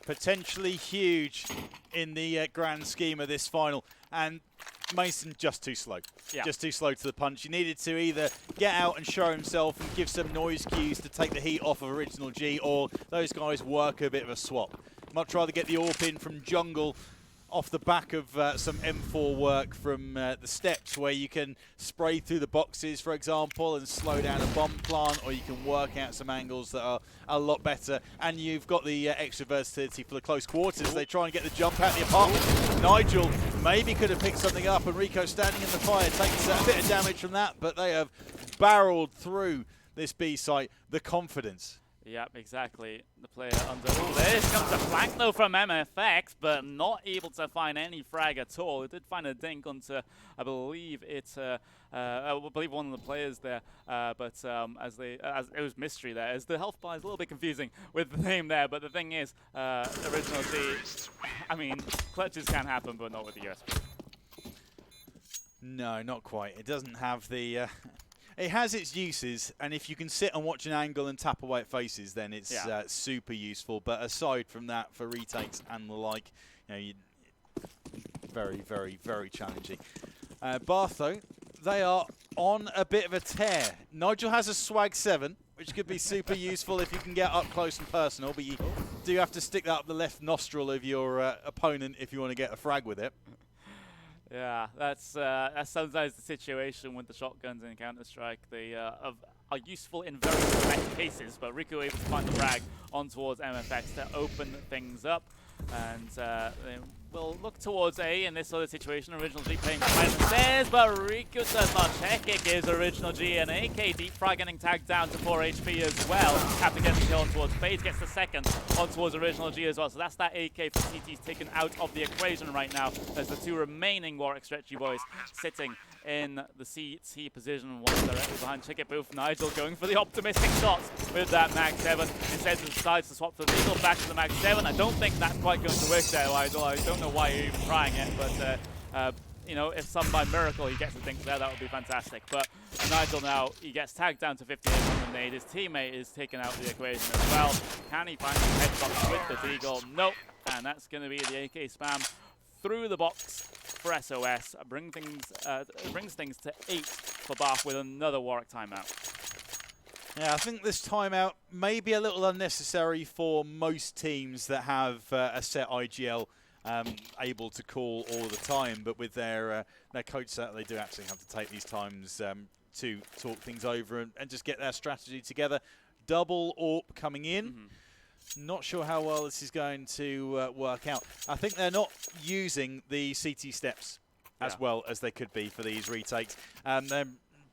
Potentially huge in the grand scheme of this final, and Mason just too slow. Just too slow to the punch. He needed to either get out and show himself and give some noise cues to take the heat off of Original G, or those guys work a bit of a swap. Much rather get the AWP in from jungle off the back of some M4 work from the steps, where you can spray through the boxes, for example, and slow down a bomb plant, or you can work out some angles that are a lot better. And you've got the extra versatility for the close quarters. They try and get the jump out the apartment. Nigel maybe could have picked something up, and Rico standing in the fire takes a bit of damage from that, but they have barreled through this B site. The confidence. Yep, exactly. The player under. Oh, there comes a flank though from MFX, but not able to find any frag at all. It did find a dink onto, I believe it's, I believe one of the players there. But as it was Mystery there, as the health bar is a little bit confusing with the name there. But the thing is, Original G, I mean, clutches can happen, but not with the USB. No, not quite. It doesn't have the. It has its uses, and if you can sit and watch an angle and tap away at faces, then it's super useful. But aside from that, for retakes and the like, very, very, very challenging. Bath, though, they are on a bit of a tear. Nigel has a swag 7, which could be super useful if you can get up close and personal, but you do have to stick that up the left nostril of your opponent if you want to get a frag with it. Yeah, that's sometimes the situation with the shotguns in Counter-Strike. They are useful in very select cases, but Riku able to find the frag on towards MFX to open things up. And they will look towards A in this sort of situation. Original G playing behind the stairs, but Riku does not check. It gives Original G an AK. Deep Fry getting tagged down to 4 HP as well. After getting the kill on towards FaZe, gets the second on towards Original G as well. So that's that AK for CT's taken out of the equation right now. There's the 2 remaining Warwick Stretchy boys sitting in the CT position, one directly behind Chicket Booth. Nigel going for the optimistic shots with that Mag 7. Instead decides to swap the Needle back to the Mag 7. I don't think that's quite going to work there, Nigel. I don't know why you're even trying it, but you know, if some by miracle he gets a dink there, that would be fantastic. But Nigel now, he gets tagged down to 58 from the nade. His teammate is taken out of the equation as well. Can he find the headshot with the deagle? Nope. And that's going to be the AK spam through the box for SOS. Brings things to 8 for Bath with another Warwick timeout. Yeah, I think this timeout may be a little unnecessary for most teams that have a set IGL able to call all the time, but with their coach set, they do actually have to take these times to talk things over and just get their strategy together. Double AWP coming in. Not sure how well this is going to work out. I think they're not using the CT steps as well as they could be for these retakes. They're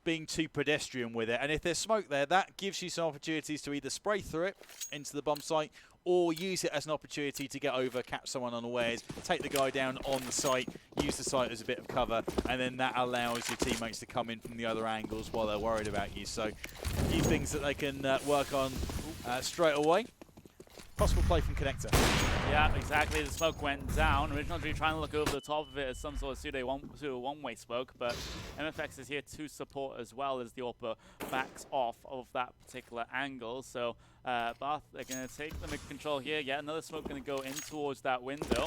being too pedestrian with it, and if there's smoke there, that gives you some opportunities to either spray through it into the bomb site or use it as an opportunity to get over, catch someone unawares, take the guy down on the site, use the site as a bit of cover, and then that allows your teammates to come in from the other angles while they're worried about you. So a few things that they can work on straight away. Possible play from Connector. Yeah, exactly. The smoke went down. Original Tree trying to look over the top of it as some sort of pseudo one-way smoke, but MFX is here to support as well as the AWP backs off of that particular angle. So Bath, they're going to take the mid-control here. Yeah, another smoke going to go in towards that window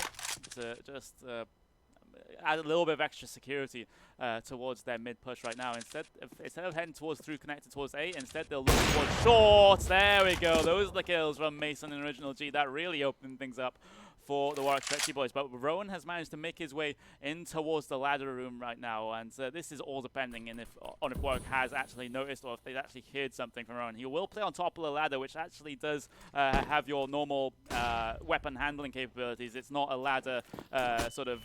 to just add a little bit of extra security towards their mid push right now. Instead of heading towards through connected towards A, instead they'll look towards shorts. There we go. Those are the kills from Mason and Original G. That really opened things up for the Warwick Stretchy boys. But Rowan has managed to make his way in towards the ladder room right now, and this is all depending on if Warwick has actually noticed or if they've actually heard something from Rowan. He will play on top of the ladder, which actually does have your normal weapon handling capabilities. It's not a ladder sort of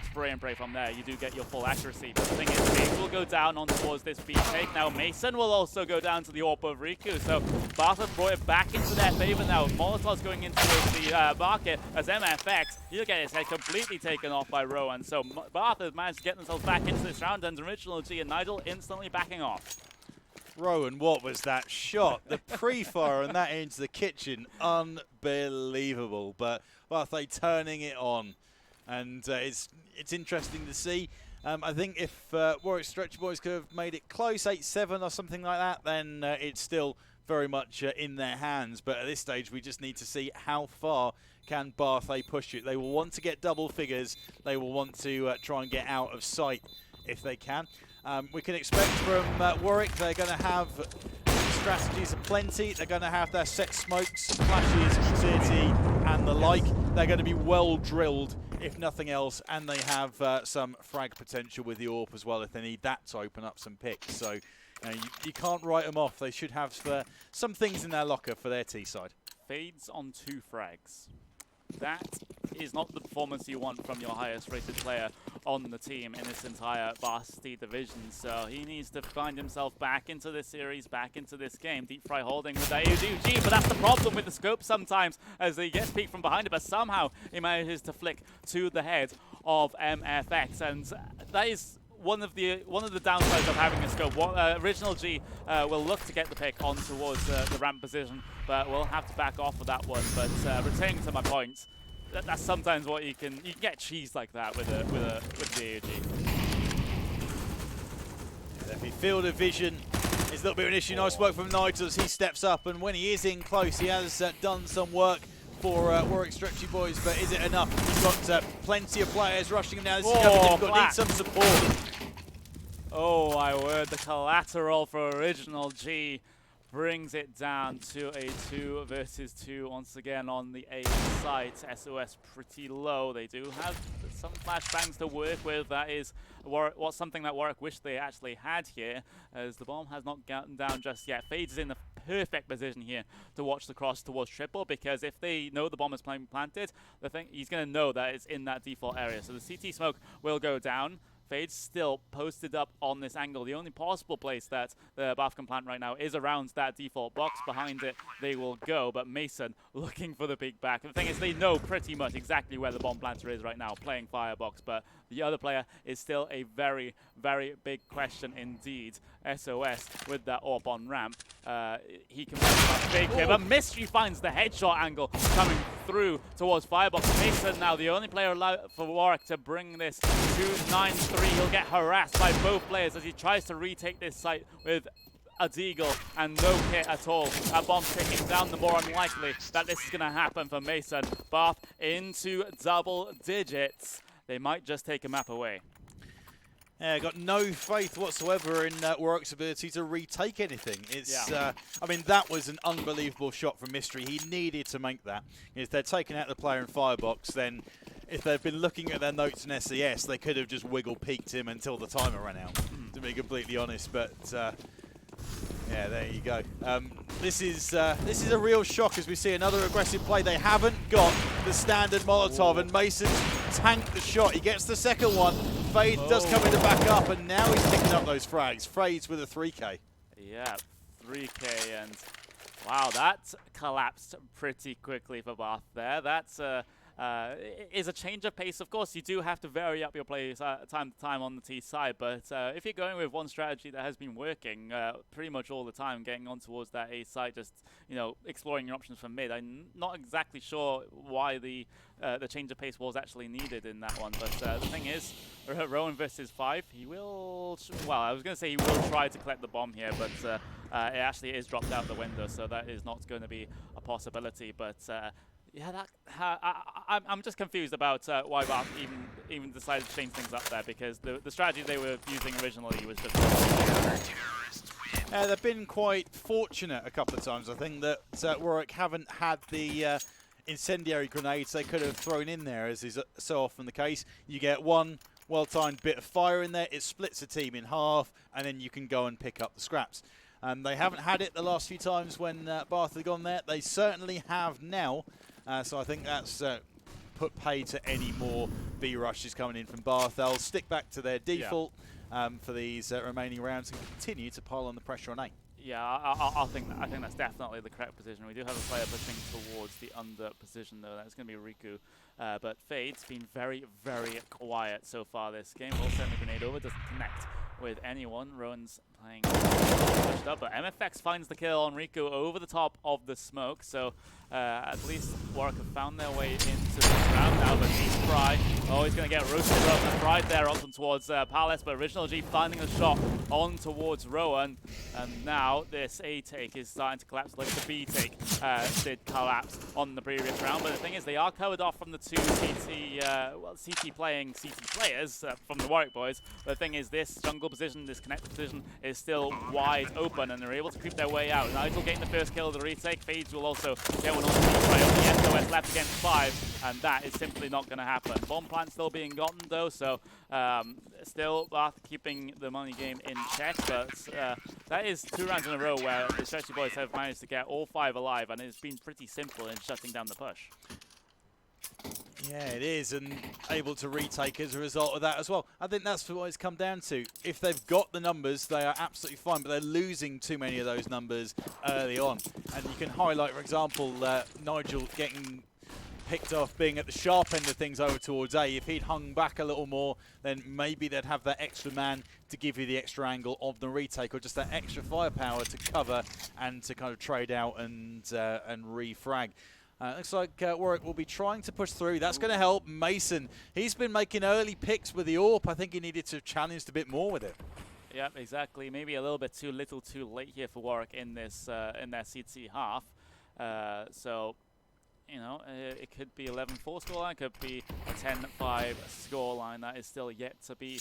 spray and pray from there. You do get your full accuracy. But the thing is, Faze will go down on towards this B take. Now Mason will also go down to the AWP of Riku. So Bath have brought it back into their favor now. Molotov's going in towards the market as MFX. He'll get his head completely taken off by Rowan. So Bath has managed to get themselves back into this round, and Original G and Nigel instantly backing off. Rowan, what was that shot? The pre-fire and that into the kitchen, unbelievable. But Bath turning it on, and it's interesting to see. I think if Warwick Stretchy Boys could have made it close, 8-7 or something like that, then it's still very much in their hands. But at this stage, we just need to see how far can Barthay push it. They will want to get double figures. They will want to try and get out of sight if they can. We can expect from Warwick, they're going to have strategies aplenty. They're going to have their set smokes, flashes, utility, and the like. They're going to be well drilled, if nothing else, and they have some frag potential with the AWP as well if they need that to open up some picks. So you can't write them off. They should have some things in their locker for their T side. Fades on 2 frags. That is not the performance you want from your highest rated player on the team in this entire varsity division. So he needs to find himself back into this series, back into this game. Deep Fry holding with that AUG, but that's the problem with the scope sometimes, as he gets peeked from behind it, but somehow he manages to flick to the head of MFX, and that is one of the downsides of having a scope. Original G will look to get the pick on towards the ramp position, but we'll have to back off of that one. But returning to my point, that's sometimes what you can get cheese like that with the AUG. Definitely field of vision is a little bit of an issue. Nice work from Nigel as he steps up, and when he is in close, he has done some work for Warwick Stretchy Boys, but is it enough? He's got plenty of players rushing him now. This is going to be difficult. Need some support. Oh my word, the collateral for Original G brings it down to a 2 versus 2 once again on the A site. SOS pretty low. They do have some flashbangs to work with. That is something that Warwick wished they actually had here, as the bomb has not gotten down just yet. Fades is in the perfect position here to watch the cross towards triple, because if they know the bomb is planted, he's going to know that it's in that default area. So the CT smoke will go down. Fade's still posted up on this angle. The only possible place that the Bath can plant right now is around that default box. Behind it, they will go, but Mason looking for the peek back. The thing is, they know pretty much exactly where the bomb planter is right now, playing Firebox, but the other player is still a very, very big question indeed. SOS with that AWP on ramp. He can make big here, but Mystery finds the headshot angle coming through towards Firebox. Mason now the only player allowed for Warwick to bring this to 9-3. He'll get harassed by both players as he tries to retake this site with a deagle and no kit at all. That bomb ticking down, the more unlikely that this is going to happen for Mason. Bath into double digits. They might just take a map away. Yeah, got no faith whatsoever in Warwick's ability to retake anything. It's, I mean, that was an unbelievable shot from Mystery. He needed to make that. If they're taking out the player in Firebox, then if they've been looking at their notes in SES, they could have just wiggle peeked him until the timer ran out, to be completely honest. But yeah, there you go. This is a real shock as we see another aggressive play. They haven't got the standard Molotov, and Mason tanked the shot. He gets the second one. Fade does come in to back up, and now he's picking up those frags. Fades with a 3K. Yeah, 3K, and wow, that collapsed pretty quickly for Bath there. That's is a change of pace. Of course, you do have to vary up your plays time to time on the T side, but if you're going with one strategy that has been working pretty much all the time, getting on towards that A side, just exploring your options from mid, I'm not exactly sure why the change of pace was actually needed in that one. But the thing is, Rowan versus 5, he will. Well, I was going to say he will try to collect the bomb here, but it actually is dropped out the window, so that is not going to be a possibility. But yeah, I'm just confused about why Bath even decided to change things up there, because the strategy they were using originally was just. They've been quite fortunate a couple of times, I think, that Warwick haven't had the incendiary grenades they could have thrown in there, as is so often the case. You get one well-timed bit of fire in there, it splits a team in half, and then you can go and pick up the scraps. They haven't had it the last few times when Bath have gone there. They certainly have now. So I think that's put pay to any more B rushes coming in from Bath. They'll stick back to their default for these remaining rounds and continue to pile on the pressure on A. Yeah, I think that's definitely the correct position. We do have a player pushing towards the under position, though. That's going to be Riku. But Fade's been very, very quiet so far this game. Will send the grenade over, doesn't connect with anyone. Rowan's playing pushed up, but MFX finds the kill on Riku over the top of the smoke. So at least Warwick have found their way into this round now, but he's Fry. Oh, he's going to get roasted up right there up towards Palace, but Original G finding a shot on towards Rowan. And now this A take is starting to collapse, like the B take did collapse on the previous round. But the thing is, they are covered off from the two CT playing CT players from the Warwick boys. But the thing is, this jungle position, this connect position is still wide open, and they're able to creep their way out. Nigel getting the first kill of the retake. Fades will also get one on the SOS left against 5, and that is simply not going to happen. Bomb plant still being gotten though, so still Bath keeping the money game in check, but that is 2 rounds in a row where the Stretchy boys have managed to get all 5 alive, and it's been pretty simple in shutting down the push. Yeah, it is, and able to retake as a result of that as well. I think that's what it's come down to. If they've got the numbers, they are absolutely fine, but they're losing too many of those numbers early on. And you can highlight, for example, Nigel getting picked off being at the sharp end of things over towards A. If he'd hung back a little more, then maybe they'd have that extra man to give you the extra angle of the retake, or just that extra firepower to cover and to kind of trade out and refrag. Looks like Warwick will be trying to push through. That's going to help Mason. He's been making early picks with the AWP. I think he needed to have challenged a bit more with it. Yep, exactly. Maybe a little bit too little too late here for Warwick in this in their CT half. So, it could be 11-4 scoreline, could be a 10-5 scoreline. That is still yet to be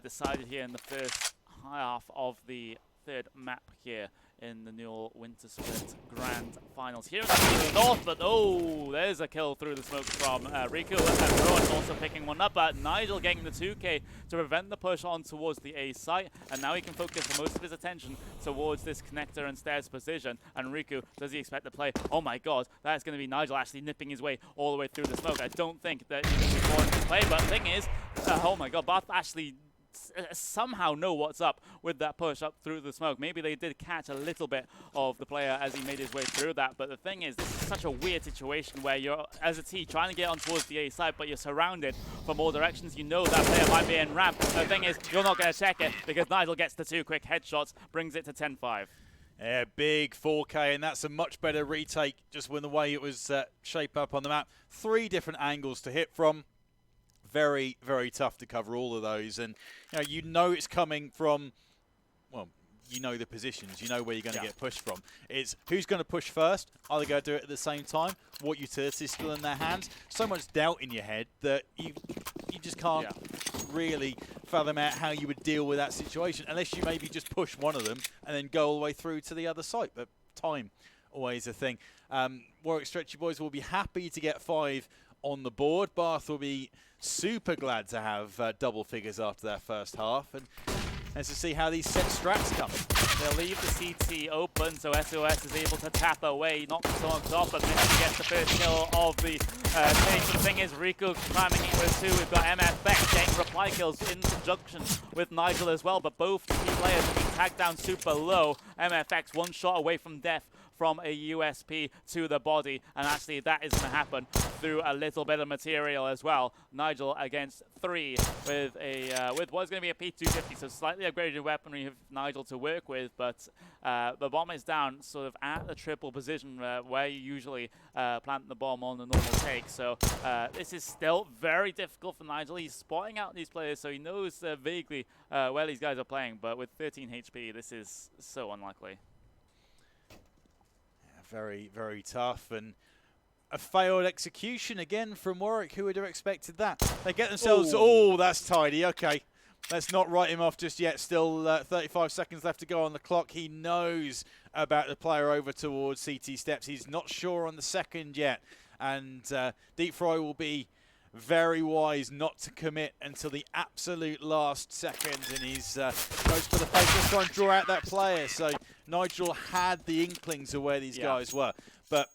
decided here in the first half of the third map here in the NUEL Winter Split Grand Finals. Here in the north, but oh, there's a kill through the smoke from Riku, and Rowan also picking one up, but Nigel getting the 2K to prevent the push on towards the A site, and now he can focus most of his attention towards this connector and stairs position. And Riku, does he expect to play? Oh my god, that's going to be Nigel actually nipping his way all the way through the smoke. I don't think that he's going to be born in this play, but the thing is, oh my god, Bath actually somehow know what's up with that push up through the smoke. Maybe they did catch a little bit of the player as he made his way through that, but the thing is, this is such a weird situation where you're, as a T, trying to get on towards the A side, but you're surrounded from all directions. You know that player might be in ramp. The thing is, you're not going to check it because Nigel gets the 2 quick headshots, brings it to 10-5. Yeah, big 4K, and that's a much better retake just when the way it was shaped up on the map. 3 different angles to hit from. Very, very tough to cover all of those. And you know it's coming from, well, you know the positions. You know where you're going to get pushed from. It's who's going to push first. Are they going to do it at the same time? What utility is still in their hands? So much doubt in your head that you just can't really fathom out how you would deal with that situation unless you maybe just push one of them and then go all the way through to the other site. But time, always a thing. Warwick Stretchy Boys will be happy to get 5 on the board. Bath will be super glad to have double figures after their first half, and to see how these set strats come. They'll leave the CT open, so SOS is able to tap away, knock someone off, but Misty gets the first kill of the stage. The thing is, Rico climbing in with 2. We've got MFX getting reply kills in conjunction with Nigel as well, but both key players have been tagged down super low. MFX 1 shot away from death from a USP to the body, and actually that is going to happen through a little bit of material as well. Nigel against 3 with a with what's going to be a P250, so slightly upgraded weaponry of Nigel to work with, but the bomb is down sort of at the triple position where you usually plant the bomb on the normal take. So this is still very difficult for Nigel. He's spotting out these players, so he knows vaguely where these guys are playing, but with 13 HP, this is so unlikely. Very, very tough, and a failed execution again from Warwick. Who would have expected that? They get themselves... Oh, that's tidy. Okay, let's not write him off just yet. Still 35 seconds left to go on the clock. He knows about the player over towards CT steps. He's not sure on the second yet, and Deep Fry will be very wise not to commit until the absolute last second, and he's goes for the face. Let's try and draw out that player. So Nigel had the inklings of where these guys were, but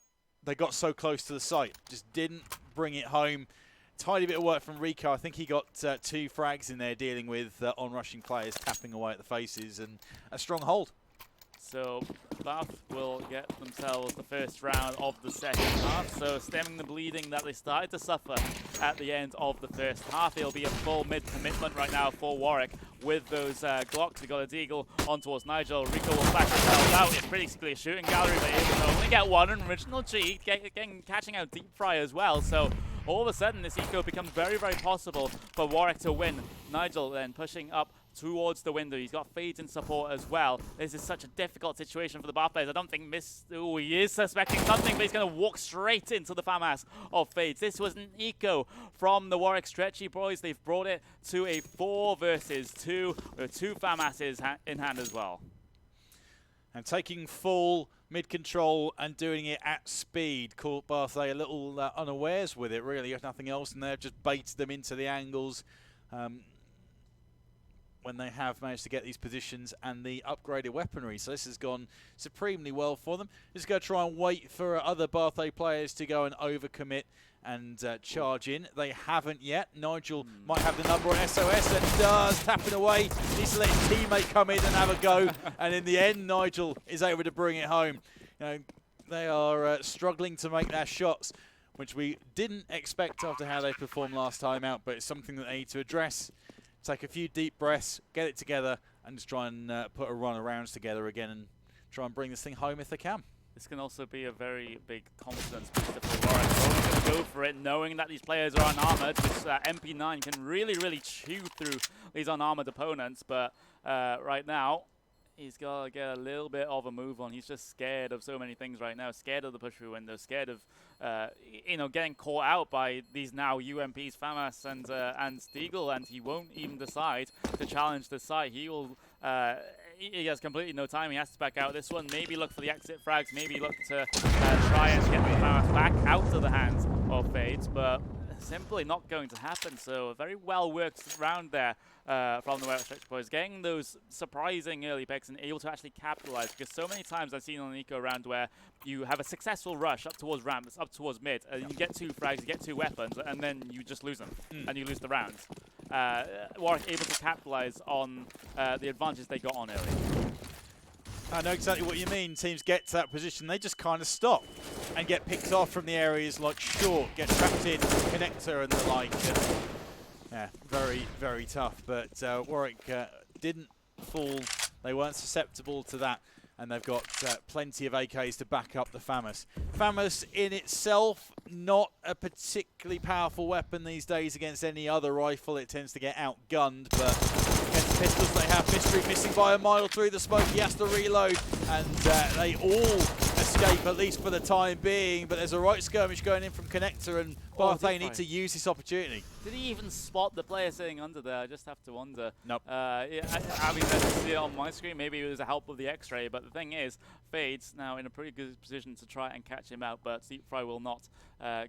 they got so close to the site, just didn't bring it home. Tidy bit of work from Rico. I think he got 2 frags in there dealing with on-rushing players, tapping away at the faces, and a strong hold. So Bath will get themselves the first round of the second half, so stemming the bleeding that they started to suffer at the end of the first half. It'll be a full mid-commitment right now for Warwick with those Glocks. We got a Deagle on towards Nigel. Rico will flash himself out. It's basically a shooting gallery, but he can only get 1 original G, catching out Deep Fry as well. So all of a sudden, this eco becomes very, very possible for Warwick to win. Nigel then pushing up towards the window. He's got Fades in support as well. This is such a difficult situation for the Bath players. I don't think he is suspecting something, but he's going to walk straight into the FAMAS of Fades. This was an eco from the Warwick Stretchy Boys. They've brought it to a 4 versus 2 with 2 FAMASes in hand as well. And taking full mid-control and doing it at speed. Caught Bath a little unawares with it, really. If nothing else, and they've just baited them into the angles when they have managed to get these positions and the upgraded weaponry. So this has gone supremely well for them. Just going to try and wait for other Bath players to go and overcommit and charge in. They haven't yet. Nigel might have the number on SOS and does, tapping away. Needs to let his teammate come in and have a go. And in the end, Nigel is able to bring it home. You know, they are struggling to make their shots, which we didn't expect after how they performed last time out, but it's something that they need to address. Take a few deep breaths, get it together, and just try and put a run of rounds together again and try and bring this thing home if they can. This can also be a very big confidence booster for Warwick. Warwick going to go for it, knowing that these players are unarmored, which MP9 can really, really chew through these unarmored opponents. But right now, he's got to get a little bit of a move on. He's just scared of so many things right now. Scared of the push-through window, scared of getting caught out by these now UMPs, FAMAS and Deagle, and he won't even decide to challenge the site. He will... he has completely no time. He has to back out this one. Maybe look for the exit frags. Maybe look to try and get the FAMAS back out of the hands of Fades, but simply not going to happen. So a very well worked round there from the Warwick Stretchy Boys, getting those surprising early picks and able to actually capitalize, because so many times I've seen on an eco round where you have a successful rush up towards ramps, up towards mid, and you get 2 frags, you get 2 weapons, and then you just lose them and you lose the round. Warwick able to capitalize on the advantage they got on early. I know exactly what you mean. Teams get to that position, they just kind of stop and get picked off from the areas like short, get trapped in, connector and the like. Yeah, very, very tough. But Warwick didn't fall. They weren't susceptible to that. And they've got plenty of AKs to back up the FAMAS. FAMAS in itself, not a particularly powerful weapon these days against any other rifle. It tends to get outgunned, but against pistols they have Mystery missing by a mile through the smoke. He has to reload, and they all escape, at least for the time being. But there's a right skirmish going in from Connector, and Barthay need to use this opportunity. Did he even spot the player sitting under there? I just have to wonder. Nope. Yeah, I mean, I see it on my screen. Maybe it was a help of the X-ray, but the thing is, Fade's now in a pretty good position to try and catch him out, but Deepfry will not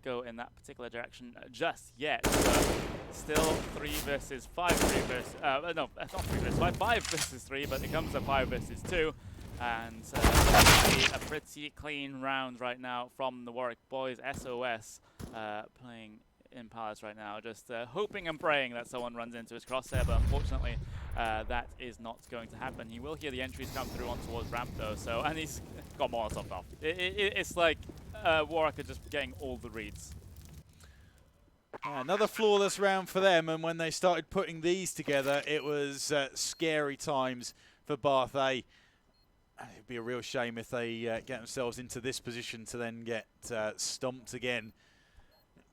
go in that particular direction just yet. So still 3 versus 5, 3 versus, no, not 3 versus 5, 5 versus 3, but it comes to 5 versus 2. And a pretty clean round right now from the Warwick boys. SOS playing in Palace right now, just hoping and praying that someone runs into his crosshair, but unfortunately that is not going to happen. He will hear the entries come through on towards ramp though, so, and he's got Molotov off. It's like Warwick are just getting all the reads. Another flawless round for them, and when they started putting these together, it was scary times for Barthay. It'd be a real shame if they get themselves into this position to then get stomped again.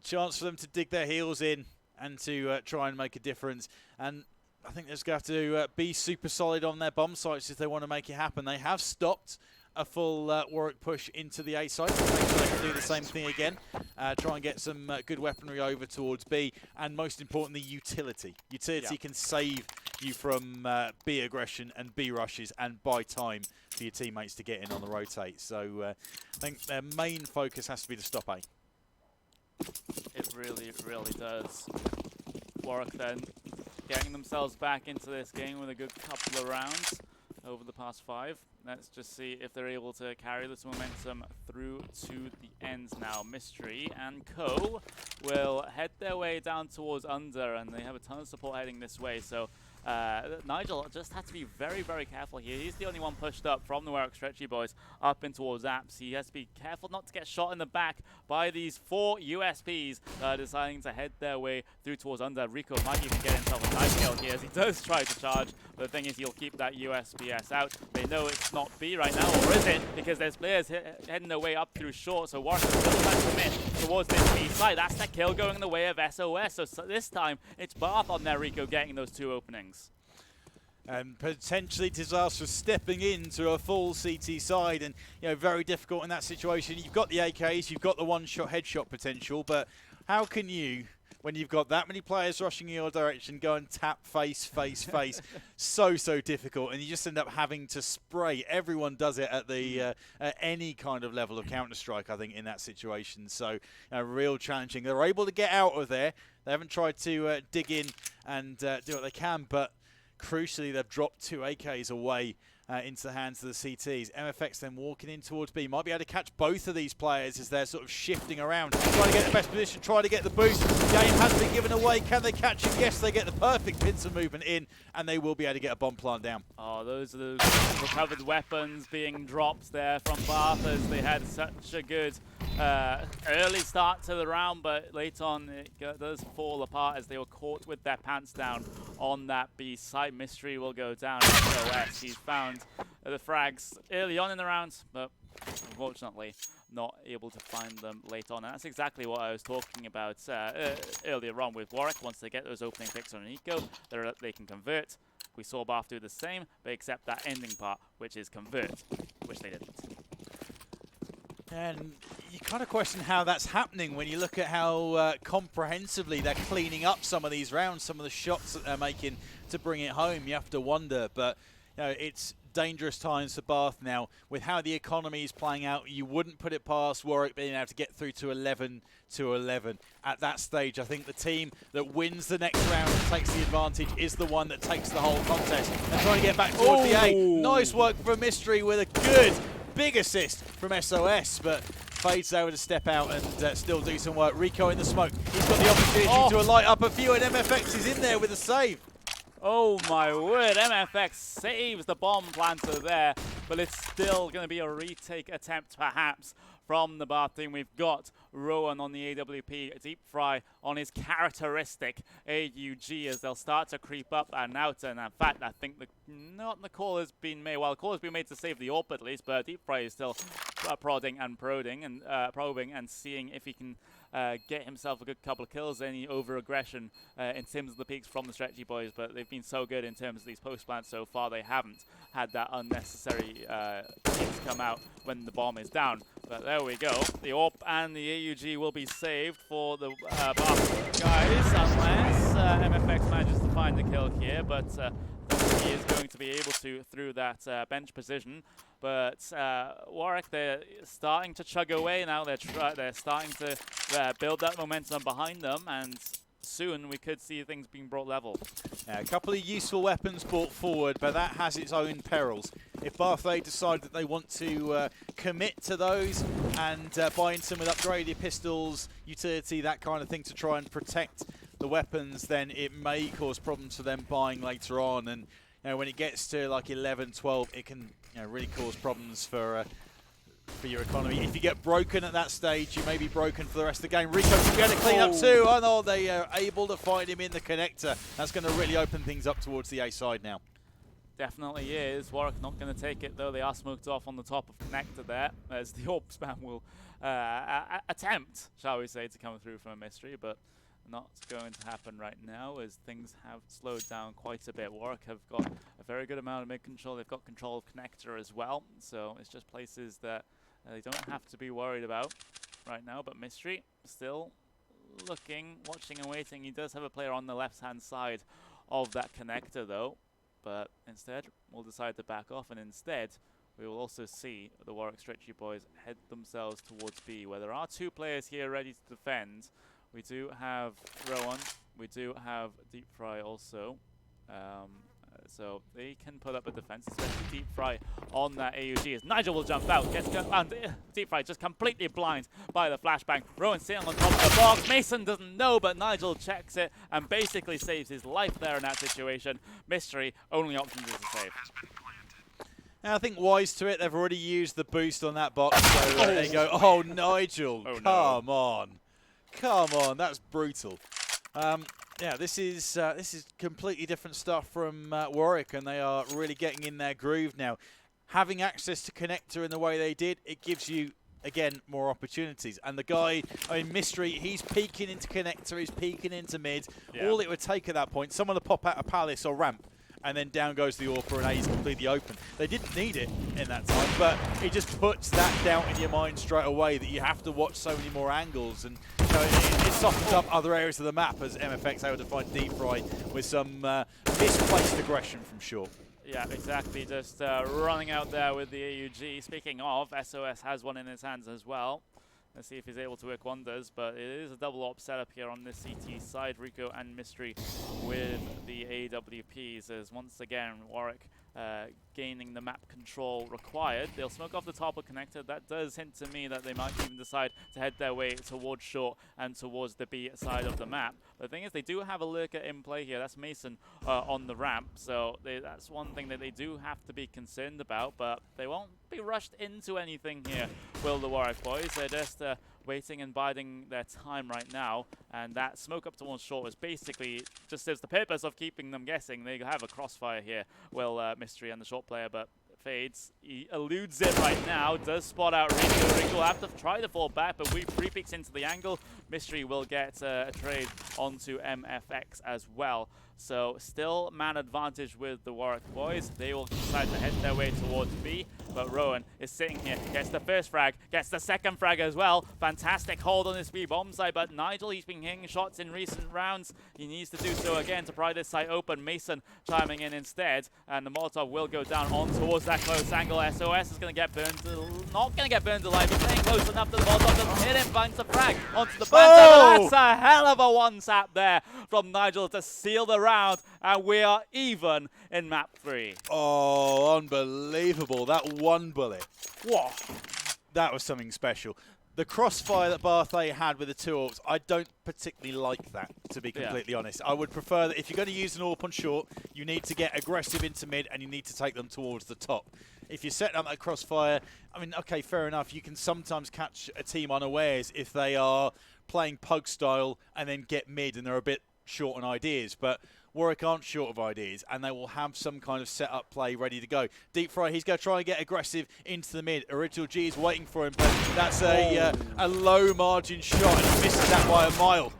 Chance for them to dig their heels in and to try and make a difference. And I think they're just going to have to be super solid on their bomb sites if they want to make it happen. They have stopped a full Warwick push into the A site. So they can do the same thing again. Try and get some good weaponry over towards B. And most importantly, utility. Utility can save you from B aggression and B rushes and buy time for your teammates to get in on the rotate. So I think their main focus has to be to stop A. It really, really does. Warwick then getting themselves back into this game with a good couple of rounds over the past 5. Let's just see if they're able to carry this momentum through to the end now. Mystery and Co will head their way down towards under, and they have a ton of support heading this way. So Nigel just had to be very, very careful here. He's the only one pushed up from the Warwick Stretchy boys up in towards Apps. He has to be careful not to get shot in the back by these 4 USPs deciding to head their way through towards under. Rico might even get himself a nice kill here as he does try to charge, but the thing is he'll keep that USPS out. They know it's not B right now, or is it? Because there's players heading their way up through short, so Warwick is still trying to commit towards this B side. That's the kill going in the way of SOS, so this time it's Bath on there, Rico getting those 2 openings. And potentially disastrous stepping into a full CT side, and very difficult in that situation. You've got the AKs, you've got the one-shot headshot potential, but how can you, when you've got that many players rushing in your direction, go and tap face, face, face? So difficult, and you just end up having to spray. Everyone does it at the at any kind of level of Counter-Strike, I think, in that situation. So real challenging. They're able to get out of there. They haven't tried to dig in and do what they can, but crucially, they've dropped 2 AKs away into the hands of the CTs. MFX then walking in towards B. Might be able to catch both of these players as they're sort of shifting around. Trying to get the best position, trying to get the boost. Game has been given away. Can they catch him? Yes, they get the perfect pincer movement in, and they will be able to get a bomb plant down. Oh, those are those recovered weapons being dropped there from Bath as they had such a good early start to the round, but late on it does fall apart as they were caught with their pants down on that B side. Mystery will go down. SOS, he's found the frags early on in the round, but unfortunately not able to find them late on. And that's exactly what I was talking about earlier on with Warwick. Once they get those opening picks on Nico, they can convert. We saw Bath do the same, but except that ending part, which is convert, which they didn't. And you kind of question how that's happening when you look at how comprehensively they're cleaning up some of these rounds, some of the shots that they're making to bring it home. You have to wonder, but it's dangerous times for Bath now. With how the economy is playing out, you wouldn't put it past Warwick being able to get through to 11-11. At that stage, I think the team that wins the next round and takes the advantage is the one that takes the whole contest. And trying to get back towards the A. Nice work from Mystery with a good big assist from SOS, but Fade's able to step out and still do some work. Rico in the smoke. He's got the opportunity to light up a few, and MFX is in there with a save. Oh my word, MFX saves the bomb planter there, but it's still going to be a retake attempt perhaps from the Bath team. We've got Rowan on the AWP, Deep Fry on his characteristic AUG as they'll start to creep up and out. And in fact, I think the call has been made. Well, the call has been made to save the AWP at least, but Deep Fry is still probing and seeing if he can get himself a good couple of kills. Any over-aggression in terms of the peaks from the Stretchy Boys, but they've been so good in terms of these post-plants so far. They haven't had that unnecessary peaks come out when the bomb is down. But there we go. The AWP and the AUG will be saved for the Bath guys, unless MFX manages to find the kill here. But he is going to be able to through that bench position. But Warwick, they're starting to chug away now. They're starting to build that momentum behind them, and soon we could see things being brought level. Yeah, a couple of useful weapons brought forward, but that has its own perils. If Bath decide that they want to commit to those and buy in some with upgraded pistols, utility, that kind of thing to try and protect the weapons, then it may cause problems for them buying later on. And when it gets to like 11, 12, it can really cause problems for your economy. If you get broken at that stage, you may be broken for the rest of the game. Rico's going to clean up too. Oh no, they are able to find him in the connector. That's going to really open things up towards the A side now. Definitely is. Warwick not going to take it though. They are smoked off on the top of connector there, as the AWP spam will attempt, shall we say, to come through from a mystery, but not going to happen right now as things have slowed down quite a bit. Warwick have got a very good amount of mid control. They've got control of connector as well, so it's just places that they don't have to be worried about right now. But Mystery still looking, watching and waiting. He does have a player on the left-hand side of that connector though, but instead we'll decide to back off, and instead we will also see the Warwick Stretchy Boys head themselves towards B, where there are two players here ready to defend. We do have Rowan, we do have Deep Fry also, so they can put up a defense, especially Deep Fry on that AUG as Nigel will jump out, and Deep Fry just completely blind by the flashbang. Rowan sitting on top of the box, Mason doesn't know, but Nigel checks it and basically saves his life there in that situation. Mystery, only option is to save. And I think wise to it, they've already used the boost on that box, so there you go. Oh, Nigel, come on. Come on, that's brutal. Yeah, this is completely different stuff from Warwick, and they are really getting in their groove now. Having access to connector in the way they did, it gives you, again, more opportunities. And the guy, Mystery, he's peeking into connector, he's peeking into mid. Yeah. All it would take at that point, someone to pop out a palace or ramp, and then down goes the AWP, and A is completely open. They didn't need it in that time, but it just puts that doubt in your mind straight away that you have to watch so many more angles, and it softens up other areas of the map as MFX able to find Deep Fry with some misplaced aggression from short. Yeah, exactly. Just running out there with the AUG. Speaking of, SOS has one in his hands as well. Let's see if he's able to work wonders, but it is a double op setup here on this CT side. Rico and Mystery with the AWPs as once again Warwick gaining the map control required. They'll smoke off the top of connector. That does hint to me that they might even decide to head their way towards short and towards the B side of the map. But the thing is, they do have a lurker in play here. That's Mason on the ramp, so that's one thing that they do have to be concerned about, but they won't be rushed into anything here, will the Warwick boys. They're just waiting and biding their time right now, and that smoke up towards short is basically just serves the purpose of keeping them guessing. They have a crossfire here, will Mystery and the short player, but Fades, he eludes it right now, does spot out Rico. Rico will have to try to fall back, but we free peeks into the angle. Mystery will get a trade onto MFX as well. So still man advantage with the Warwick boys. They will decide to head their way towards B, but Rowan is sitting here, gets the first frag, gets the second frag as well. Fantastic hold on this B bomb site, but Nigel, he's been hitting shots in recent rounds. He needs to do so again to pry this site open. Mason chiming in instead, and the Molotov will go down on towards that close angle. SOS is going to get burned, not going to get burned alive, but staying close enough that the Molotov doesn't hit him, finds the frag onto the plant. That's a hell of a one-tap there from Nigel to seal the round, and we are even in map 3. Oh, unbelievable. That one bullet. Whoa. That was something special. The crossfire that Barthay had with the 2 AWPs, I don't particularly like that, to be completely honest. I would prefer that if you're going to use an AWP on short, you need to get aggressive into mid and you need to take them towards the top. If you're setting up that crossfire, I mean, okay, fair enough. You can sometimes catch a team unawares if they are playing pug style and then get mid and they're a bit short on ideas. But Warwick aren't short of ideas, and they will have some kind of set-up play ready to go. Deep Fry, he's going to try and get aggressive into the mid. Original G is waiting for him, but that's a low-margin shot, and he misses that by a mile.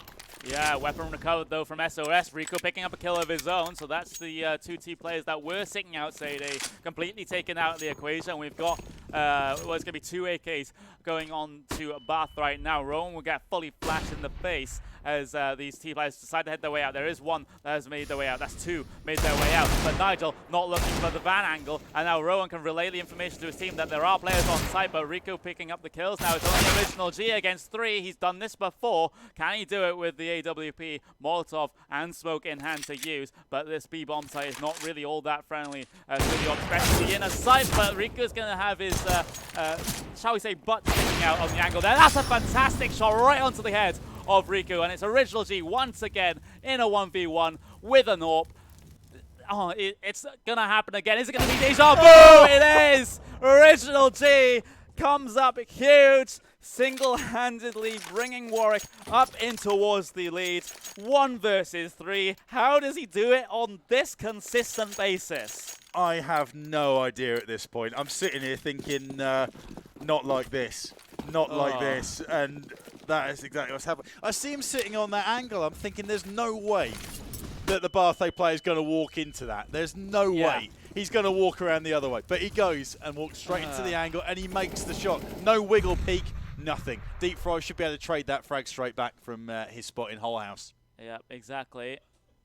Yeah, weapon recovered though from SOS. Rico picking up a kill of his own, so that's the 2 T players that were sitting outside A completely taken out of the equation. We've got, well, it's going to be 2 AKs going on to Bath right now. Rowan will get fully flashed in the face as these T players decide to head their way out. There is one that has made their way out. That's 2 made their way out. But Nigel not looking for the van angle, and now Rowan can relay the information to his team that there are players on site, but Rico picking up the kills. Now it's only Original G against 3. He's done this before. Can he do it with the AWP, Molotov, and smoke in hand to use? But this B-bomb site is not really all that friendly to the especially in a site, but Rico's going to have his, shall we say, butt sticking out on the angle there. That's a fantastic shot right onto the head of Rico, and it's Original G once again in a 1v1 with an AWP. Oh, it's going to happen again. Is it going to be deja vu? It is! Original G comes up huge, single-handedly bringing Warwick up in towards the lead. 1 versus 3. How does he do it on this consistent basis? I have no idea at this point. I'm sitting here thinking, not like this, not like this, and that is exactly what's happening. I see him sitting on that angle. I'm thinking there's no way that the Barthay player is going to walk into that. There's no way he's going to walk around the other way. But he goes and walks straight into the angle, and he makes the shot. No wiggle peek, nothing. Deep Fry should be able to trade that frag straight back from his spot in Whole House. Yeah, exactly.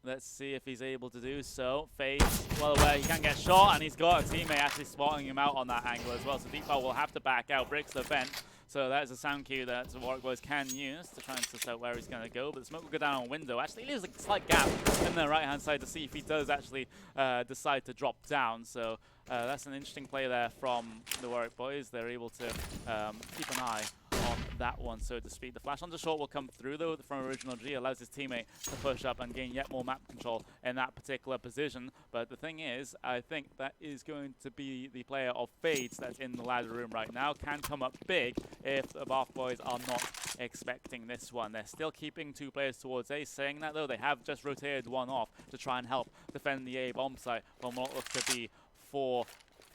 Let's see if he's able to do so. Fades well away. He can get shot, and he's got a teammate actually spotting him out on that angle as well. So Deep Fry will have to back out. Bricks the vent. So that is a sound cue that Warwick boys can use to try and suss out where he's going to go. But the smoke will go down on window. Actually leaves a slight gap in the right-hand side to see if he does actually decide to drop down. So that's an interesting play there from the Warwick boys. They're able to keep an eye on that one, so to speak. The flash on the short will come through, though, from Original G. Allows his teammate to push up and gain yet more map control in that particular position. But the thing is, I think that is going to be the player of Fades that's in the ladder room right now. Can come up big if the Bath boys are not expecting this one. They're still keeping 2 players towards A. Saying that, though, they have just rotated one off to try and help defend the A bomb site from what looks to be 4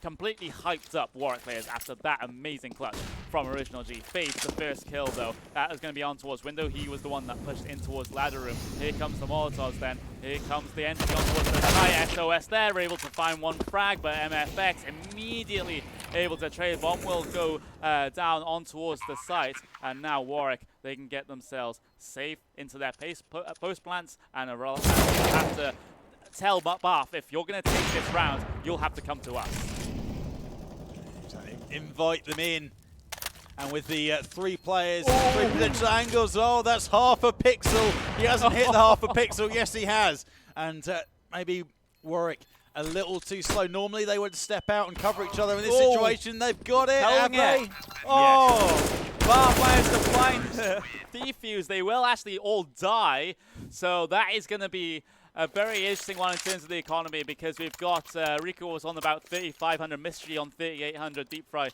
completely hyped up Warwick players after that amazing clutch from Original G. Fades the first kill, though. That is going to be on towards window. He was the one that pushed in towards ladder room. Here comes the Molotovs then. Here comes the entry on towards the high SOS there. We're able to find 1 frag, but MFX immediately able to trade. Bomb will go down on towards the site, and now Warwick, they can get themselves safe into their post plants, and have to tell Bath, if you're going to take this round, you'll have to come to us. Invite them in. And with the 3 players, 3 potential angles, that's half a pixel. He hasn't hit the half a pixel. Yes, he has. And maybe Warwick a little too slow. Normally they would step out and cover each other. In this situation, they've got it. Have they? Bath players to find defuse. They will actually all die. So that is going to be a very interesting one in terms of the economy, because we've got Rico was on about 3,500, Mystery on 3,800, Deep Fry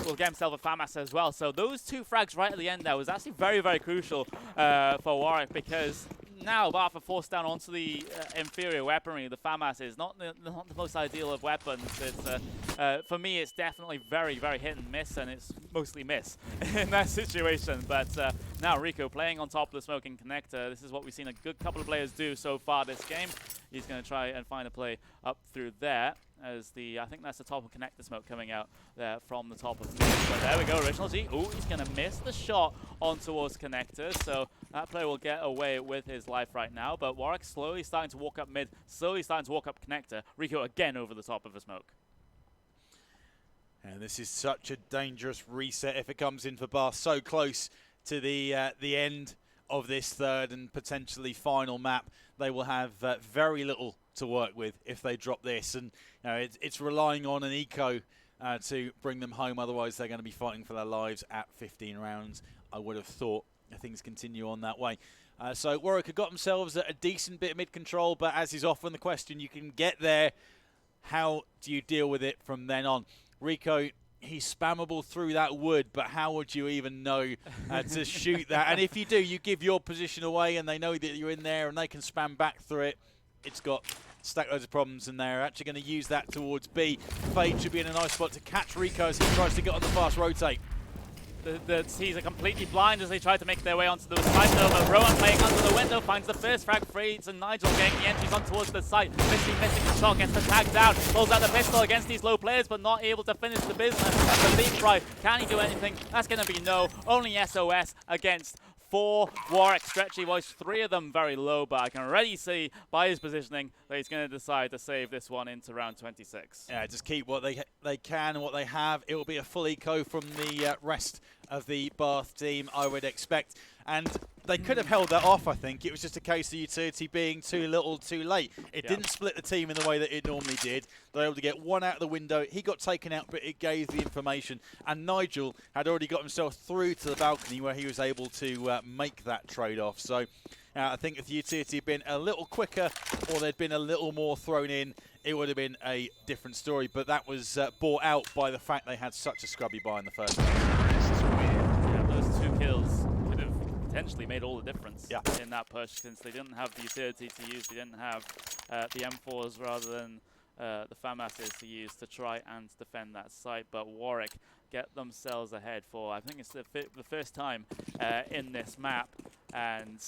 will get himself a FAMAS as well. So those 2 frags right at the end there was actually very, very crucial for Warwick, because now Bath are forced down onto the inferior weaponry. The FAMAS is not the most ideal of weapons. It's, for me, it's definitely very, very hit and miss, and it's mostly miss in that situation. But now Rico playing on top of the smoking connector. This is what we've seen a good couple of players do so far this game. He's going to try and find a play up through there, as I think that's the top of connector smoke coming out there from the top of mid. But there we go, Original G. Oh, he's going to miss the shot on towards connector, so that player will get away with his life right now. But Warwick slowly starting to walk up mid, slowly starting to walk up connector. Rico again over the top of the smoke. And this is such a dangerous reset if it comes in for Bath, so close to the end of this 3rd and potentially final map. They will have very little to work with if they drop this, and you know, it's relying on an eco to bring them home. Otherwise, they're going to be fighting for their lives at 15 rounds, I would have thought, if things continue on that way. So Warwick have got themselves a decent bit of mid-control, but as is often the question, you can get there. How do you deal with it from then on? Rico, he's spammable through that wood, but how would you even know to shoot that? And if you do, you give your position away and they know that you're in there and they can spam back through it. It's got stack loads of problems, and they're actually going to use that towards B. Fade should be in a nice spot to catch Rico as he tries to get on the fast rotate. The T's are completely blind as they try to make their way onto the side though, but Rowan playing under the window finds the first frag Freeds, and Nigel getting the entries on towards the site. Missing the shot, gets the tag down, pulls out the pistol against these low players, but not able to finish the business. The lead right, can he do anything? That's going to be no. Only SOS against 4 Warwick Stretchy Boys, 3 of them very low, but I can already see by his positioning that he's going to decide to save this one into round 26. Yeah, just keep what they can and what they have. It will be a full eco from the rest of the Bath team, I would expect. And they could have held that off, I think. It was just a case of utility being too little too late. It didn't split the team in the way that it normally did. They were able to get one out of the window. He got taken out, but it gave the information. And Nigel had already got himself through to the balcony where he was able to make that trade-off. So I think if the utility had been a little quicker or there'd been a little more thrown in, it would have been a different story. But that was brought out by the fact they had such a scrubby buy in the first place. Yeah, those 2 kills could have potentially made all the difference in that push, since they didn't have the utility to use. They didn't have the M4s rather than the FAMASs to use to try and defend that site. But Warwick get themselves ahead for, I think it's the first time in this map, and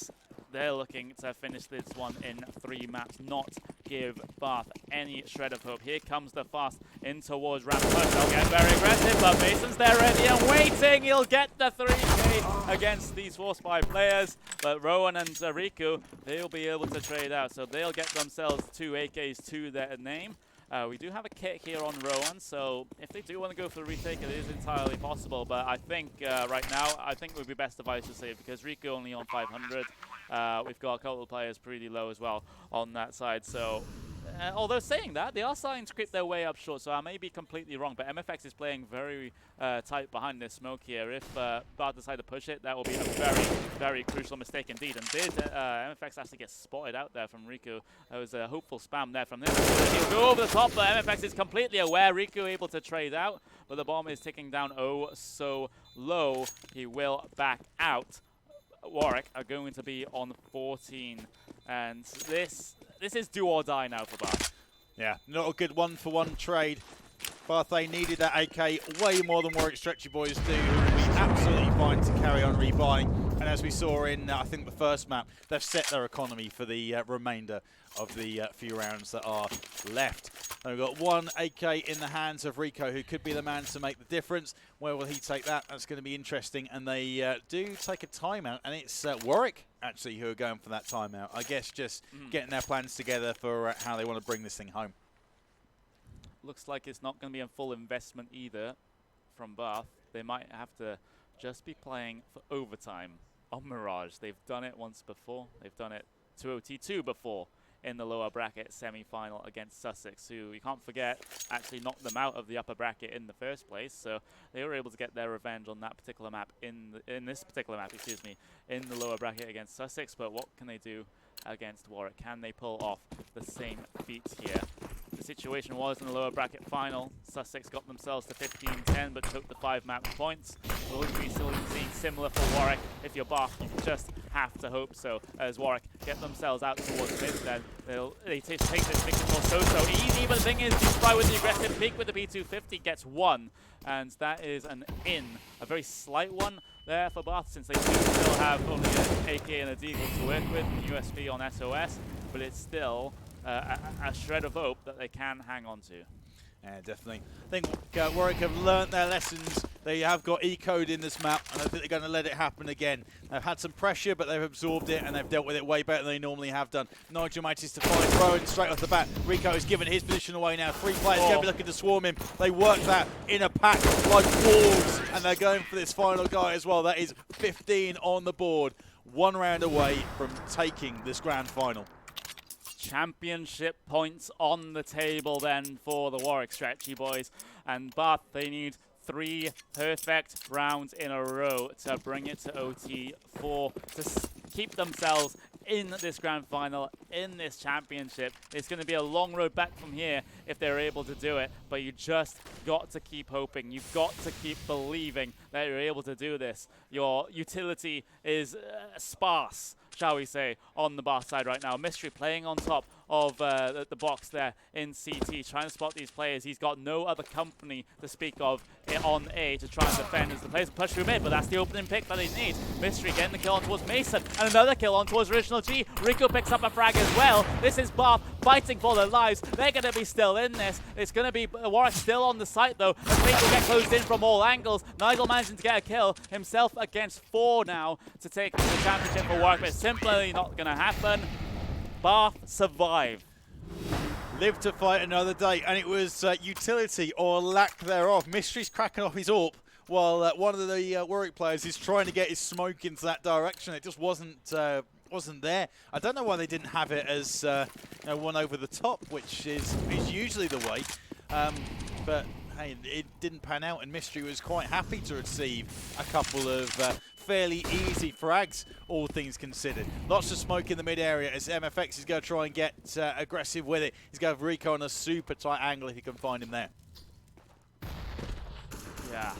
they're looking to finish this one in 3 maps, not give Bath any shred of hope. Here comes the fast in towards ramp push. They'll get very aggressive, but Mason's there ready and waiting. He'll get the 3K against these 4 spy players, but Rowan and Riku, they'll be able to trade out, so they'll get themselves 2 AKs to their name. We do have a kit here on Rowan, so if they do want to go for the retake, it is entirely possible. But I think right now, I think it would be best device to save, because Riku only on 500. We've got a couple of players pretty low as well on that side. So, although saying that, they are starting to creep their way up short, so I may be completely wrong. But MFX is playing very tight behind this smoke here. If Bard decide to push it, that will be a very, very crucial mistake indeed. And did MFX actually get spotted out there from Riku? There was a hopeful spam there from this. He'll go over the top, but MFX is completely aware. Riku able to trade out, but the bomb is ticking down oh so low. He will back out. Warwick are going to be on 14, and this is do or die now for Bath. Yeah, not a good one-for-one trade. Bath, they needed that AK way more than Warwick Stretchy Boys do, who will be absolutely fine to carry on rebuying. And as we saw in, I think, the first map, they've set their economy for the remainder of the few rounds that are left. They've got 1 AK in the hands of Rico, who could be the man to make the difference. Where will he take that? That's going to be interesting. And they do take a timeout, and it's Warwick, actually, who are going for that timeout. I guess just getting their plans together for how they want to bring this thing home. Looks like it's not going to be a full investment either from Bath. They might have to just be playing for overtime on Mirage. They've done it once before. They've done it to OT2 before in the lower bracket semi-final against Sussex, who, you can't forget, actually knocked them out of the upper bracket in the first place. So they were able to get their revenge on that particular map, in this particular map, excuse me, in the lower bracket against Sussex. But what can they do against Warwick? Can they pull off the same feat here? The situation was in the lower bracket final, Sussex got themselves to 15-10 but took the 5 map points. Will we still see similar for Warwick? If you're Bath, you just have to hope so, as Warwick get themselves out towards mid. Then they take this big control so easy, but the thing is, Spry with the aggressive peak with the P250 gets 1, and that is an a very slight one there for Bath, since they do still have only an AK and a Deagle to work with, USP on SOS, but it's still a shred of hope that they can hang on to. Yeah, definitely. I think Warwick have learnt their lessons. They have got E-code in this map, and I think they're going to let it happen again. They've had some pressure, but they've absorbed it, and they've dealt with it way better than they normally have done. Nigel manages to find Rowan straight off the bat. Rico has given his position away now. 3 players going to be looking to swarm him. They work that in a pack like wolves, and they're going for this final guy as well. That is 15 on the board. 1 round away from taking this grand final. championship points on the table then for the Warwick Stretchy Boys. And Bath, they need 3 perfect rounds in a row to bring it to OT4 to keep themselves in this grand final, in this championship. It's going to be a long road back from here if they're able to do it, but you just got to keep hoping. You've got to keep believing that you're able to do this. Your utility is sparse, shall we say, on the Bath side right now. Mystery playing on top of the box there in CT, trying to spot these players. He's got no other company to speak of on A to try and defend as the players push through mid, but that's the opening pick that he needs. Mystery getting the kill on towards Mason, and another kill on towards Original G. Rico picks up a frag as well. This is Bath fighting for their lives. They're going to be still in this. It's going to be Warwick still on the site though, as things will get closed in from all angles. Nigel managing to get a kill himself against 4 now to take the championship for Warwick, but it's simply not going to happen. Bath survive. Live to fight another day, and it was utility or lack thereof. Mystery's cracking off his AWP while one of the Warwick players is trying to get his smoke into that direction. It just wasn't there. I don't know why they didn't have it as one over the top, which is usually the way. But hey, it didn't pan out, and Mystery was quite happy to receive a couple of fairly easy frags, all things considered. Lots of smoke in the mid area as MFX is going to try and get aggressive with it. He's going to have Rico on a super tight angle if he can find him there. Yeah,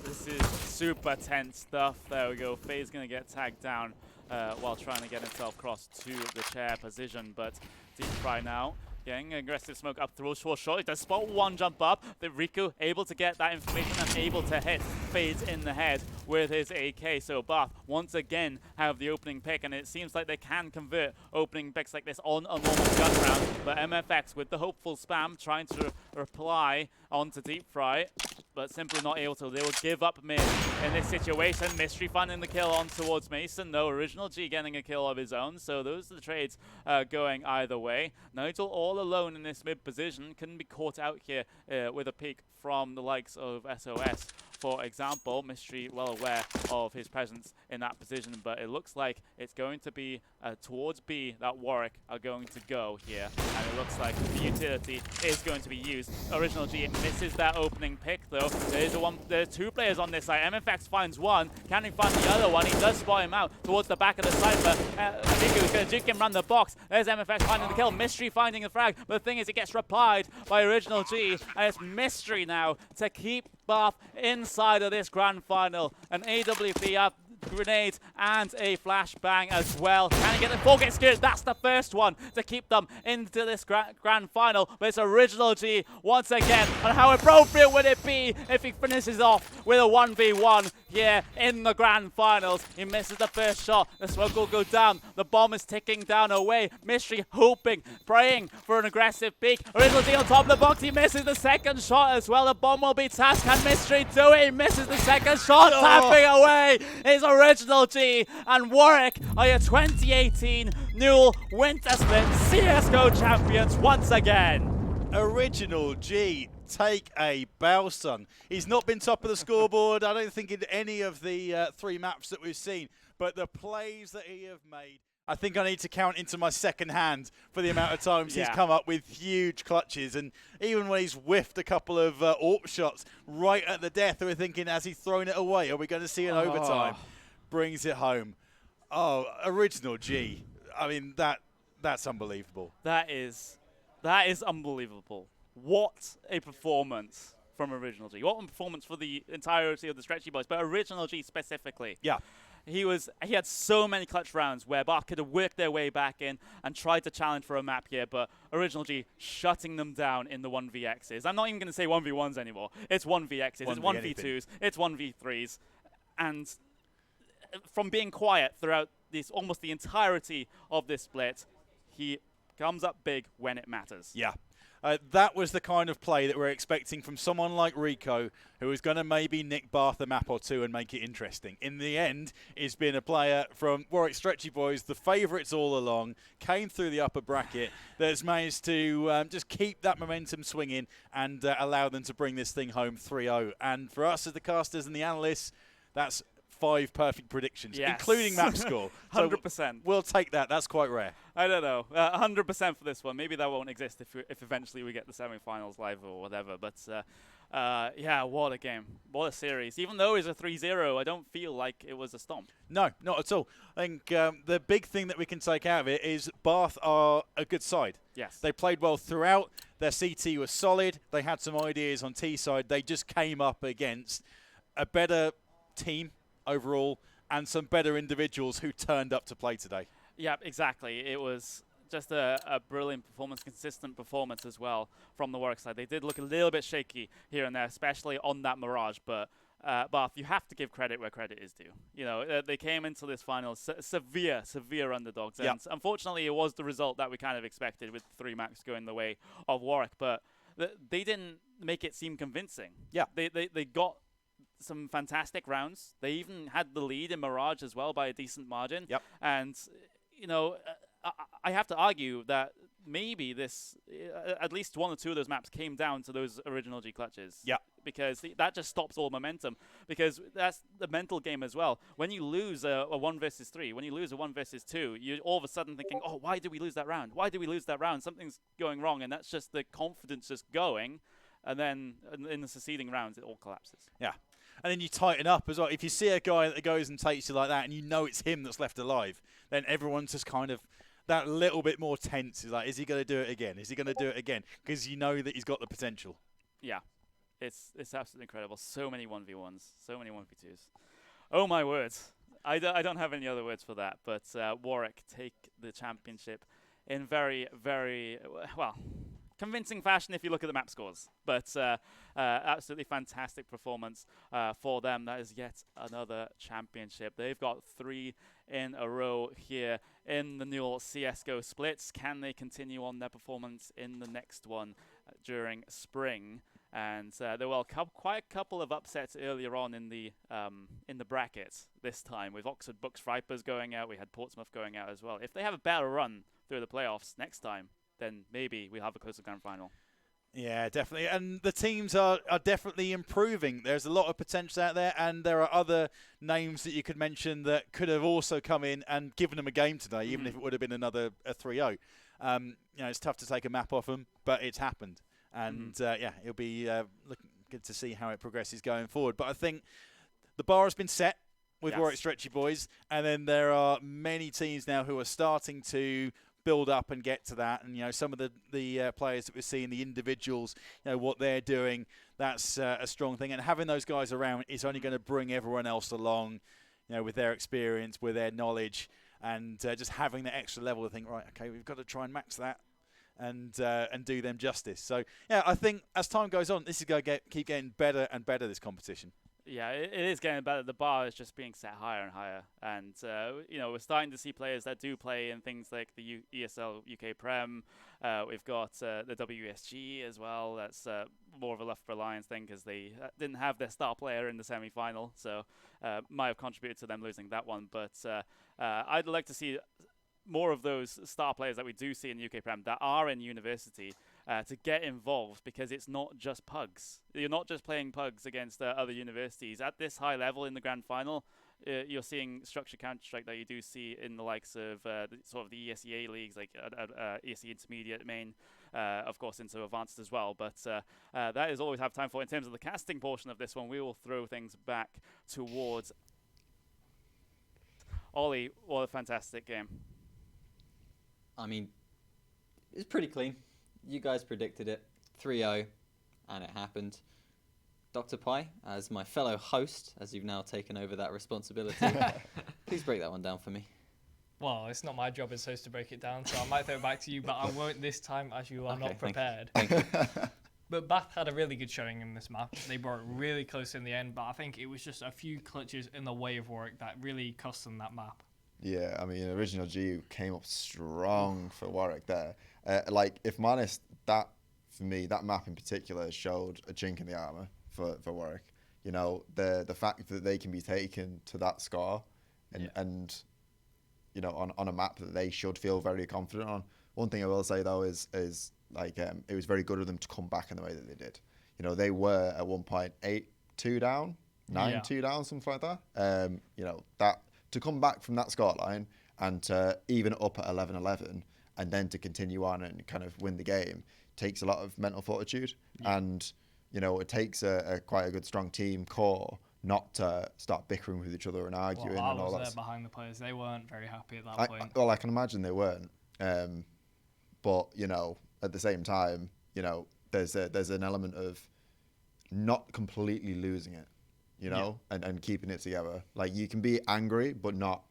this is super tense stuff. There we go. Faye's going to get tagged down while trying to get himself across to the chair position, but Deep Fry now getting aggressive smoke up through short. He does spot one jump up. The Rico able to get that information and able to hit Fades in the head with his AK. So Bath once again have the opening pick, and it seems like they can convert opening picks like this on a normal gun round. But MFX with the hopeful spam trying to reply onto Deep Fry, but simply not able to. They will give up mid in this situation. Mystery finding the kill on towards Mason, though. Original G getting a kill of his own. So those are the trades going either way. Nigel all alone in this mid position, couldn't be caught out here with a peek from the likes of SOS. For example, Mystery well aware of his presence in that position, but it looks like it's going to be towards B that Warwick are going to go here, and it looks like the utility is going to be used. Original G misses that opening pick though. There's 2 players on this side. MFX finds one. Can he find the other one? He does spot him out towards the back of the cypher. Niku is going to juke him around the box. There's MFX finding the kill. Mystery finding the frag, but the thing is it gets replied by Original G, and it's Mystery now to keep Bath inside of this grand final. An AWP up, grenade and a flashbang as well. Can he get the 4 get scared? That's the first one to keep them into this grand final. But it's Original G once again. And how appropriate would it be if he finishes off with a 1v1 here in the grand finals? He misses the first shot. The smoke will go down. The bomb is ticking down away. Mystery hoping, praying for an aggressive peek. Original G on top of the box. He misses the second shot as well. The bomb will be tasked. Can Mystery do it? He misses the second shot. Tapping away is Original G, and Warwick are your 2018 NUEL Winter Split CSGO champions once again. Original G, take a bow, son. He's not been top of the scoreboard, I don't think, in any of the 3 maps that we've seen, but the plays that he have made, I think I need to count into my second hand for the amount of times he's come up with huge clutches. And even when he's whiffed a couple of AWP shots right at the death, we're thinking, has he thrown it away? Are we going to see an overtime? Brings it home. Oh, Original G. I mean, that's unbelievable. That is unbelievable. What a performance from Original G. What a performance for the entirety of the Stretchy Boys, but Original G specifically. Yeah. He had so many clutch rounds where Bath could have worked their way back in and tried to challenge for a map here, but Original G shutting them down in the 1vx's. I'm not even going to say 1v1s anymore. It's 1vx's, it's 1v2s, it's 1v3s. And from being quiet throughout this almost the entirety of this split, he comes up big when it matters. Yeah. That was the kind of play that we're expecting from someone like Rico, who is going to maybe nick Bath a map or 2 and make it interesting. In the end, it's been a player from Warwick Stretchy Boys, the favourites all along, came through the upper bracket, that's managed to just keep that momentum swinging and allow them to bring this thing home 3-0. And for us as the casters and the analysts, that's 5 perfect predictions, Yes. including map score. So 100%. we'll take that. That's quite rare. I don't know. 100% for this one. Maybe that won't exist if eventually we get the semi-finals live or whatever. But yeah, what a game. What a series. Even though it was a 3-0, I don't feel like it was a stomp. No, not at all. I think the big thing that we can take out of it is Bath are a good side. Yes. They played well throughout. Their CT was solid. They had some ideas on T side. They just came up against a better team overall and some better individuals who turned up to play today. Yeah, exactly. It was just a brilliant performance, consistent performance as well from the Warwick side. They did look a little bit shaky here and there, especially on that Mirage, but Bath, you have to give credit where credit is due. You know, they came into this final severe underdogs, and unfortunately it was the result that we kind of expected with 3 maps going the way of Warwick, but they didn't make it seem convincing. Yeah. They got some fantastic rounds. They even had the lead in Mirage as well by a decent margin. Yep. And, you know, I have to argue that maybe this, at least 1 or 2 of those maps came down to those original G clutches. Yeah. Because that just stops all momentum. Because that's the mental game as well. When you lose a 1 versus 3, when you lose a 1 versus 2, you're all of a sudden thinking, oh, why did we lose that round? Why did we lose that round? Something's going wrong. And that's just the confidence just going. And then in the succeeding rounds, it all collapses. Yeah. And then you tighten up as well. If you see a guy that goes and takes you like that and you know it's him that's left alive, then everyone's just kind of that little bit more tense. Is like, is he going to do it again? Is he going to do it again? Because you know that he's got the potential. Yeah. It's absolutely incredible. So many 1v1s, so many 1v2s. Oh, my words. I don't have any other words for that. But Warwick take the championship in very, very, well, convincing fashion if you look at the map scores. But absolutely fantastic performance for them. That is yet another championship. They've got 3 in a row here in the NUEL CSGO splits. Can they continue on their performance in the next one during spring? And there were quite a couple of upsets earlier on in the brackets this time, with Oxford Books Vipers going out. We had Portsmouth going out as well. If they have a better run through the playoffs next time, then maybe we'll have a closer grand final. Yeah, definitely. And the teams are definitely improving. There's a lot of potential out there, and there are other names that you could mention that could have also come in and given them a game today, even if it would have been another 3-0. You know, it's tough to take a map off them, but it's happened. And, yeah, it'll be looking good to see how it progresses going forward. But I think the bar has been set with Warwick Stretchy Boys, and then there are many teams now who are starting to build up and get to that. And, you know, some of the players that we're seeing, the individuals, you know, what they're doing, that's a strong thing. And having those guys around is only going to bring everyone else along, you know, with their experience, with their knowledge, and just having the extra level to think, right, okay, we've got to try and max that and do them justice. So, yeah, I think as time goes on, this is going to keep getting better and better, this competition. Yeah, it is getting better. The bar is just being set higher and higher. And, you know, we're starting to see players that do play in things like the ESL UK Prem. We've got the WSG as well. That's more of a Loughborough Lions thing because they didn't have their star player in the semi-final. So might have contributed to them losing that one. But I'd like to see more of those star players that we do see in the UK Prem that are in university to get involved, because it's not just pugs. You're not just playing pugs against other universities. At this high level in the grand final, you're seeing structured Counter-Strike that you do see in the likes of sort of the ESEA leagues, like ESE Intermediate main, of course into Advanced as well. But that is all we have time for in terms of the casting portion of this one. We will throw things back towards Ollie. What a fantastic game. I mean, it's pretty clean. You guys predicted it, 3-0, and it happened. Dr. Pi, as my fellow host, as you've now taken over that responsibility, please break that one down for me. Well, it's not my job as host to break it down, so I might throw it back to you, but I won't this time as you are not prepared. Thank you. But Bath had a really good showing in this match. They brought it really close in the end, but I think it was just a few clutches in the way of Warwick that really cost them that map. Yeah, I mean, Original G came up strong for Warwick there. Like, if I'm honest, that, for me, that map in particular showed a chink in the armour for Warwick. You know, the fact that they can be taken to that score and you know, on a map that they should feel very confident on. One thing I will say, though, is like, it was very good of them to come back in the way that they did. You know, they were at one point 8-2 down 9-2 down, something like that. You know, that to come back from that scoreline and to even up at 11-11 and then to continue on and kind of win the game takes a lot of mental fortitude. And, you know, it takes a quite a good strong team core not to start bickering with each other and arguing Well, and all I that. was there behind the players. They weren't very happy at that point. Well, I can imagine they weren't. But, you know, at the same time, you know, there's an element of not completely losing it, you know, and keeping it together. Like, you can be angry, but not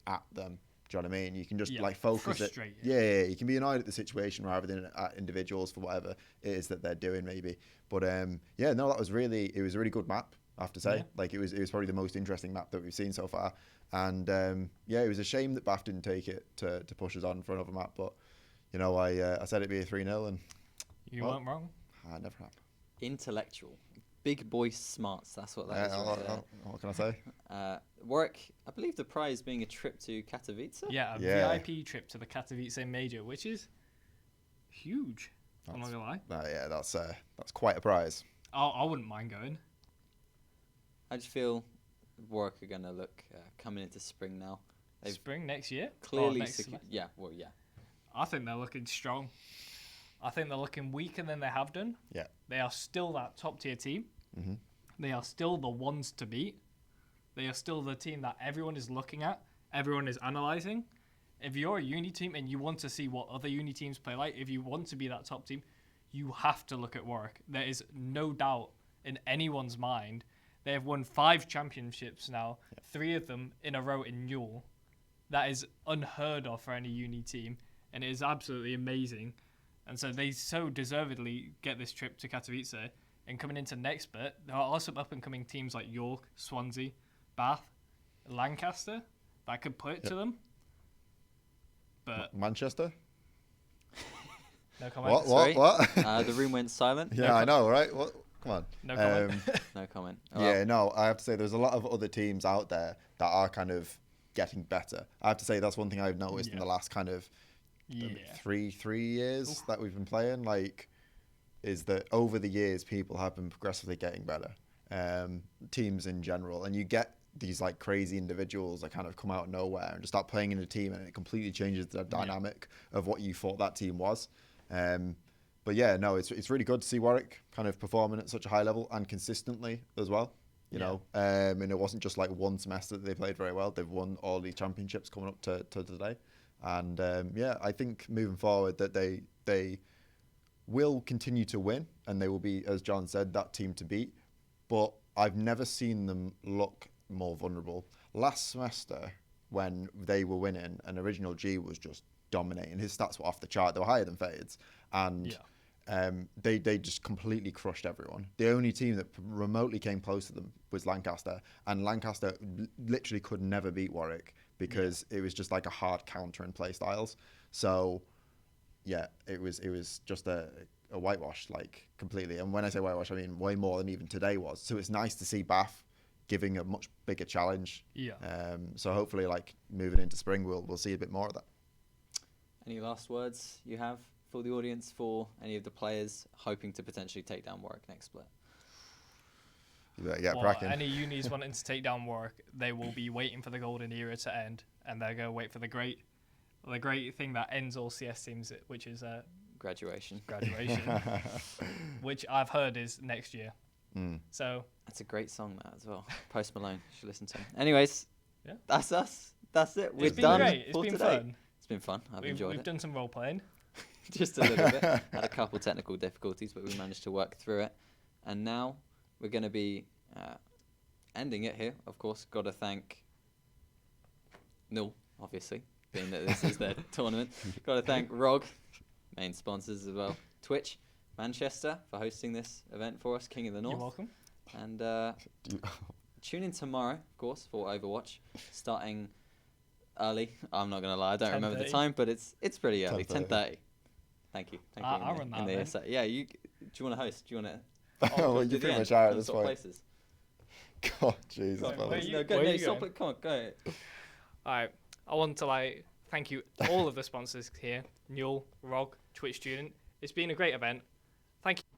at them. Do you know what I mean? You can just like focus it. Yeah, you can be annoyed at the situation rather than at individuals for whatever it is that they're doing, maybe. But yeah, no, it was a really good map, I have to say. Like, it was probably the most interesting map that we've seen so far. And yeah, it was a shame that Bath didn't take it to push us on for another map. But you know, I said it'd be a 3-0, and you weren't wrong. I never have. Intellectual. Big boy smarts, that's what that is. What can I say? Warwick, I believe the prize being a trip to Katowice? Yeah, a VIP trip to the Katowice Major, which is huge. I'm not going to lie. Yeah, that's quite a prize. I wouldn't mind going. I just feel Warwick are going to look coming into spring now. Spring next year? Clearly, next yeah. I think they're looking strong. I think they're looking weaker than they have done. Yeah. They are still that top tier team. Mm-hmm. They are still the ones to beat. They are still the team that everyone is looking at. Everyone is analysing. If you're a uni team and you want to see what other uni teams play like, if you want to be that top team, you have to look at Warwick. There is no doubt in anyone's mind. They have won 5 championships now, 3 of them in a row in NUEL. That is unheard of for any uni team, and it is absolutely amazing. And so they so deservedly get this trip to Katowice. And coming into next bit, there are also up-and-coming teams like York, Swansea, Bath, Lancaster that could put it to them. But Manchester? No comment. What? The room went silent. Yeah, I know, right? What? Come on. No comment. No comment. Yeah, no, I have to say there's a lot of other teams out there that are kind of getting better. I have to say that's one thing I've noticed in the last kind of 3 years that we've been playing, like, is that over the years people have been progressively getting better, teams in general, and you get these like crazy individuals that kind of come out of nowhere and just start playing in a team, and it completely changes the dynamic of what you thought that team was. But yeah, no, it's really good to see Warwick kind of performing at such a high level and consistently as well. You know, and it wasn't just like one semester that they played very well. They've won all these championships coming up to today. And yeah, I think moving forward that they will continue to win, and they will be, as John said, that team to beat. But I've never seen them look more vulnerable. Last semester, when they were winning, and Original G was just dominating. His stats were off the chart. They were higher than Fade's. And they just completely crushed everyone. The only team that remotely came close to them was Lancaster. And Lancaster literally could never beat Warwick, because it was just like a hard counter in play styles. So, yeah, it was just a whitewash, like, completely. And when I say whitewash, I mean way more than even today was. So it's nice to see Bath giving a much bigger challenge. Yeah. So hopefully, like, moving into spring, we'll see a bit more of that. Any last words you have for the audience, for any of the players hoping to potentially take down Warwick next split? Cracking. Any unis wanting to take down Warwick, they will be waiting for the golden era to end, and they're going to wait for the great thing that ends all CS teams, which is graduation, which I've heard is next year. So that's a great song, that as well. Post Malone, you should listen to him. Anyways, that's us. That's it. We're done. It's been fun. It's been fun. I've enjoyed it. We've done some role playing. Just a little bit. Had a couple technical difficulties, but we managed to work through it. And now we're going to be ending it here. Of course, got to thank NUEL, obviously, being that this is their tournament. Got to thank ROG, main sponsors as well. Twitch, Manchester, for hosting this event for us, King of the North. You're welcome. And tune in tomorrow, of course, for Overwatch, starting early. I'm not going to lie, I don't remember the time, but it's pretty early, 10:30. Thank you. I'll run that then. Yeah, do you want to host? Do you want to? Well, you pretty much are at this point. Places. God, Jesus. Come on, go ahead. All right. I want to thank you, all of the sponsors here: NUEL, ROG, Twitch Student. It's been a great event. Thank you.